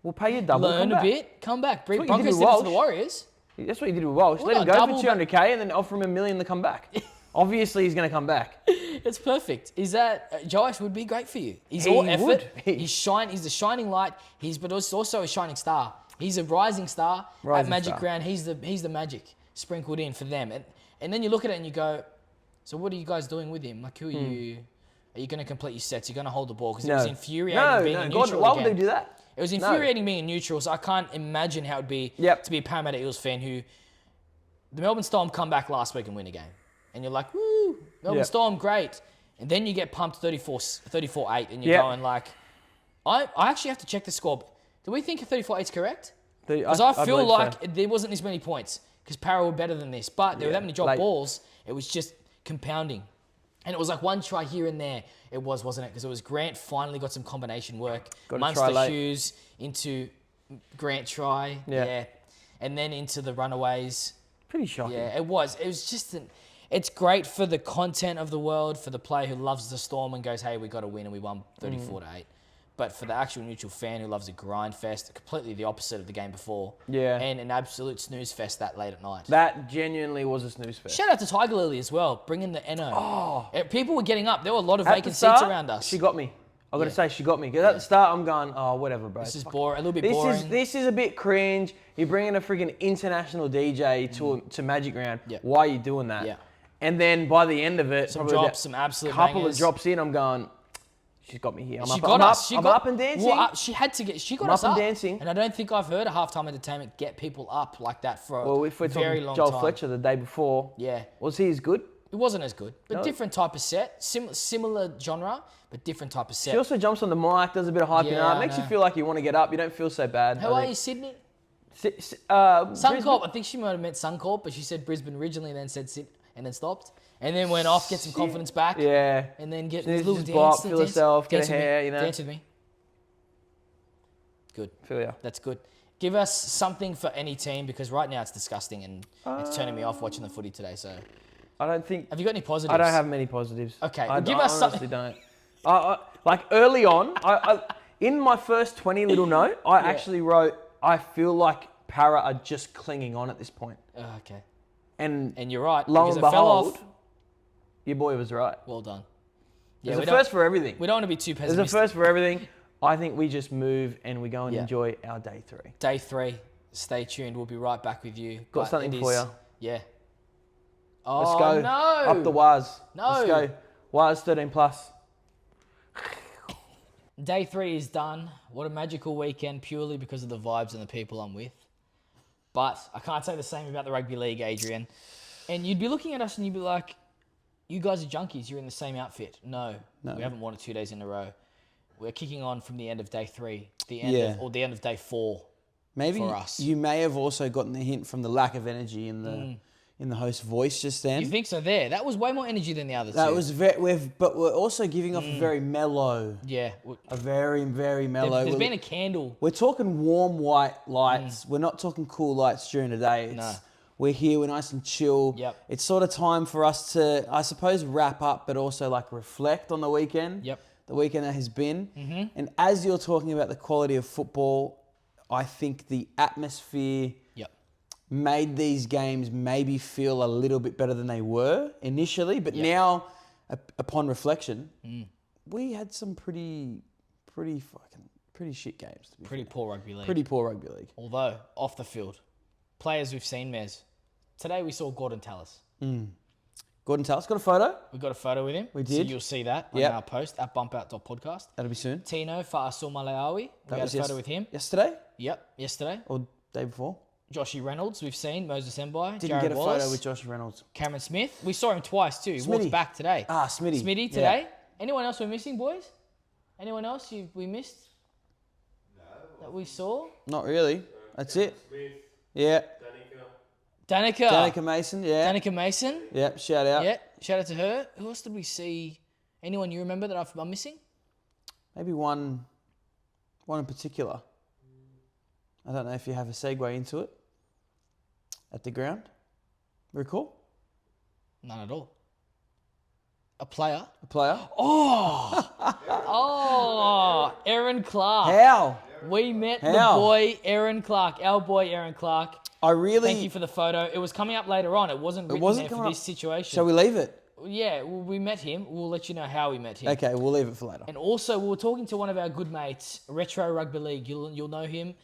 We'll pay you double, Learn come a back. bit, come back. Broncos did it Walsh. for the Warriors. That's what you did with Walsh. Well, Let him no, go double, for 200k and then offer him $1 million to come back. Obviously, he's going to come back. It's perfect. Is that Josh would be great for you? He's He all effort. would. He's a shining light. But also a shining star. He's a rising star at Magic Round. He's the magic sprinkled in for them. And then you look at it and you go, so what are you guys doing with him? Like, who are you? Are you going to complete your sets? You're going to hold the ball? Because it was infuriating being a neutral why again. would they do that? It was infuriating being a neutral, so I can't imagine how it would be to be a Parramatta Eels fan who... The Melbourne Storm come back last week and win a game. And you're like, woo, Melbourne Storm, great. And then you get pumped 34-8 and you're going like... I actually have to check the score. Do we think 34-8 is correct? Because I feel like there wasn't this many points because Para were better than this. But they were that many drop balls, it was just compounding. And it was like one try here and there. It wasn't it? Because it was Grant finally got some combination work. Munster Hughes into Grant try. Yeah. And then into the runaways. Pretty shocking. Yeah, it was. It was just it's great for the content of the world, for the player who loves the Storm and goes, hey, we got to win and we won 34-8. But for the actual neutral fan who loves a grind fest, completely the opposite of the game before. Yeah. And an absolute snooze fest that late at night. That genuinely was a snooze fest. Shout out to Tiger Lily as well, bringing the NO. People were getting up. There were a lot of vacant seats around us. She got me. I've got to say, she got me. Because at the start, I'm going, whatever, bro. This is boring, a little bit boring. This is a bit cringe. You're bringing a freaking international DJ to Magic Round. Why are you doing that? Yeah. And then by the end of it, some drops, some absolute couple bangers. of drops in, I'm going, she's got me here. I'm up and dancing. Well, she got us up. Dancing. And I don't think I've heard a halftime entertainment get people up like that for a if we're very talking long Joel time. Fletcher the day before. Yeah. Was he as good? It wasn't as good, but different type of set. Similar genre, but different type of set. She also jumps on the mic, does a bit of hyping up. Makes you feel like you want to get up. You don't feel so bad. How are you, Sydney? Suncorp. I think she might have meant Suncorp, but she said Brisbane originally and then said Sydney and then stopped. And then went off, get some confidence back. Yeah. And then get a little dance. Feel herself, get her hair, Dance with me. Good. Feel ya. That's good. Give us something for any team because right now it's disgusting and it's turning me off watching the footy today. So I don't think... Have you got any positives? I don't have many positives. Okay. Give us something. I honestly don't. Like early on, in my first 20 little note, I actually wrote, I feel like Para are just clinging on at this point. Okay. And you're right. Lo and behold, off. Your boy was right. Well done. There's a first for everything. We don't want to be too pessimistic. There's a first for everything. I think we just move and we go and enjoy our day 3. Day 3. Stay tuned. We'll be right back with you. Got something for you. Yeah. Oh, let's go. No. Up the wires. No. Let's go. Wires 13 plus. Day 3 is done. What a magical weekend purely because of the vibes and the people I'm with. But I can't say the same about the rugby league, Adrian. And you'd be looking at us and you'd be like, you guys are junkies. You're in the same outfit. No. We haven't won it 2 days in a row. We're kicking on from the end of day 3, the end of day 4. Maybe for us. You may have also gotten the hint from the lack of energy in the host's voice just then. You think so? That was way more energy than the others. That was but we're also giving off a very mellow. Yeah. A very, very mellow. There's been a candle. We're talking warm white lights. We're not talking cool lights during the day. We're here, we're nice and chill. Yep. It's sort of time for us to, I suppose, wrap up, but also like reflect on the weekend. Yep. The weekend that has been. And as you're talking about the quality of football, I think the atmosphere made these games maybe feel a little bit better than they were initially. But now, upon reflection, we had some pretty shit games. Pretty poor rugby league. Pretty poor rugby league. Although, off the field, players we've seen, Mez. Today we saw Gordon Tallis. Gordon Tallis got a photo. We got a photo with him. We So did. you'll see that on Yep. our post at bumpout.podcast. That'll be soon. Tino Fa'asumaleaui. We That had a was photo with him. Yesterday Yep, yesterday. or day before. Joshy Reynolds, we've seen. Moses Mbai. Didn't Jared get a Wallace, photo with Josh Reynolds. Cameron Smith. We saw him twice too. He Smitty. walked back today. Smitty. Smitty today. Anyone else we're missing, boys? Anyone else we missed? No. That we saw? Not really. That's it. Smith, Yeah. Danica Mason. Yeah. Danica Mason. Yeah. Shout out. Yeah, shout out to her. Who else did we see? Anyone you remember that I'm missing? Maybe one in particular. I don't know if you have a segue into it. At the ground. Recall? None at all. A player? A player? Oh, Erin Clark. How? We met the How? boy, Erin Clark. Our boy, Erin Clark. I really... Thank you for the photo. It was coming up later on. It wasn't written wasn't there for coming this up. situation. Shall we leave it? Yeah, we met him. We'll let you know how we met him. Okay, we'll leave it for later. And also, we were talking to one of our good mates, Retro Rugby League. You'll know him.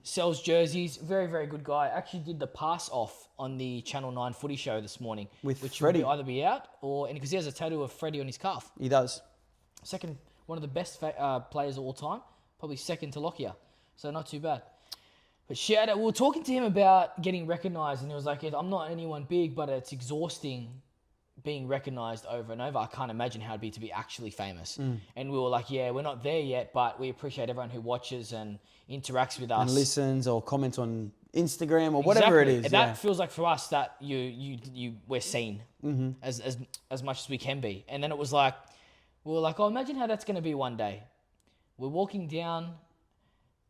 Sells jerseys. Very, very good guy. Actually did the pass off on the Channel 9 footy show this morning. With which Freddie. will either be out or... because he has a tattoo of Freddie on his calf. He does. Second, one of the best players of all time. Probably second to Lockyer. So not too bad. But shout out, we were talking to him about getting recognised, and he was like, I'm not anyone big, but it's exhausting being recognised over and over. I can't imagine how it'd be to be actually famous. And we were like, yeah, we're not there yet, but we appreciate everyone who watches and interacts with us. And listens or comments on Instagram or whatever it Exactly. is. And that feels like for us that we're seen as much as we can be. And then it was like, we were like, oh, imagine how that's going to be one day. We're walking down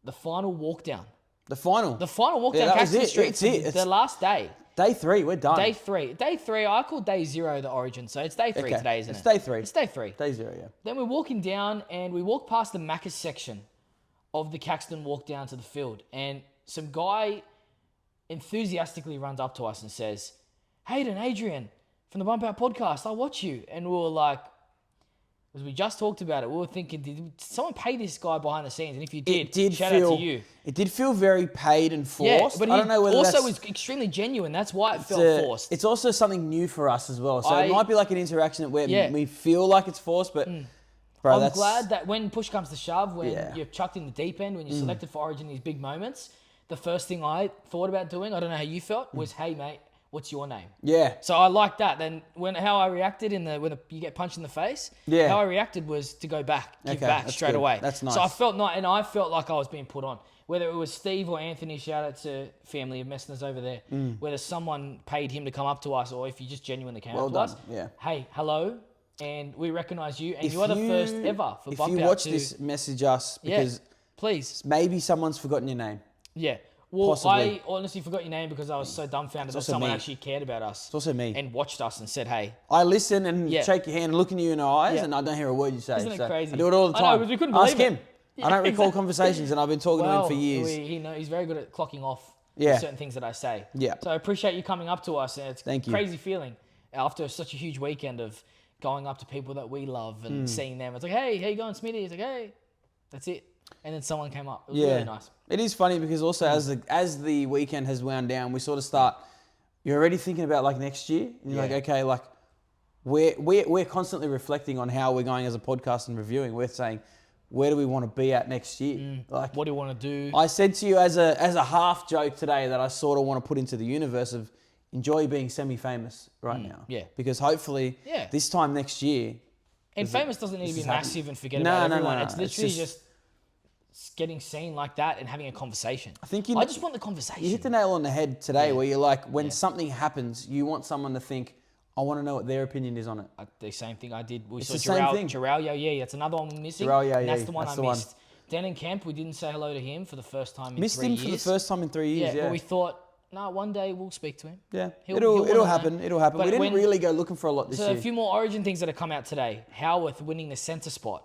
the final walk down. The final. The final walk Yeah, down that was Caxton it. Street. It's it. The It's- last day. Day 3, we're done. Day three. I call day 0 the origin, so it's day 3 Okay, today, isn't it's it? day 3. It's day 3. Day 0, yeah. Then we're walking down, and we walk past the Macca's section of the Caxton walk down to the field, and some guy enthusiastically runs up to us and says, Hayden, Adrian, from the Bump Out podcast, I watch you. And we were like, as we just talked about it, we were thinking, did someone pay this guy behind the scenes? And if you did, shout out to you. It did feel very paid and Yeah, forced. but I don't know whether also that's... was extremely genuine. That's why it felt forced. It's also something new for us as well. So it I- might be like an interaction where Yeah. we feel like it's forced, but bro, I'm that's... glad that when push comes to shove, when Yeah. you're chucked in the deep end, when you're selected for Origin in these big moments, the first thing I thought about doing, I don't know how you felt, was, hey, mate, what's your name? Yeah. So I like that. Then how I reacted when you get punched in the face, Yeah. how I reacted was to go back, give Okay, back that's straight good. away. That's nice. So I felt I felt like I was being put on. Whether it was Steve or Anthony, shout out to family of Messners over there. Whether someone paid him to come up to us, or if you just genuinely came Well up to done, us. yeah. Hey, hello, and we recognise you, and If you are the first ever for If Bump you Out watch to- this, message us Yeah, because please. maybe someone's forgotten your name. Yeah. Well, Possibly. I honestly forgot your name because I was so dumbfounded that also someone me. actually cared about us. It's also me. And watched us and said, hey. I listen and Yeah. shake your hand and look in you in the eyes, Yeah. and I don't hear a word you say. Isn't it So crazy? I do it all the I know, time. because we couldn't Ask believe it. him. I don't recall conversations, and I've been talking to him for years. He's very good at clocking off Yeah. certain things that I say. Yeah. So I appreciate you coming up to us. And it's Thank a you. crazy feeling after such a huge weekend of going up to people that we love and seeing them. It's like, hey, how you going, Smitty? It's like, hey, that's it. And then someone came up. It was really nice. It is funny because also as the weekend has wound down, we sort of start. You're already thinking about like next year, and you're like, okay, like we're constantly reflecting on how we're going as a podcast and reviewing. We're saying, where do we want to be at next year? Like, What do you want to do? I said to you as a half joke today that I sort of want to put into the universe of enjoy being semi-famous right now. yeah. Because hopefully Yeah. this time next year. And famous doesn't need to this be is happening. massive and forget No, about no, everyone. no, It's no. It's literally just- just getting seen like that and having a conversation. I think I just want the conversation. You hit the nail on the head today Yeah. where you're like, when something happens, you want someone to think, I want to know what their opinion is on it. The same thing I did. We It's saw the same thing. Jarrell Yo, that's another one we're missing. Jarrell Yo, and that's the one that's I the one. missed. Denon Kemp, we didn't say hello to him for the first time in Missed 3 him years. for the first time in 3 years, yeah. But we thought, no, one day we'll speak to him. Yeah, He'll it'll wanna happen. know. It'll happen. But We didn't when- really go looking for a lot this So year. a few more Origin things that have come out today. Howarth winning the centre spot.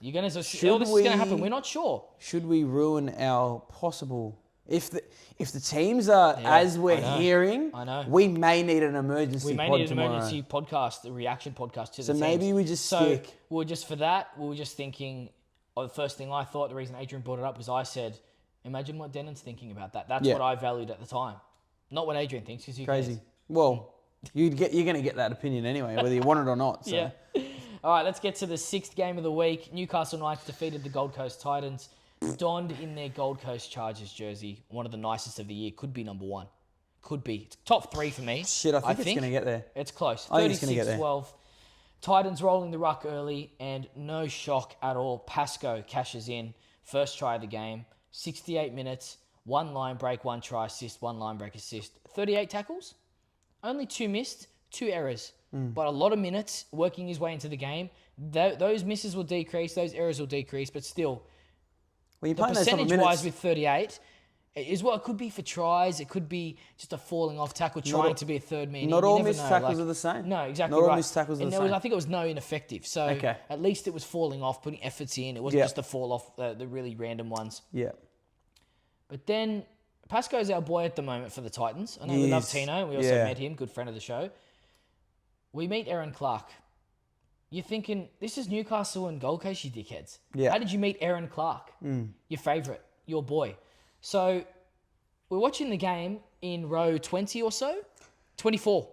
You're gonna all Should this is gonna happen. we- We're not sure. Should we ruin our possible... If the teams are as we're I know. hearing, I know. we may need an emergency We may pod need an tomorrow. emergency podcast, a reaction podcast to So the maybe teams. we just So stick. we were just thinking. Or the first thing I thought, the reason Adrian brought it up was I said, imagine what Denon's thinking about that. That's Yeah. what I valued at the time. Not what Adrian thinks, because Crazy. Well, You're going to get that opinion anyway, whether you want it or not. So. Yeah. All right, let's get to the 6th game of the week. Newcastle Knights defeated the Gold Coast Titans, donned in their Gold Coast Chargers jersey. One of the nicest of the year. Could be number 1. Could be. It's top 3 for me. Shit, I think it's going to get there. It's close. I think it's going to get there. 36-12. Titans rolling the ruck early, and no shock at all. Pascoe cashes in. First try of the game. 68 minutes. 1 line break, 1 try assist, 1 line break assist. 38 tackles. Only 2 missed, 2 errors. But a lot of minutes working his way into the game. Those misses will decrease, those errors will decrease, but still, Well, the percentage-wise with 38 is what it could be for tries. It could be just a falling off tackle, trying to be a third man. Not all missed tackles are the same. No, exactly Not right. all missed tackles are the same. I think it was no ineffective. So at least it was falling off, putting efforts in. It wasn't just the fall off, the really random ones. Yeah. But then, Pascoe's our boy at the moment for the Titans. I know we love Tino. We also met him, good friend of the show. We meet Erin Clark. You're thinking, this is Newcastle and Gold Coast, you dickheads. Yeah. How did you meet Erin Clark? Your favourite, your boy. So, we're watching the game in row 20 or so. 24.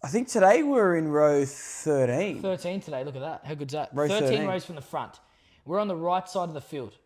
I think today we're in row 13. 13 today, look at that. How good's that? Row 13 rows from the front. We're on the right side of the field.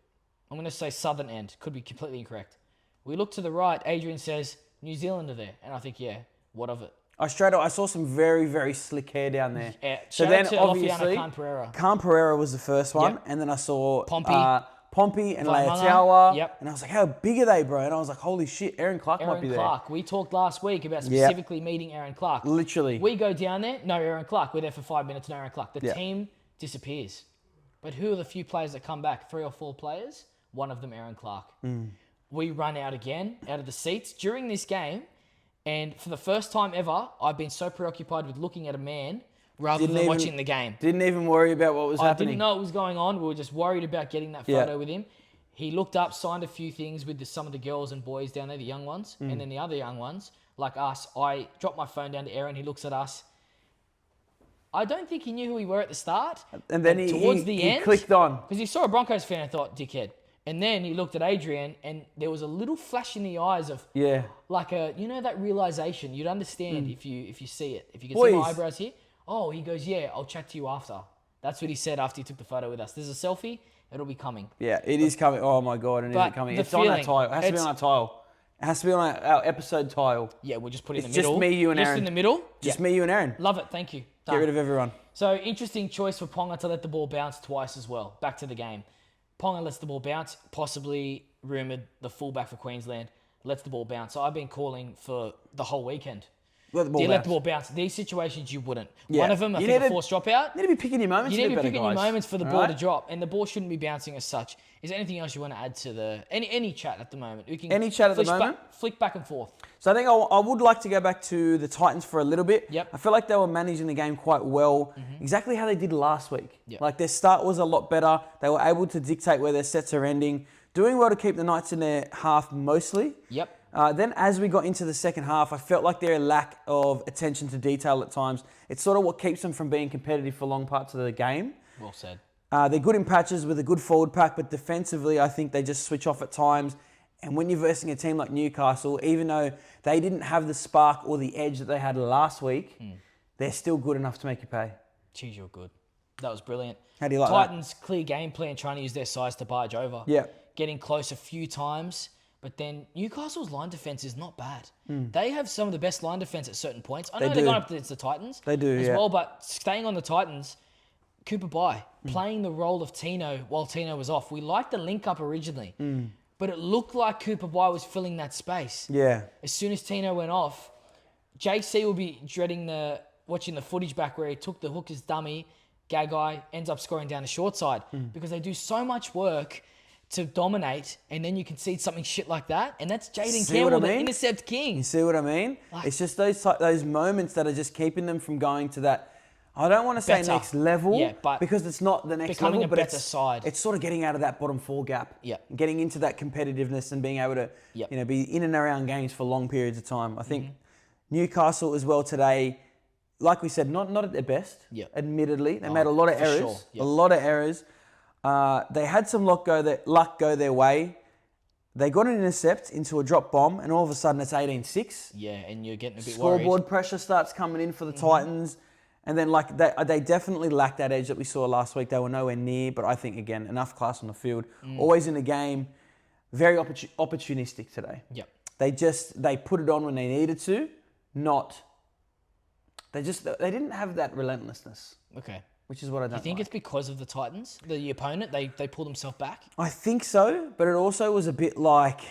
I'm going to say southern end. Could be completely incorrect. We look to the right. Adrian says, New Zealand are there. And I think, yeah, what of it? I saw some very, very slick hair down there. Yeah. So Shout then out to obviously, Khan Pereira. Khan Pereira was the first one. Yep. And then I saw Pompey and Vaimanga. Leotawa. Yep. And I was like, how big are they, bro? And I was like, holy shit, Erin Clark might be Erin there. Clark. We talked last week about specifically meeting Erin Clark. Literally. We go down there, no Erin Clark. We're there for 5 minutes, no Erin Clark. The Yeah. team disappears. But who are the few players that come back? 3 or 4 players. One of them, Erin Clark. We run out again, out of the seats during this game. And for the first time ever, I've been so preoccupied with looking at a man rather than watching the game. Didn't even worry about what was happening. I didn't know what was going on. We were just worried about getting that photo with him. He looked up, signed a few things with some of the girls and boys down there, the young ones. And then the other young ones, like us, I dropped my phone down to Aaron. He looks at us. I don't think he knew who we were at the start. And then towards the he end, clicked on. because he saw a Broncos fan and thought, dickhead. And then he looked at Adrian and there was a little flash in the eyes of like that realization. You'd understand if you see it. If you can see my eyebrows here. Oh, he goes, yeah, I'll chat to you after. That's what he said after he took the photo with us. There's a selfie. It'll be coming. Yeah, it is coming. Oh my God, and is it coming? It's on our tile. It has to be on our tile. It has to be on our episode tile. Yeah, we'll just put it in the It's middle. just me, you and Aaron. Just in the middle. Just me, you and Aaron. Love it. Thank you. Get rid of everyone. So, interesting choice for Ponga to let the ball bounce twice as well. Back to the game. Ponga lets the ball bounce, possibly rumoured the fullback for Queensland, lets the ball bounce. So I've been calling for the whole weekend. Let the ball bounce. These situations you wouldn't. Yeah. One of them, I think, a forced dropout. You need to be picking your moments. You need to be picking your moments for the ball to drop, and the ball shouldn't be bouncing as such. Is there anything else you want to add to the any chat at the moment? We can any chat at the moment? Flick back and forth. So I think I would like to go back to the Titans for a little bit. Yep. I feel like they were managing the game quite well, exactly how they did last week. Yep. Like their start was a lot better. They were able to dictate where their sets are ending, doing well to keep the Knights in their half mostly. Yep. Then as we got into the second half, I felt like their lack of attention to detail at times, it's sort of what keeps them from being competitive for long parts of the game. Well said. They're good in patches with a good forward pack, but defensively, I think they just switch off at times. And when you're versing a team like Newcastle, even though they didn't have the spark or the edge that they had last week, they're still good enough to make you pay. Geez, you're good. That was brilliant. How do you like that? Titans, clear game plan, trying to use their size to barge over. Yeah. Getting close a few times. But then Newcastle's line defence is not bad. They have some of the best line defence at certain points. I know they're going up against the Titans as well, but staying on the Titans, Cooper Bye playing the role of Tino while Tino was off. We liked the link up originally, but it looked like Cooper Bye was filling that space. Yeah. As soon as Tino went off, JC will be dreading watching the footage back where he took the hook as dummy. Gagai ends up scoring down the short side because they do so much work to dominate, and then you concede something shit like that, and that's Jaden Campbell, the intercept king. You see what I mean? It's just those moments that are just keeping them from going to that. I don't want to say next level, but because it's not the next becoming level, a better side. It's sort of getting out of that bottom four gap, Yeah. getting into that competitiveness and being able to, be in and around games for long periods of time. I think Newcastle as well today, like we said, not at their best. Yeah. Admittedly, they made a lot of errors. Sure. Yep. A lot of errors. They had some luck go their way. they got an intercept into a drop bomb, and all of a sudden it's 18-6. Yeah, and you're getting a bit Scoreboard worried. pressure starts coming in for the Titans. And then they definitely lacked that edge that we saw last week. They were nowhere near, but I think, again, enough class on the field. Always in the game. Very opportunistic today. Yep. They put it on when they needed to, they didn't have that relentlessness. Okay. Which is what I don't You think like. it's because of the Titans, the opponent? They pulled themselves back? I think so, but it also was a bit like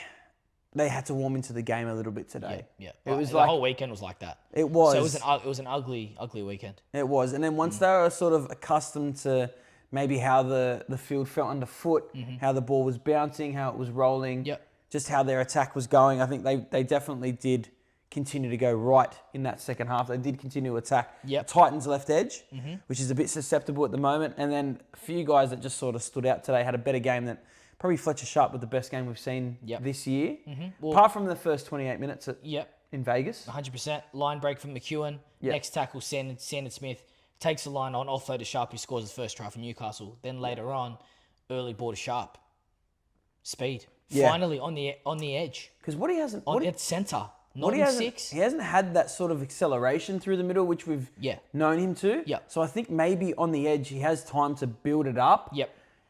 they had to warm into the game a little bit today. Yeah. It was the like whole weekend was like that. it was. So it was an ugly weekend. It was, and then once they were sort of accustomed to maybe how the field felt underfoot, how the ball was bouncing, how it was rolling, just how their attack was going, I think they definitely did continue to go right in that second half. They did continue to attack the Titans' left edge, which is a bit susceptible at the moment. And then a few guys that just sort of stood out today had a better game than probably Fletcher Sharp with the best game we've seen this year. Well, apart from the first 28 minutes in Vegas. 100%. Line break from McEwen. Next tackle, Sandon Smith takes the line on, offload to Sharp, who scores his first try for Newcastle. Then later on, early ball to Sharp. Speed. Yeah. Finally on the edge. Because what he hasn't... At centre. Not in six. He hasn't had that sort of acceleration through the middle, which we've known him to. So I think maybe on the edge, he has time to build it up.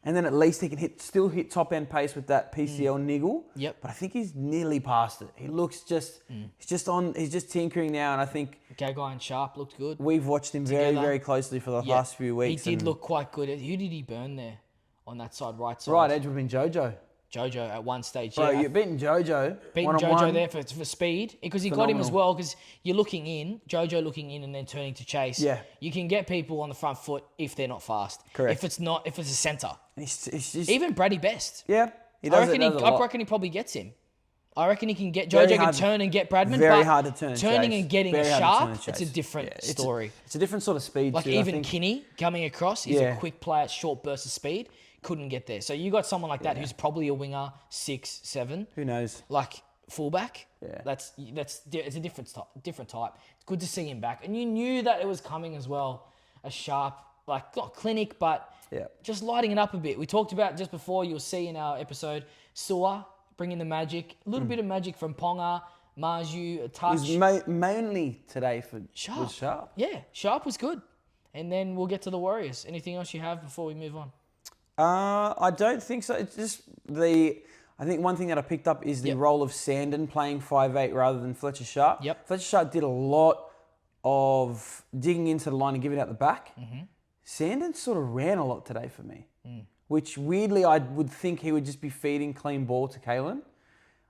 And then at least he can still hit top end pace with that PCL niggle. But I think he's nearly past it. He looks he's just tinkering now. And I think Gagai and Sharp looked good. we've watched him very, very closely for the last few weeks. He did look quite good. Who did he burn there on that side, right side? Right edge would have been Jojo. Jojo at one stage. Bro, you're beating Jojo. Beating Jojo there for speed. Because he got him as well, because you're looking in, Jojo looking in and then turning to chase. Yeah. You can get people on the front foot if they're not fast. Correct. If it's a centre. It's just, Even Brady Best. Yeah. I reckon he probably gets him. I reckon he can get... Jojo can turn and get Bradman. Very but hard to turn and turning chase. and getting Very hard to Sharp, turn and it's a chase. different story. It's a different sort of speed Like too, even Kinney coming across, he's a quick player, short burst of speed. Couldn't get there. So you got someone like that who's probably a winger, 6, 7. Who knows? Like fullback. Yeah. It's a different type. It's good to see him back. And you knew that it was coming as well. A Sharp, like not clinic, but just lighting it up a bit. We talked about just before, you'll see in our episode, Sua bringing the magic. A little bit of magic from Ponga, Marju, a touch. It was mainly today for Sharp. Yeah, Sharp was good. And then we'll get to the Warriors. Anything else you have before we move on? I don't think so. It's just I think one thing that I picked up is the role of Sandon playing 5'8" rather than Fletcher Sharp. Fletcher Sharp did a lot of digging into the line and giving out the back. Sandon sort of ran a lot today for me, which weirdly I would think he would just be feeding clean ball to Kalen.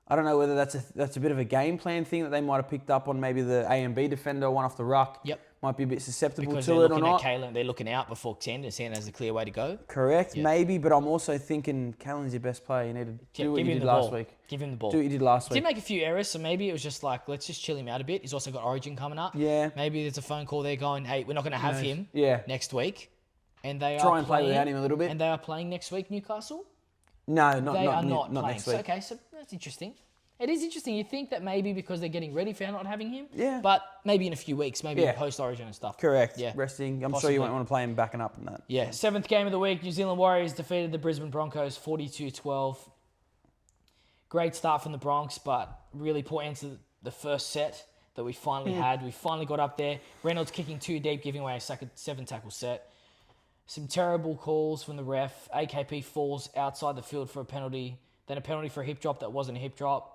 I don't know whether that's a bit of a game plan thing that they might have picked up on maybe the A and B defender, one off the ruck. Might be a bit susceptible because to it or not. Kalen, they're looking out before Sandon. Sandon has a clear way to go. Correct, maybe, but I'm also thinking Kalen's your best player. You need to do what you did last week. Give him the ball. Do what you did last week. Did make a few errors, so maybe it was just like, let's just chill him out a bit. He's also got Origin coming up. Yeah. Maybe there's a phone call there going, hey, we're not going to have him next week. And they try and play without him a little bit. And they are playing next week, Newcastle? No, not next week. Okay, so that's interesting. It is interesting. You think that maybe because they're getting ready for not having him? Yeah. But maybe in a few weeks, maybe in post-Origin and stuff. Correct. Yeah. Resting. I'm sure you won't want to play him backing up in that. Yeah. 7th game of the week, New Zealand Warriors defeated the Brisbane Broncos 42-12. Great start from the Bronx, but really poor end to the first set that we finally had. We finally got up there. Reynolds kicking 2 deep, giving away a 7-tackle set. Some terrible calls from the ref. AKP falls outside the field for a penalty. Then a penalty for a hip drop that wasn't a hip drop.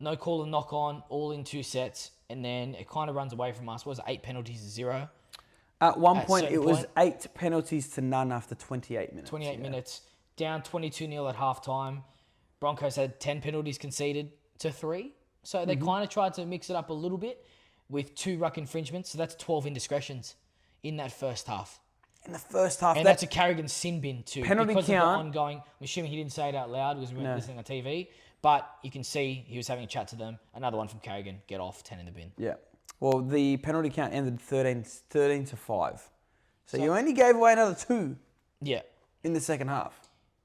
No call and knock on, all in 2 sets. And then it kind of runs away from us. What was it, 8 penalties to 0? At one point, it was 8 penalties to none after 28 minutes. 28 minutes. Down 22-0 at halftime. Broncos had 10 penalties conceded to 3. So they kind of tried to mix it up a little bit with 2 ruck infringements. So that's 12 indiscretions in that first half. In the first half. And that's a Carrigan sin bin too. Penalty because count. Of the ongoing, I'm assuming he didn't say it out loud because we weren't listening on TV. But you can see he was having a chat to them. Another one from Carrigan. Get off, 10 in the bin. Yeah. Well, the penalty count ended 13-5. So you only gave away another 2 in the second half.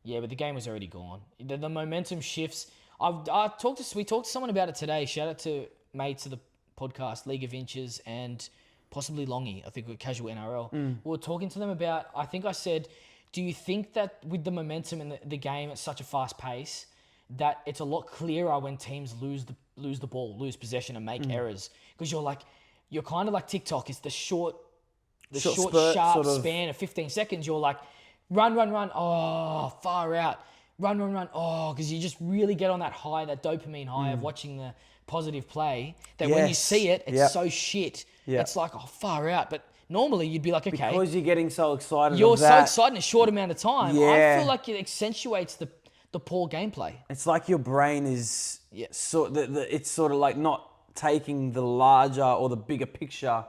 Yeah, but the game was already gone. The momentum shifts. We talked to someone about it today. Shout out to mates of the podcast, League of Inches, and possibly Longy, I think, with Casual NRL. We were talking to them about, I think I said, do you think that with the momentum in the game at such a fast pace, that it's a lot clearer when teams lose the ball, lose possession, and make errors. Because you're kind of like TikTok. It's the short spurt, sharp sort of. span of 15 seconds. You're like, run. Oh, far out. Run. Oh, because you just really get on that high, that dopamine high of watching the positive play. That when you Yes. see it, it's so shit. Yep. It's like, oh, far out. But normally you'd be like, okay. Because you're getting so excited. You're of so that, excited in a short amount of time. I Yeah. feel like it accentuates the poor gameplay. It's like your brain is it's sort of like not taking the larger or the bigger picture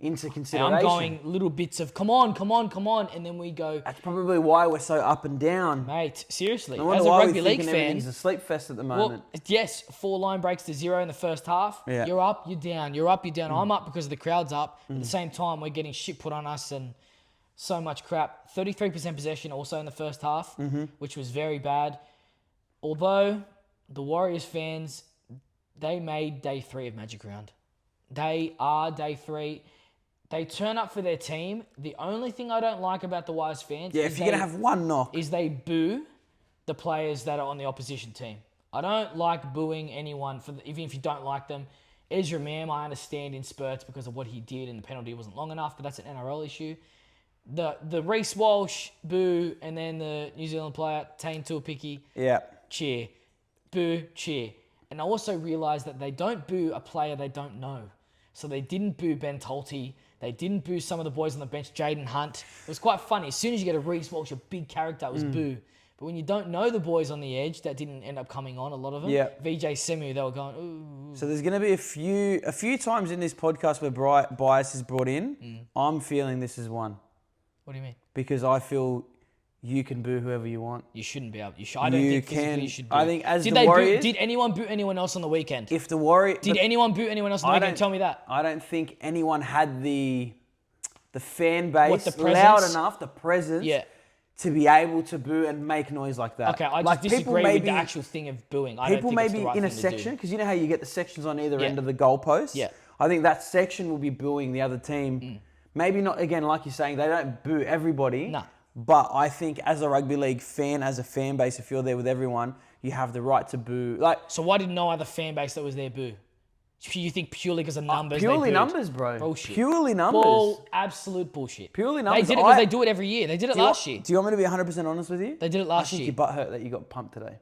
into And consideration. I'm going little bits of come on, and then we go, That's probably why we're so up and down. mate, seriously. No wonder As a why rugby we're league thinking fan, everything's a sleep fest at the well, moment. yes, 4 line breaks to 0 in the first half. Yeah. You're up, you're down. You're up, you're down. I'm up because the crowd's up. At the same time, we're getting shit put on us and so much crap. 33% possession also in the first half, which was very bad. Although the Warriors fans, they made day 3 of Magic Round. They are day 3. They turn up for their team. The only thing I don't like about the Wise fans Yeah, if you're going to have one knock. is they boo the players that are on the opposition team. I don't like booing anyone, even if you don't like them. Ezra Mam, I understand in spurts because of what he did and the penalty wasn't long enough, but that's an NRL issue. The Reece Walsh, boo, and then the New Zealand player, Tane Tuapiki, Yeah. cheer. Boo, cheer. And I also realised that they don't boo a player they don't know. So they didn't boo Ben Tolte. They didn't boo some of the boys on the bench, Jaden Hunt. It was quite funny. As soon as you get a Reece Walsh, a big character, it was boo. But when you don't know the boys on the edge, that didn't end up coming on, a lot of them. Yeah. VJ Semu, they were going, ooh. So there's going to be a few times in this podcast where bias is brought in. I'm feeling this is one. What do you mean? Because I feel you can boo whoever you want. You shouldn't be able. I don't think physically you should boo. I think as did the they Warriors... did anyone boot anyone else on the weekend? If the Warriors... Did anyone boot anyone else on the weekend? Tell me that. I don't think anyone had the fan base What, the presence? loud enough, the presence, Yeah. to be able to boo and make noise like that. Okay, I just Like, people disagree with maybe- the actual thing of booing. I don't People think it's maybe the right in a thing to section, do. because you know how you get the sections on either Yeah. end of the goalpost? Yeah. I think that section will be booing the other team. Maybe not, again, like you're saying, they don't boo everybody. No. But I think as a rugby league fan, as a fan base, if you're there with everyone, you have the right to boo. Like, So why did no other fan base that was there boo? You think purely because of numbers? they purely booed? numbers, bro. Bullshit. Purely numbers. Absolute bullshit. Purely numbers. They did it because they do it every year. They did it last year. Do you want me to be 100% honest with you? They did it I last think year. your butt hurt that you got pumped today.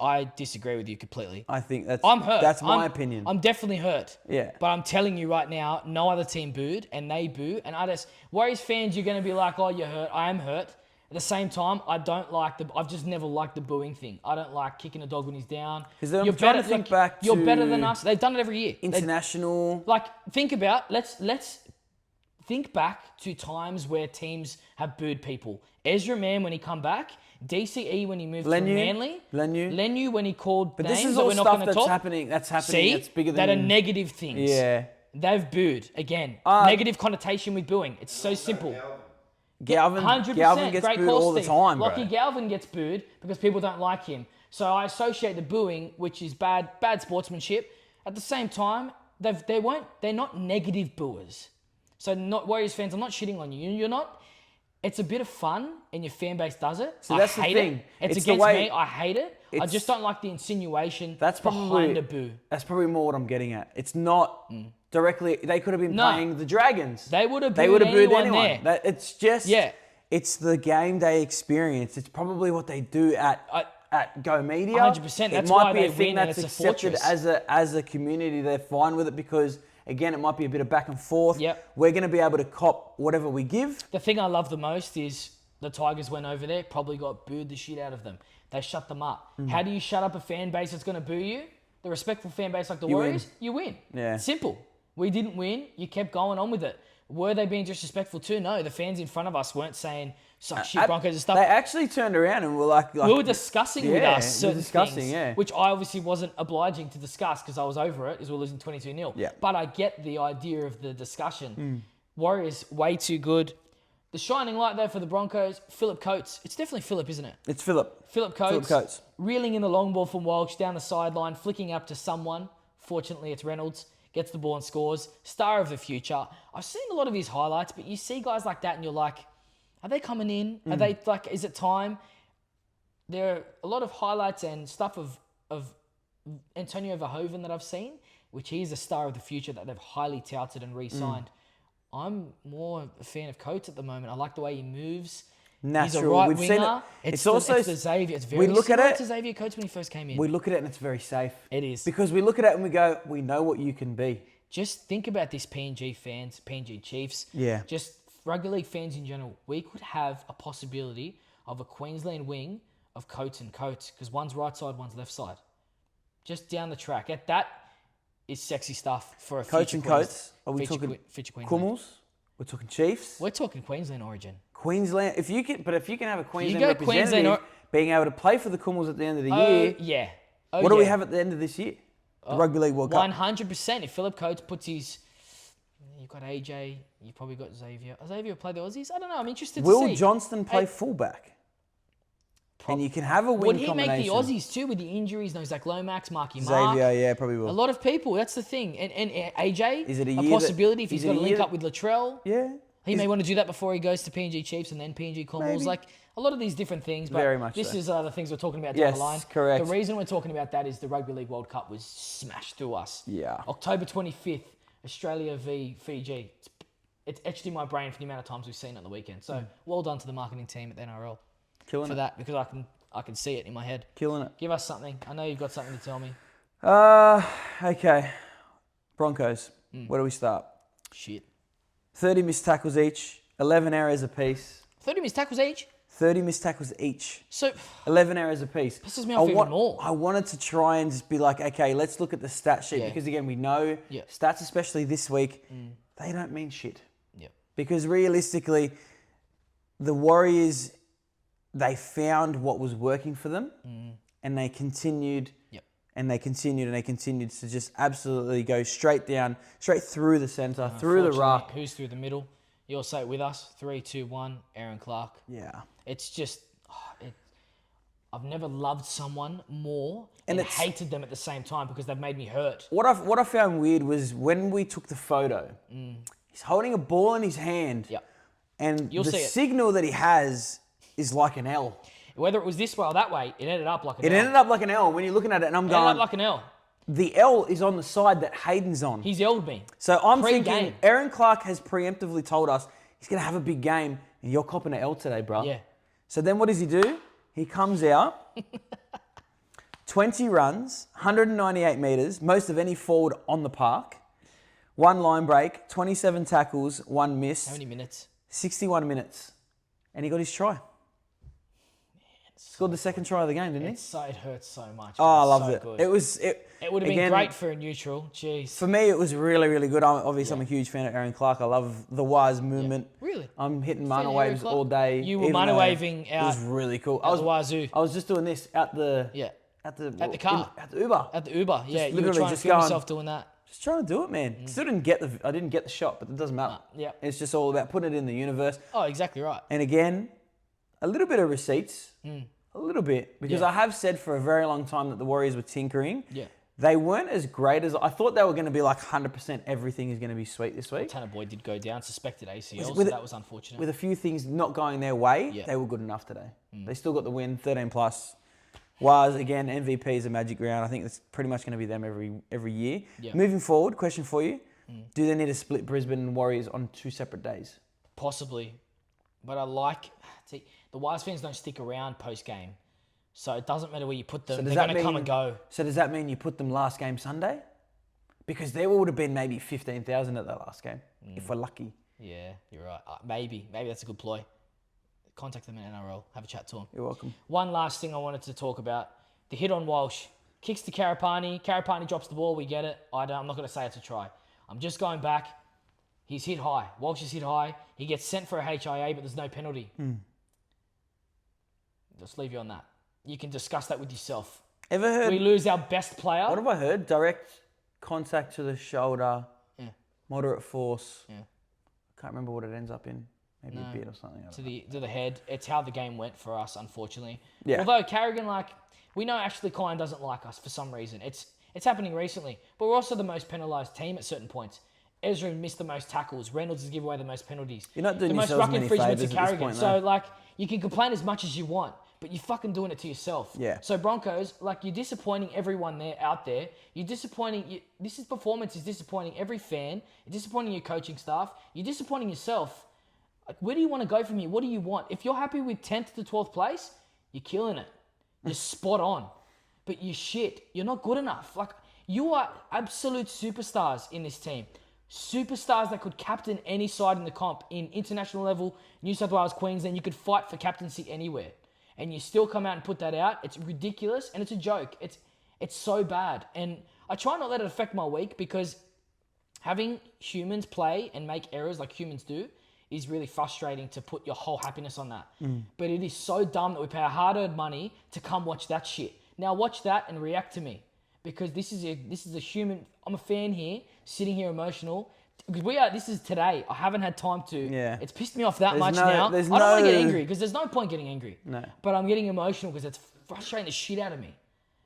I disagree with you completely. I think that's I'm hurt. That's my I'm- opinion. I'm definitely hurt. Yeah. But I'm telling you right now, no other team booed, and they boo. And Warriors fans, you're going to be like, oh, you're hurt. I am hurt. At the same time, I've just never liked the booing thing. I don't like kicking a dog when he's down. 'Cause then I'm trying to think back You're to better than us. They've done it every year. International. Let's think back to times where teams have booed people. Ezra Mann when he come back, DCE when he moved to Manly, Lenu when he called But names this is that all we're not stuff going to that's talk. happening. That's happening. See, That's bigger that than are negative things. Yeah. They've booed again. Negative connotation with booing. It's so simple. Galvin 100%. gets Great booed call, all the Steve. time, bro. Lockie Galvin gets booed because people don't like him. So I associate the booing, which is bad sportsmanship. At the same time, they're not negative booers. So not Warriors fans, I'm not shitting on you. You're not. It's a bit of fun, and your fan base does it. So that's the I hate thing. it. It's It's the against way- me. I hate it. I It's- just don't like the insinuation That's behind probably a boo. That's probably more what I'm getting at. It's not directly. They could have been No. playing the Dragons. They would have They booed would have booed anyone anyone. there. It's just. Yeah. It's the game day experience. It's probably what they do at Go Media. 100%. That's it might why be they a thing win and that's it's a accepted fortress. as a community. They're fine with it because again, it might be a bit of back and forth. Yep. We're going to be able to cop whatever we give. The thing I love the most is the Tigers went over there, probably got booed the shit out of them. They shut them up. How do you shut up a fan base that's going to boo you? The respectful fan base like the Warriors, you win. Yeah. Simple. We didn't win. You kept going on with it. Were they being disrespectful too? No. The fans in front of us weren't saying, suck shit, Broncos and stuff. They actually turned around and were like We were discussing with us we're certain discussing, things, yeah. which I obviously wasn't obliging to discuss because I was over it as we're losing 22-0. Yeah. But I get the idea of the discussion. Warriors, way too good. The shining light there for the Broncos, Phillip Coates. It's definitely Phillip, isn't it? It's Phillip. Phillip Coates, Coates. reeling in the long ball from Walsh down the sideline, flicking up to someone. Fortunately, it's Reynolds. Gets the ball and scores. Star of the future. I've seen a lot of his highlights, but you see guys like that and you're like, are they coming in? Are they like, is it time? there are a lot of highlights and stuff of Antonio Verhoeven that I've seen, which he's a star of the future that they've highly touted and re-signed. I'm more a fan of Coates at the moment. I like the way he moves. Natural. He's a right We've winger. seen it. It's also the Xavier. It's very we look at similar it. to Xavier Coates when he first came in. We look at it and it's very safe. It is. Because we look at it and we go, we know what you can be. Just think about this, PNG fans, PNG Chiefs. Yeah. Just rugby league fans in general. We could have a possibility of a Queensland wing of Coates and Coates, because one's right side, one's left side. Just down the track. That is sexy stuff for a Coates future and Coates. Are we future talking future Queensland. Krummels? We're talking Chiefs. We're talking Queensland origin. Queensland. If you can have a Queensland go representative Queensland being able to play for the Krummels at the end of the year. Yeah. What do we have at the end of this year? The Rugby League World Cup. 100%. If Philip Coates puts his... You've got AJ. You've probably got Xavier. Xavier will play the Aussies? I don't know. I'm interested to see. Will Johnston play fullback? And you can have a wing Would he combination. make the Aussies too with the injuries? No, Zach Lomax, Marky Mark. Xavier, yeah, probably will. A lot of people. That's the thing. And AJ, Is it a a year possibility if is he's it got a to link year up with Latrell. Yeah. He may want to do that before he goes to PNG Chiefs and then PNG Commonwealth. Maybe. Like a lot of these different things. But Very much this so. is the things we're talking about down the line. Yes, correct. The reason we're talking about that is the Rugby League World Cup was smashed through us. Yeah. October 25th, Australia v Fiji. It's etched in my brain for the amount of times we've seen it on the weekend. So well done to the marketing team at the NRL Killing for it. that, because I can see it in my head. Killing it. Give us something. I know you've got something to tell me. Okay. Broncos. Where do we start? Shit. 30 missed tackles each, 11 errors apiece. 30 missed tackles each? 30 missed tackles each, So 11 errors apiece. Pisses me off even more. I wanted to try and just be like, okay, let's look at the stat sheet. Yeah. Because again, we know Yeah. stats, especially this week, they don't mean shit. yeah. Because realistically, the Warriors, they found what was working for them and they continued Yep. and they continued to just absolutely go straight down, straight through the centre, through the Unfortunately, ruck. Who's through the middle? You'll say it with us. 3, 2, 1. Erin Clark. Yeah. It's just, I've never loved someone more And and it's- hated them at the same time because they've made me hurt. What I found weird was when we took the photo, he's holding a ball in his hand Yep. and You'll the see it. signal that he has is like an L. Whether it was this way or that way, it ended up like an It L. ended up like an L when you're looking at it and I'm It ended going, up like an L. the L is on the side that Hayden's on. He's yelled me. So I'm Pre-game. thinking, Erin Clark has preemptively told us he's going to have a big game and you're copping an L today, bro. Yeah. So then what does he do? He comes out, 20 runs, 198 metres, most of any forward on the park, 1 line break, 27 tackles, 1 miss, How many minutes? 61 minutes. And he got his try. Scored the second try of the game, didn't he? It hurts so much. Oh, I It's loved so it. good. It would have been again, great for a neutral. Jeez. For me, it was really, really good. I'm a huge fan of Erin Clark. I love the Waz movement. Really? I'm hitting Fan mana of waves Erin Clark? all day. You were even mana though waving It was out really cool. at the Wazoo. I was just doing this at the Yeah. at the car. at the Uber. At the Uber. Yeah, you were literally trying to just film going- yourself doing that. Just trying to do it, man. Still didn't get I didn't get the shot, but it doesn't matter. yeah. It's just all about putting it in the universe. Oh, exactly right. And again, a little bit of receipts. A little bit. Because Yeah. I have said for a very long time that the Warriors were tinkering. Yeah. They weren't as great as I thought they were going to be. Like 100% everything is going to be sweet this week. Tanner Boyd did go down, suspected ACL, With so it- that was unfortunate. With a few things not going their way, Yeah. they were good enough today. They still got the win, 13 plus. Was again MVP is a magic round. I think it's pretty much going to be them every year. Yeah. Moving forward, question for you: do they need to split Brisbane and Warriors on 2 separate days? Possibly. But see, the Wise fans don't stick around post-game. So it doesn't matter where you put them. So They're going to come and go. So does that mean you put them last game Sunday? Because there would have been maybe 15,000 at that last game if we're lucky. Yeah, you're right. Maybe that's a good ploy. Contact them in NRL. Have a chat to them. You're welcome. One last thing I wanted to talk about. The hit on Walsh. Kicks to Karapani. Karapani drops the ball. We get it. I'm not going to say it's a try. I'm just going back. He's hit high. Walsh is hit high. He gets sent for a HIA, but there's no penalty. Just leave you on that. You can discuss that with yourself. Ever heard? We lose our best player. What have I heard? Direct contact to the shoulder, Yeah. moderate force. Yeah. Can't remember what it ends up in. Maybe a bit or something. I don't know. To the head. It's how the game went for us, unfortunately. Yeah. Although Carrigan, we know Ashley Klein doesn't like us for some reason. It's happening recently. But we're also the most penalised team at certain points. Ezra missed the most tackles. Reynolds has given away the most penalties. You're not doing the most yourselves ruck many infringements favours of at this Carrigan. point, So though. you can complain as much as you want, but you're fucking doing it to yourself. Yeah. So Broncos, like, you're disappointing everyone out there. You're disappointing. Performance is disappointing every fan. You're disappointing your coaching staff. You're disappointing yourself. Like, where do you want to go from here? What do you want? If you're happy with 10th to 12th place, you're killing it. You're spot on. But you're shit. You're not good enough. Like, you are absolute superstars in this team. Superstars that could captain any side in the comp. In international level, New South Wales, Queensland, you could fight for captaincy anywhere. And you still come out and put that out. It's ridiculous and it's a joke. It's so bad. And I try not to let it affect my week because having humans play and make errors like humans do is really frustrating to put your whole happiness on that. But it is so dumb that we pay our hard-earned money to come watch that shit. Now watch that and react to me. Because this is a human. I'm a fan here, sitting here emotional. Because this is today. I haven't had time to. Yeah. It's pissed me off that much no- now. I there's don't want to no- get angry because there's no point getting angry. No. But I'm getting emotional because it's frustrating the shit out of me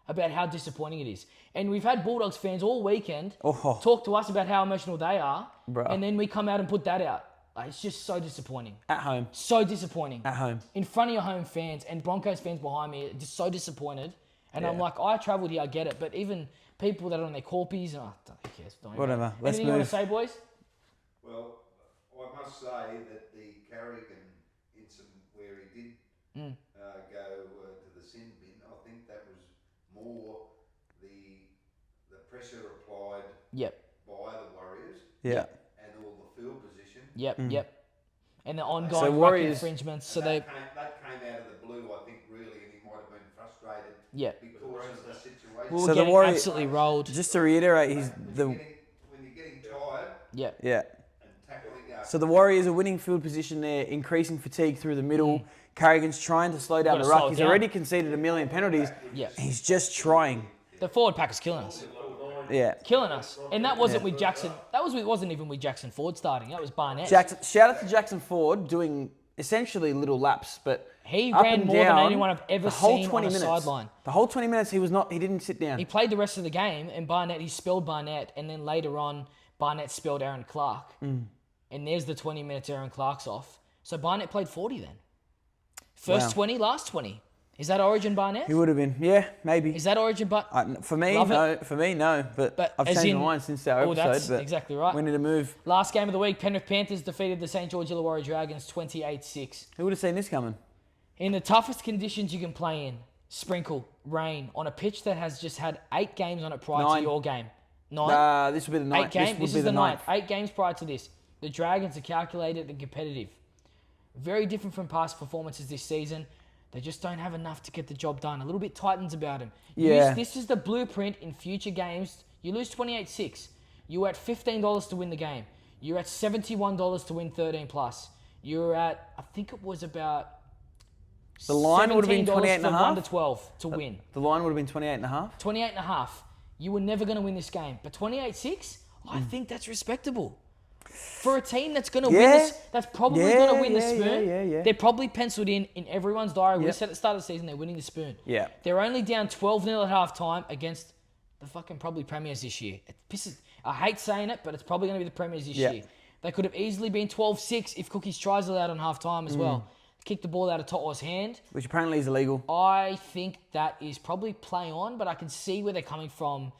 about how disappointing it is. And we've had Bulldogs fans all weekend talk to us about how emotional they are. Bro. And then we come out and put that out. Like, it's just so disappointing. At home. So disappointing. At home. In front of your home fans and Broncos fans behind me are just so disappointed. And I'm like, I travelled here, I get it. But even people that are on their corpies, who cares? Don't Whatever. Let's Anything you want move. to say, boys? Well, I must say that the Carrigan incident where he did go to the sin bin, I think that was more the pressure applied Yep. by the Warriors Yeah. and all the field position. Yep. And the ongoing So rucking Warriors- infringements. So And they... that came out of the blue, I think, really, and he might have been frustrated Yep. because of the situation. We were So the getting Warriors- absolutely rolled. Just to reiterate, When you're getting tired Yep. yeah. and tackling up. So the Warriors are winning field position there, increasing fatigue through the middle. Carrigan's trying to slow down Gotta the ruck. slow it He's down. already conceded a million penalties. Yeah. He's just trying. The forward pack is killing us. Yeah. Killing us. And that wasn't with Jackson. It wasn't even with Jackson Ford starting. That was Barnett. Shout out to Jackson Ford doing essentially little laps, but He up ran and more than down, anyone I've ever the whole seen 20 on a minutes. sideline. The whole 20 minutes he didn't sit down. He played the rest of the game, and he spelled Barnett, and then later on, Barnett spelled Erin Clark. And there's the 20 minutes Erin Clark's off. So Barnett played 40 then. First Wow. 20, last 20. Is that Origin Barnett? He would have been, yeah, maybe. Is that Origin Barnett? For me, Love it. no. For me, no. But I've as changed in- my mind since our Oh, episode. that's But exactly right. we need to move. Last game of the week, Penrith Panthers defeated the St. George Illawarra Dragons 28-6. Who would have seen this coming? In the toughest conditions you can play in, sprinkle, rain, on a pitch that has just had 8 games on it prior to 9. your game. 9? This would be the ninth. 8 games? This This would is be the ninth. 9th. 8 games prior to this. The Dragons are calculated and competitive. Very different from past performances this season. They just don't have enough to get the job done. A little bit Titans about them. Yeah. This is the blueprint in future games. You lose 28-6. You're at $15 to win the game. You're at $71 to win 13 plus. You're at, I think it was about The line would have been $17 28 and a from half. 1 to 12 to win. The line would have been 28 and a half. 28 and a half. You were never going to win this game. But 28-6, I think that's respectable. For a team that's going to win this, that's probably going to win the spoon. Yeah. They're probably penciled in everyone's diary. We Yep. said at the start of the season they're winning the spoon. Yeah. They're only down 12-0 at halftime against the fucking probably premiers this year. It pisses. I hate saying it, but it's probably going to be the premiers this year. They could have easily been 12-6 if Cookie's tries allowed on halftime as well. Kick the ball out of To'o's hand. Which apparently is illegal. I think that is probably play on, but I can see where they're coming from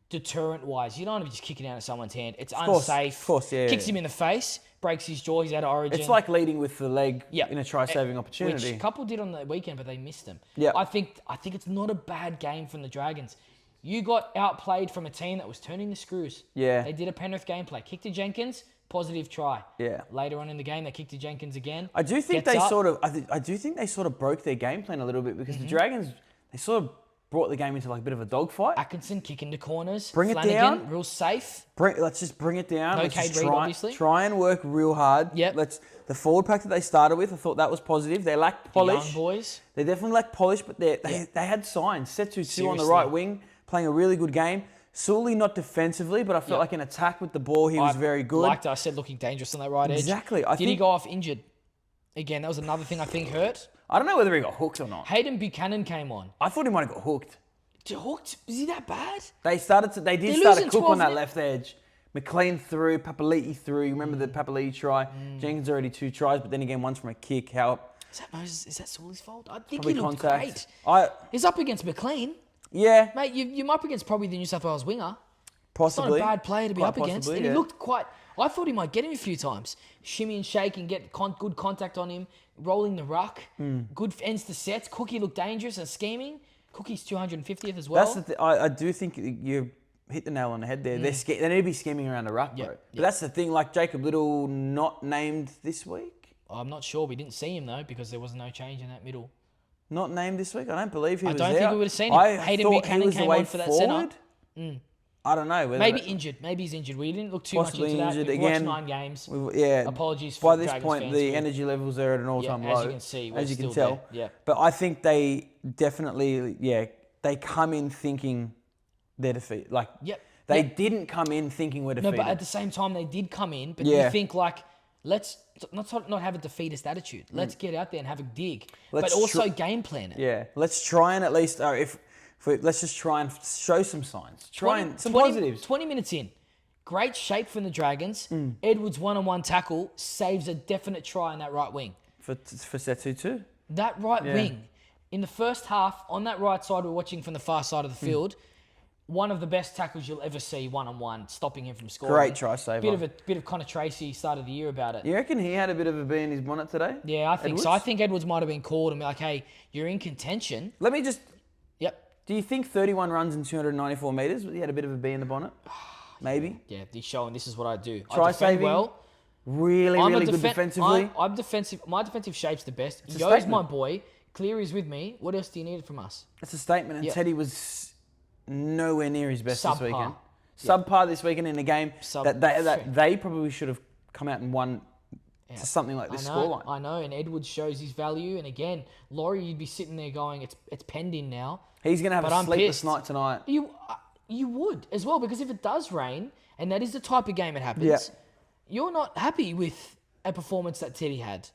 deterrent-wise. You don't want to be just kicking out of someone's hand. It's unsafe. Of course, yeah. Kicks him in the face, breaks his jaw, he's out of Origin. It's like leading with the leg Yeah. in a try-saving opportunity. Which a couple did on the weekend, but they missed them. Yeah. I think it's not a bad game from the Dragons. You got outplayed from a team that was turning the screws. Yeah. They did a Penrith gameplay. Kicked to Jenkins, positive try. Yeah. Later on in the game, they kicked to Jenkins again. I do think Gets they up. sort of. I do think they sort of broke their game plan a little bit because the Dragons they sort of brought the game into like a bit of a dogfight. Atkinson kicking to corners. Bring it Flanagan, down. real safe. Let's just bring it down. No Let's just Cade Reid, obviously. try and work real hard. Yep. The forward pack that they started with, I thought that was positive. They lacked polish. Young boys. They definitely lacked polish, but they had signs. Setu on the Seriously. right wing, playing a really good game. Sully not defensively, but I felt like in attack with the ball, he was very good. Like I said, looking dangerous on that right edge. Exactly. Did he go off injured? Again, that was another thing I think hurt. I don't know whether he got hooked or not. Hayden Buchanan came on. I thought he might have got hooked. Hooked? Is he that bad? They did start to losing cook on 12 that nil. left edge. McLean through, Papali'i through. Remember the Papali'i try? Jenkins already 2 tries, but then again, one's from a kick. How Is that Moses? Is that Sully's fault? I think Probably he looked contact. great. He's up against McLean. Yeah, Mate, you're up against probably the New South Wales winger. possibly. It's not a bad player to be Quite up against. possibly, And he yeah. looked quite... I thought he might get him a few times. Shimmy and shake and get good contact on him. Rolling the ruck. Good ends to sets. Cookie looked dangerous and scheming. Cookie's 250th as well. That's the I do think you hit the nail on the head there. They need to be scheming around the ruck, bro. But that's the thing. Like Jacob Little not named this week. I'm not sure. We didn't see him, though, because there was no change in that middle. Not named this week. I don't believe he was there. I don't think we would have seen him. Hayden Buchanan came on for that centre. I don't know. Maybe injured. Maybe he's injured. We didn't look too much Possibly into that. injured We've again. watched 9 games. Yeah. Apologies for By this Dragons point, fans. the energy levels are at an all-time low. As you can see, we're as you can still tell. there. Yeah. But I think they definitely, they come in thinking they're defeated. Like, they didn't come in thinking we're defeated. No, but at the same time, they did come in. But Yeah. you think, like, let's not have a defeatist attitude. Let's get out there and have a dig. Let's but also game plan it. Yeah. Let's try and at least, let's just try and show some signs. Some positives. 20 minutes in. Great shape from the Dragons. Mm. Edwards' one-on-one tackle saves a definite try in that right wing. For Setu too. That right wing, in the first half, on that right side, we're watching from the far side of the field, one of the best tackles you'll ever see, one-on-one, stopping him from scoring. Great try saver. Bit of Connor Tracy start of the year about it. You reckon he had a bit of a bee in his bonnet today? Yeah, I think Edwards? so. I think Edwards might have been called and be like, hey, you're in contention. Let me just... Yep. Do you think 31 runs in 294 metres, he had a bit of a bee in the bonnet? Maybe. Yeah, he's showing this is what I do. Try I defend saving. well. Really good defensively. I'm defensive. My defensive shape's the best. It's a Yo's statement. my boy. Cleary's with me. What else do you need from us? It's a statement, and Teddy was nowhere near his best Subpar. this weekend. Subpar this weekend in a game that they probably should have come out and won to something like this scoreline. I know, and Edwards shows his value. And again, Laurie, you'd be sitting there going, it's pending now. He's going to have But a I'm sleepless pissed. night tonight. You would as well, because if it does rain, and that is the type of game it happens, you're not happy with a performance that Teddy had.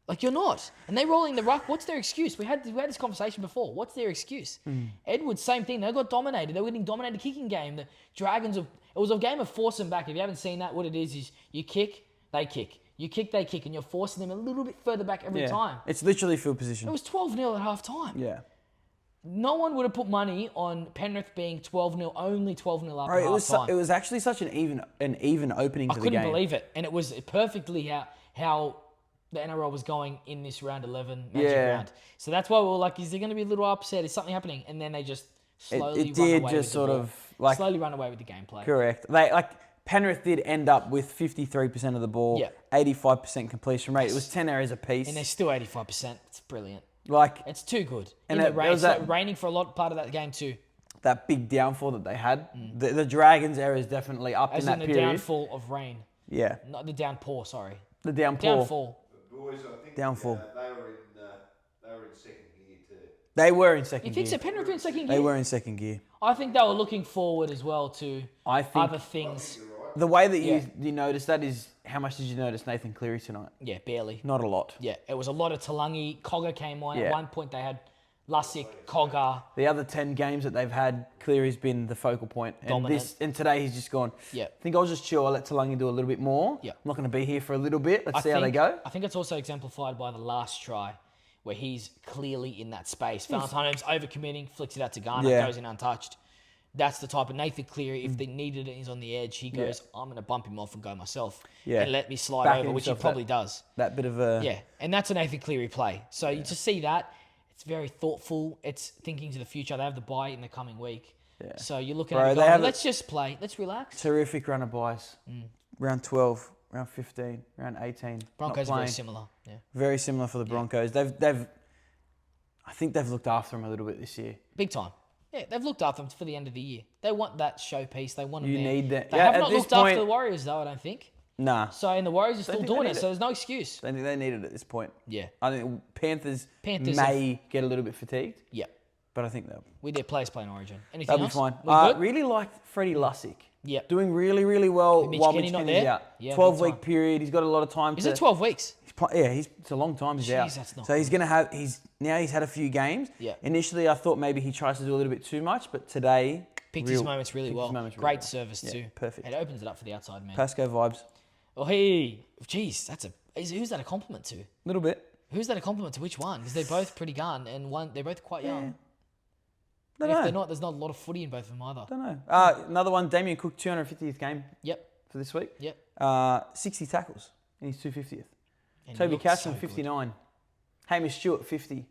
Like, you're not. And they're rolling the ruck. What's their excuse? We had this conversation before. What's their excuse? Edwards, same thing. They got dominated. They were getting dominated kicking game. The Dragons, it was a game of force them back. If you haven't seen that, what it is you kick, they kick. You kick, they kick. And you're forcing them a little bit further back every time. It's literally field position. It was 12-0 at half time. Yeah. No one would have put money on Penrith being 12-0, only 12-0 up at half time. It was actually such an even opening to the game. I couldn't believe it. And it was perfectly how the NRL was going in this round 11 magic round. So that's why we were like, is there going to be a little upset? Is something happening? And then they just slowly slowly run away with the gameplay. Correct. Penrith did end up with 53% of the ball, 85% completion rate. It was 10 errors apiece. And they're still 85%. It's brilliant. It's too good. And it was raining for a part of that game too. That big downfall that they had. The Dragons' error is definitely up in that period. As in the downfall of rain. Yeah. Not the downpour, sorry. The downpour. Downfall. Boys, I think Downfall. they were in second gear too. They were in second You gear. think so? Penrith were in second gear? They were in second gear. I think they were looking forward as well to other things. The way that you noticed that is, how much did you notice Nathan Cleary tonight? Yeah, barely. Not a lot. Yeah, it was a lot of Talangi. Cogger came on. At one point they had Lussick, Cogger. The other 10 games that they've had, Cleary's been the focal point. And today he's just gone, I think I'll just chill. I'll let Talangi do a little bit more. I'm not going to be here for a little bit. Let's see how they go. I think it's also exemplified by the last try where he's clearly in that space. Valentine's overcommitting, flicks it out to Garner, goes in untouched. That's the type of Nathan Cleary. If they needed it, he's on the edge. He goes, I'm going to bump him off and go myself and let me slide over, which he probably does. That bit of a... Yeah, and that's a Nathan Cleary play. So you just see that. It's very thoughtful. It's thinking to the future. They have the bye in the coming week. Yeah. So you're looking at it going, let's just play. Let's relax. Terrific run of buys. Round 12, round 15, round 18. Broncos are very similar. Yeah. Very similar for the Broncos. I think they've looked after them a little bit this year. Big time. Yeah, they've looked after them for the end of the year. They want that showpiece. They want them You need that. They have not looked after the Warriors, though, I don't think. Nah. So, and the Warriors are still doing it, so there's no excuse. I think they need it at this point. Yeah. I think Panthers may get a little bit fatigued. Yeah. But I think they'll... With their players playing Origin. Anything They'll be else? fine. Really liked Freddie Lussick. Yeah. Doing really, really well Mitch while Kenny Mitch not Kenny's there? out. Yeah, 12-week period. He's got a lot of time Is it 12 weeks? It's a long time he's out. That's not so he's going to have... Now he's had a few games. Yeah. Initially, I thought maybe he tries to do a little bit too much, but today... Picked his moments really well. Great service too. Perfect. It opens it up for the outside man. Pasco vibes. Oh, hey. Jeez, who's that a compliment to? A little bit. Who's that a compliment to which one? Because they're both pretty gun and they're both quite young. Don't And if know. they're not, there's not a lot of footy in both of them either. Don't know. Another one, Damien Cook, 250th game Yep. for this week. Yep. 60 tackles in his 250th. And Toby looked Cashman, so good. 59. Hamish Stewart, 50.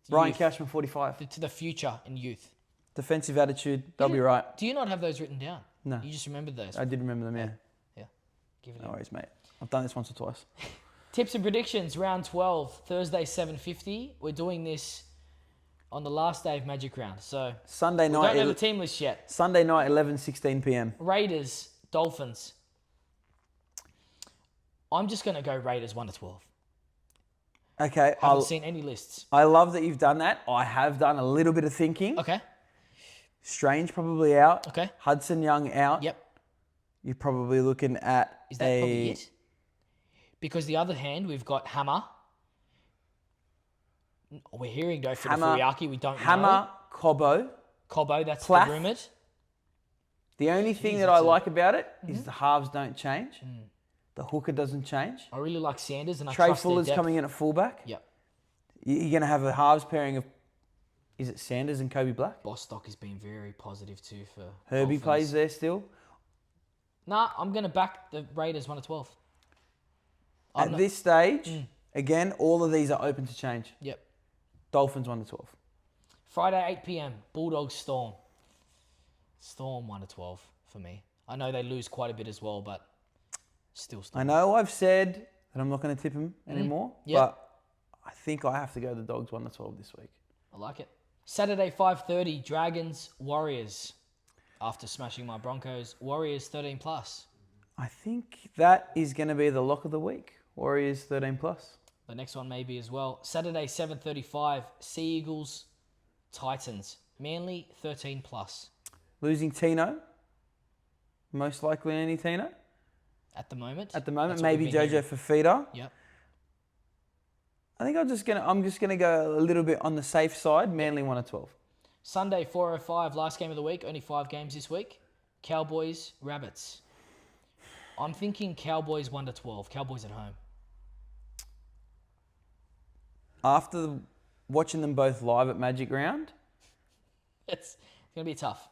It's Ryan youth. Cashman, 45. To the future in youth. Defensive attitude, they'll be right. Do you not have those written down? No. You just remembered those? I did remember them, yeah. Yeah. Give it No in. worries, mate. I've done this once or twice. Tips and predictions, round 12, Thursday, 7:50. We're doing this on the last day of Magic Round. So, Sunday we don't know the night, team list yet. Sunday night, 11:16 p.m. Raiders, Dolphins. I'm just going to go Raiders 1-12. Okay, Haven't seen any lists. I love that you've done that. I have done a little bit of thinking. Okay. Strange probably out. Okay. Hudson Young out. Yep. You're probably looking at Is that probably it? Because the other hand, we've got Hammer. We're hearing though for the Furiaki. We don't know. Hammer, Cobbo. Cobbo, that's Plath. the rumoured. The only thing that I like about it is the halves don't change. The hooker doesn't change. I really like Sanders and I Trey trust their Fuller's depth. coming in at fullback. Yep. You're going to have a halves pairing of, is it Sanders and Kobe Black? Bostock has been very positive too for Herbie Dolphins. plays there still. Nah, I'm going to back the Raiders 1-12. At this stage, again, all of these are open to change. Yep. Dolphins 1-12. Friday, 8 p.m. Bulldogs Storm. Storm 1-12 for me. I know they lose quite a bit as well, but still Storm. I know I've said that I'm not going to tip them anymore, Yep. but I think I have to go the Dogs 1-12 this week. I like it. Saturday, 5:30, Dragons, Warriors. After smashing my Broncos, Warriors 13+. I think that is going to be the lock of the week. Warriors 13+. The next one maybe as well. Saturday, 7:35, Sea Eagles, Titans. Manly 13+. Losing Tino. Most likely any Tino. At the moment. At the moment, That's what maybe we've been Jojo hearing. Fafita. Yep. I think I'm just gonna go a little bit on the safe side. Manly 1-12. Sunday, 4:05, last game of the week. Only 5 games this week. Cowboys, Rabbits. I'm thinking Cowboys 1-12. Cowboys at home. After watching them both live at Magic Round, It's going to be tough.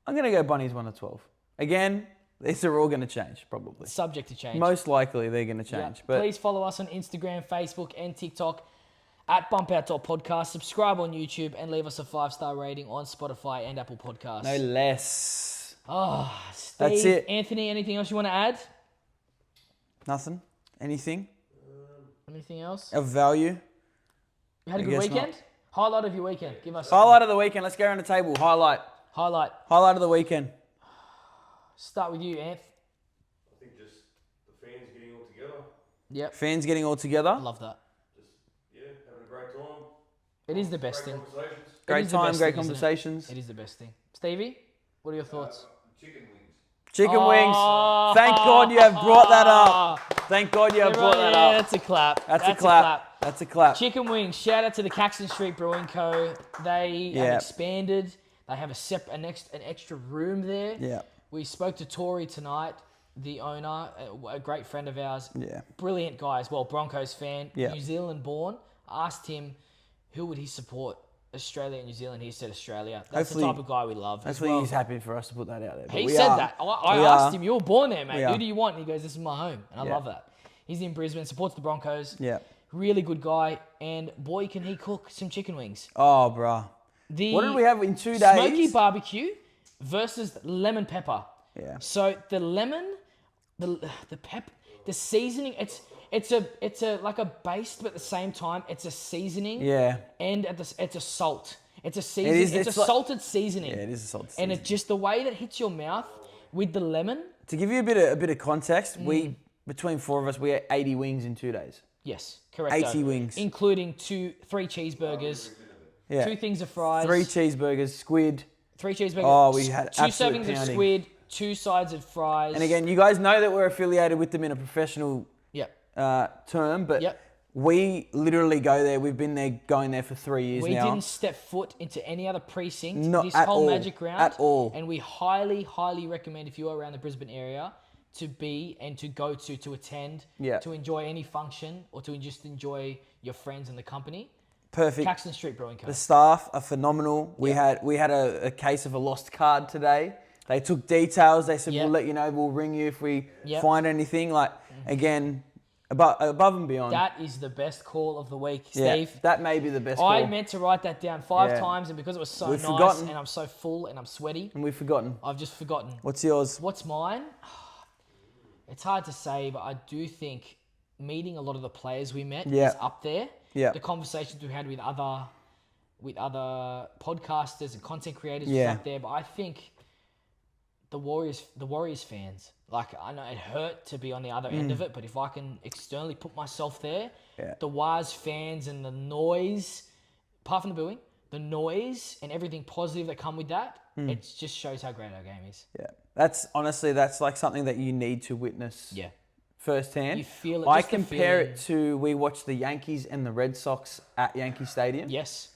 I'm gonna go Bunnies 1-12. Again, these are all gonna change probably. Subject to change. Most likely they're gonna change. Yep. But Please follow us on Instagram, Facebook, and TikTok at Bump Out Podcast. Subscribe on YouTube and leave us a 5-star rating on Spotify and Apple Podcasts. no less. Oh, Steve, That's it. Anthony, anything else you want to add? Nothing. Anything Anything else? of value. You had a I good guess weekend? Highlight of your weekend. Give us Highlight of the weekend. Let's go around the table. Highlight of the weekend. Start with you, Anth. I think just the fans getting all together. Yep. Fans getting all together. I love that. Just, yeah, having a great time. It is the best Great thing. conversations. It Great is the time, best great thing, isn't it? conversations. It is the best thing. Stevie, what are your thoughts? Chicken wings. Chicken Oh. wings. Thank God you have brought that up. Thank God you have brought that Yeah, up. that's a clap. That's a clap. That's a clap. Chicken wings. Shout out to the Caxton Street Brewing Co. They have Yeah. expanded. They have an extra room there. Yeah. We spoke to Tori tonight, the owner, a great friend of ours. Yeah. Brilliant guy as well, Broncos fan, Yeah. New Zealand born. Asked him who would he support, Australia and New Zealand. He said Australia. That's Hopefully- the type of guy we love. as Hopefully well. he's happy for us to put that out there. But He we said are. that. I We asked are. him, you were born there, mate. We Who are. do you want? And he goes, this is my home. And I Yeah. love that. He's in Brisbane, supports the Broncos. Yeah. Really good guy. And boy, can he cook some chicken wings. Oh, bruh. The What did we have in 2 days? Smoky barbecue versus lemon pepper. Yeah. So the lemon, the pep, the seasoning, it's a like a base, but at the same time it's a seasoning. Yeah. And it's a salt. It's a seasoning. is, It's it's a like- salted seasoning. Yeah, it is a salted And seasoning. it's just the way that hits your mouth with the lemon. To give you a bit of context, we between 4 of us, we ate 80 wings in 2 days. Yes, correct. 80 wings. Including 3 cheeseburgers, Yeah. 2 things of fries, 3 cheeseburgers, squid. 3 cheeseburgers. Oh, we had 2 absolute servings of pounding. squid, 2 sides of fries. And again, you guys know that we're affiliated with them in a professional Yep. term, but Yep. we literally go there. We've been there, going there for 3 years We now. didn't step foot into any other precinct Not this at whole all. Magic Round. At all. And we highly, highly recommend if you are around the Brisbane area to be and to go to attend, Yeah. to enjoy any function or to just enjoy your friends and the company. Perfect. Caxton Street Brewing Co. The staff are phenomenal. We had a case of a lost card today. They took details. They said, Yeah. we'll let you know. We'll ring you if we Yeah. find anything. Like, again, above and beyond. That is the best call of the week, Yeah, Steve. that may be the best I call. meant to write that down 5 Yeah. times, and because it was so We've nice forgotten. and I'm so full and I'm sweaty, And we've forgotten. I've just forgotten. What's yours? What's mine? It's hard to say, but I do think meeting a lot of the players we met Yeah. is up there. Yeah. The conversations we had with other podcasters and content creators Yeah. was up there. But I think the Warriors fans, like, I know it hurt to be on the other end of it, but if I can externally put myself there, Yeah. the Waz fans and the noise, apart from the booing, the noise and everything positive that come with that, it just shows how great our game is. Yeah. That's like something that you need to witness Yeah. firsthand. You feel it, I just the compare it feeling. to, we watched the Yankees and the Red Sox at Yankee Stadium. Yes.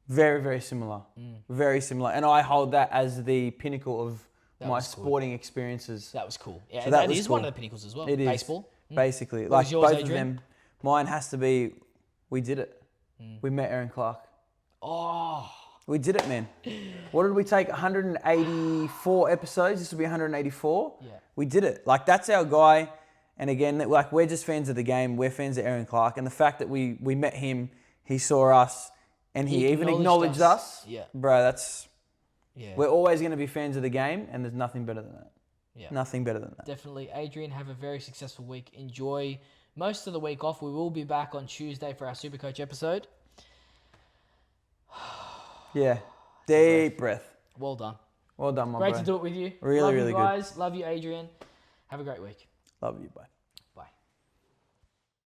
Very, very similar. Very similar. And I hold that as the pinnacle of That my was cool. sporting experiences. That was cool. Yeah, So and that that was is one cool. of the pinnacles as well. It is. Baseball. Basically. What Like was yours, both Adrian? of them. Mine has to be, we did it. We met Erin Clark. Oh, We did it, man. What did we take? 184 episodes. This will be 184. Yeah. We did it. Like, that's our guy. And again, like, we're just fans of the game. We're fans of Erin Clark. And the fact that we met him, he saw us, and he even acknowledged us. Yeah. Bro, that's... Yeah. We're always going to be fans of the game, and there's nothing better than that. Yeah. Nothing better than that. Definitely. Adrian, have a very successful week. Enjoy most of the week off. We will be back on Tuesday for our SuperCoach episode. Yeah. Deep breath. Well done. Well done, my Great bro. to do it with you. Really, Love really you good. guys. Love you, Adrian. Have a great week. Love you, bye.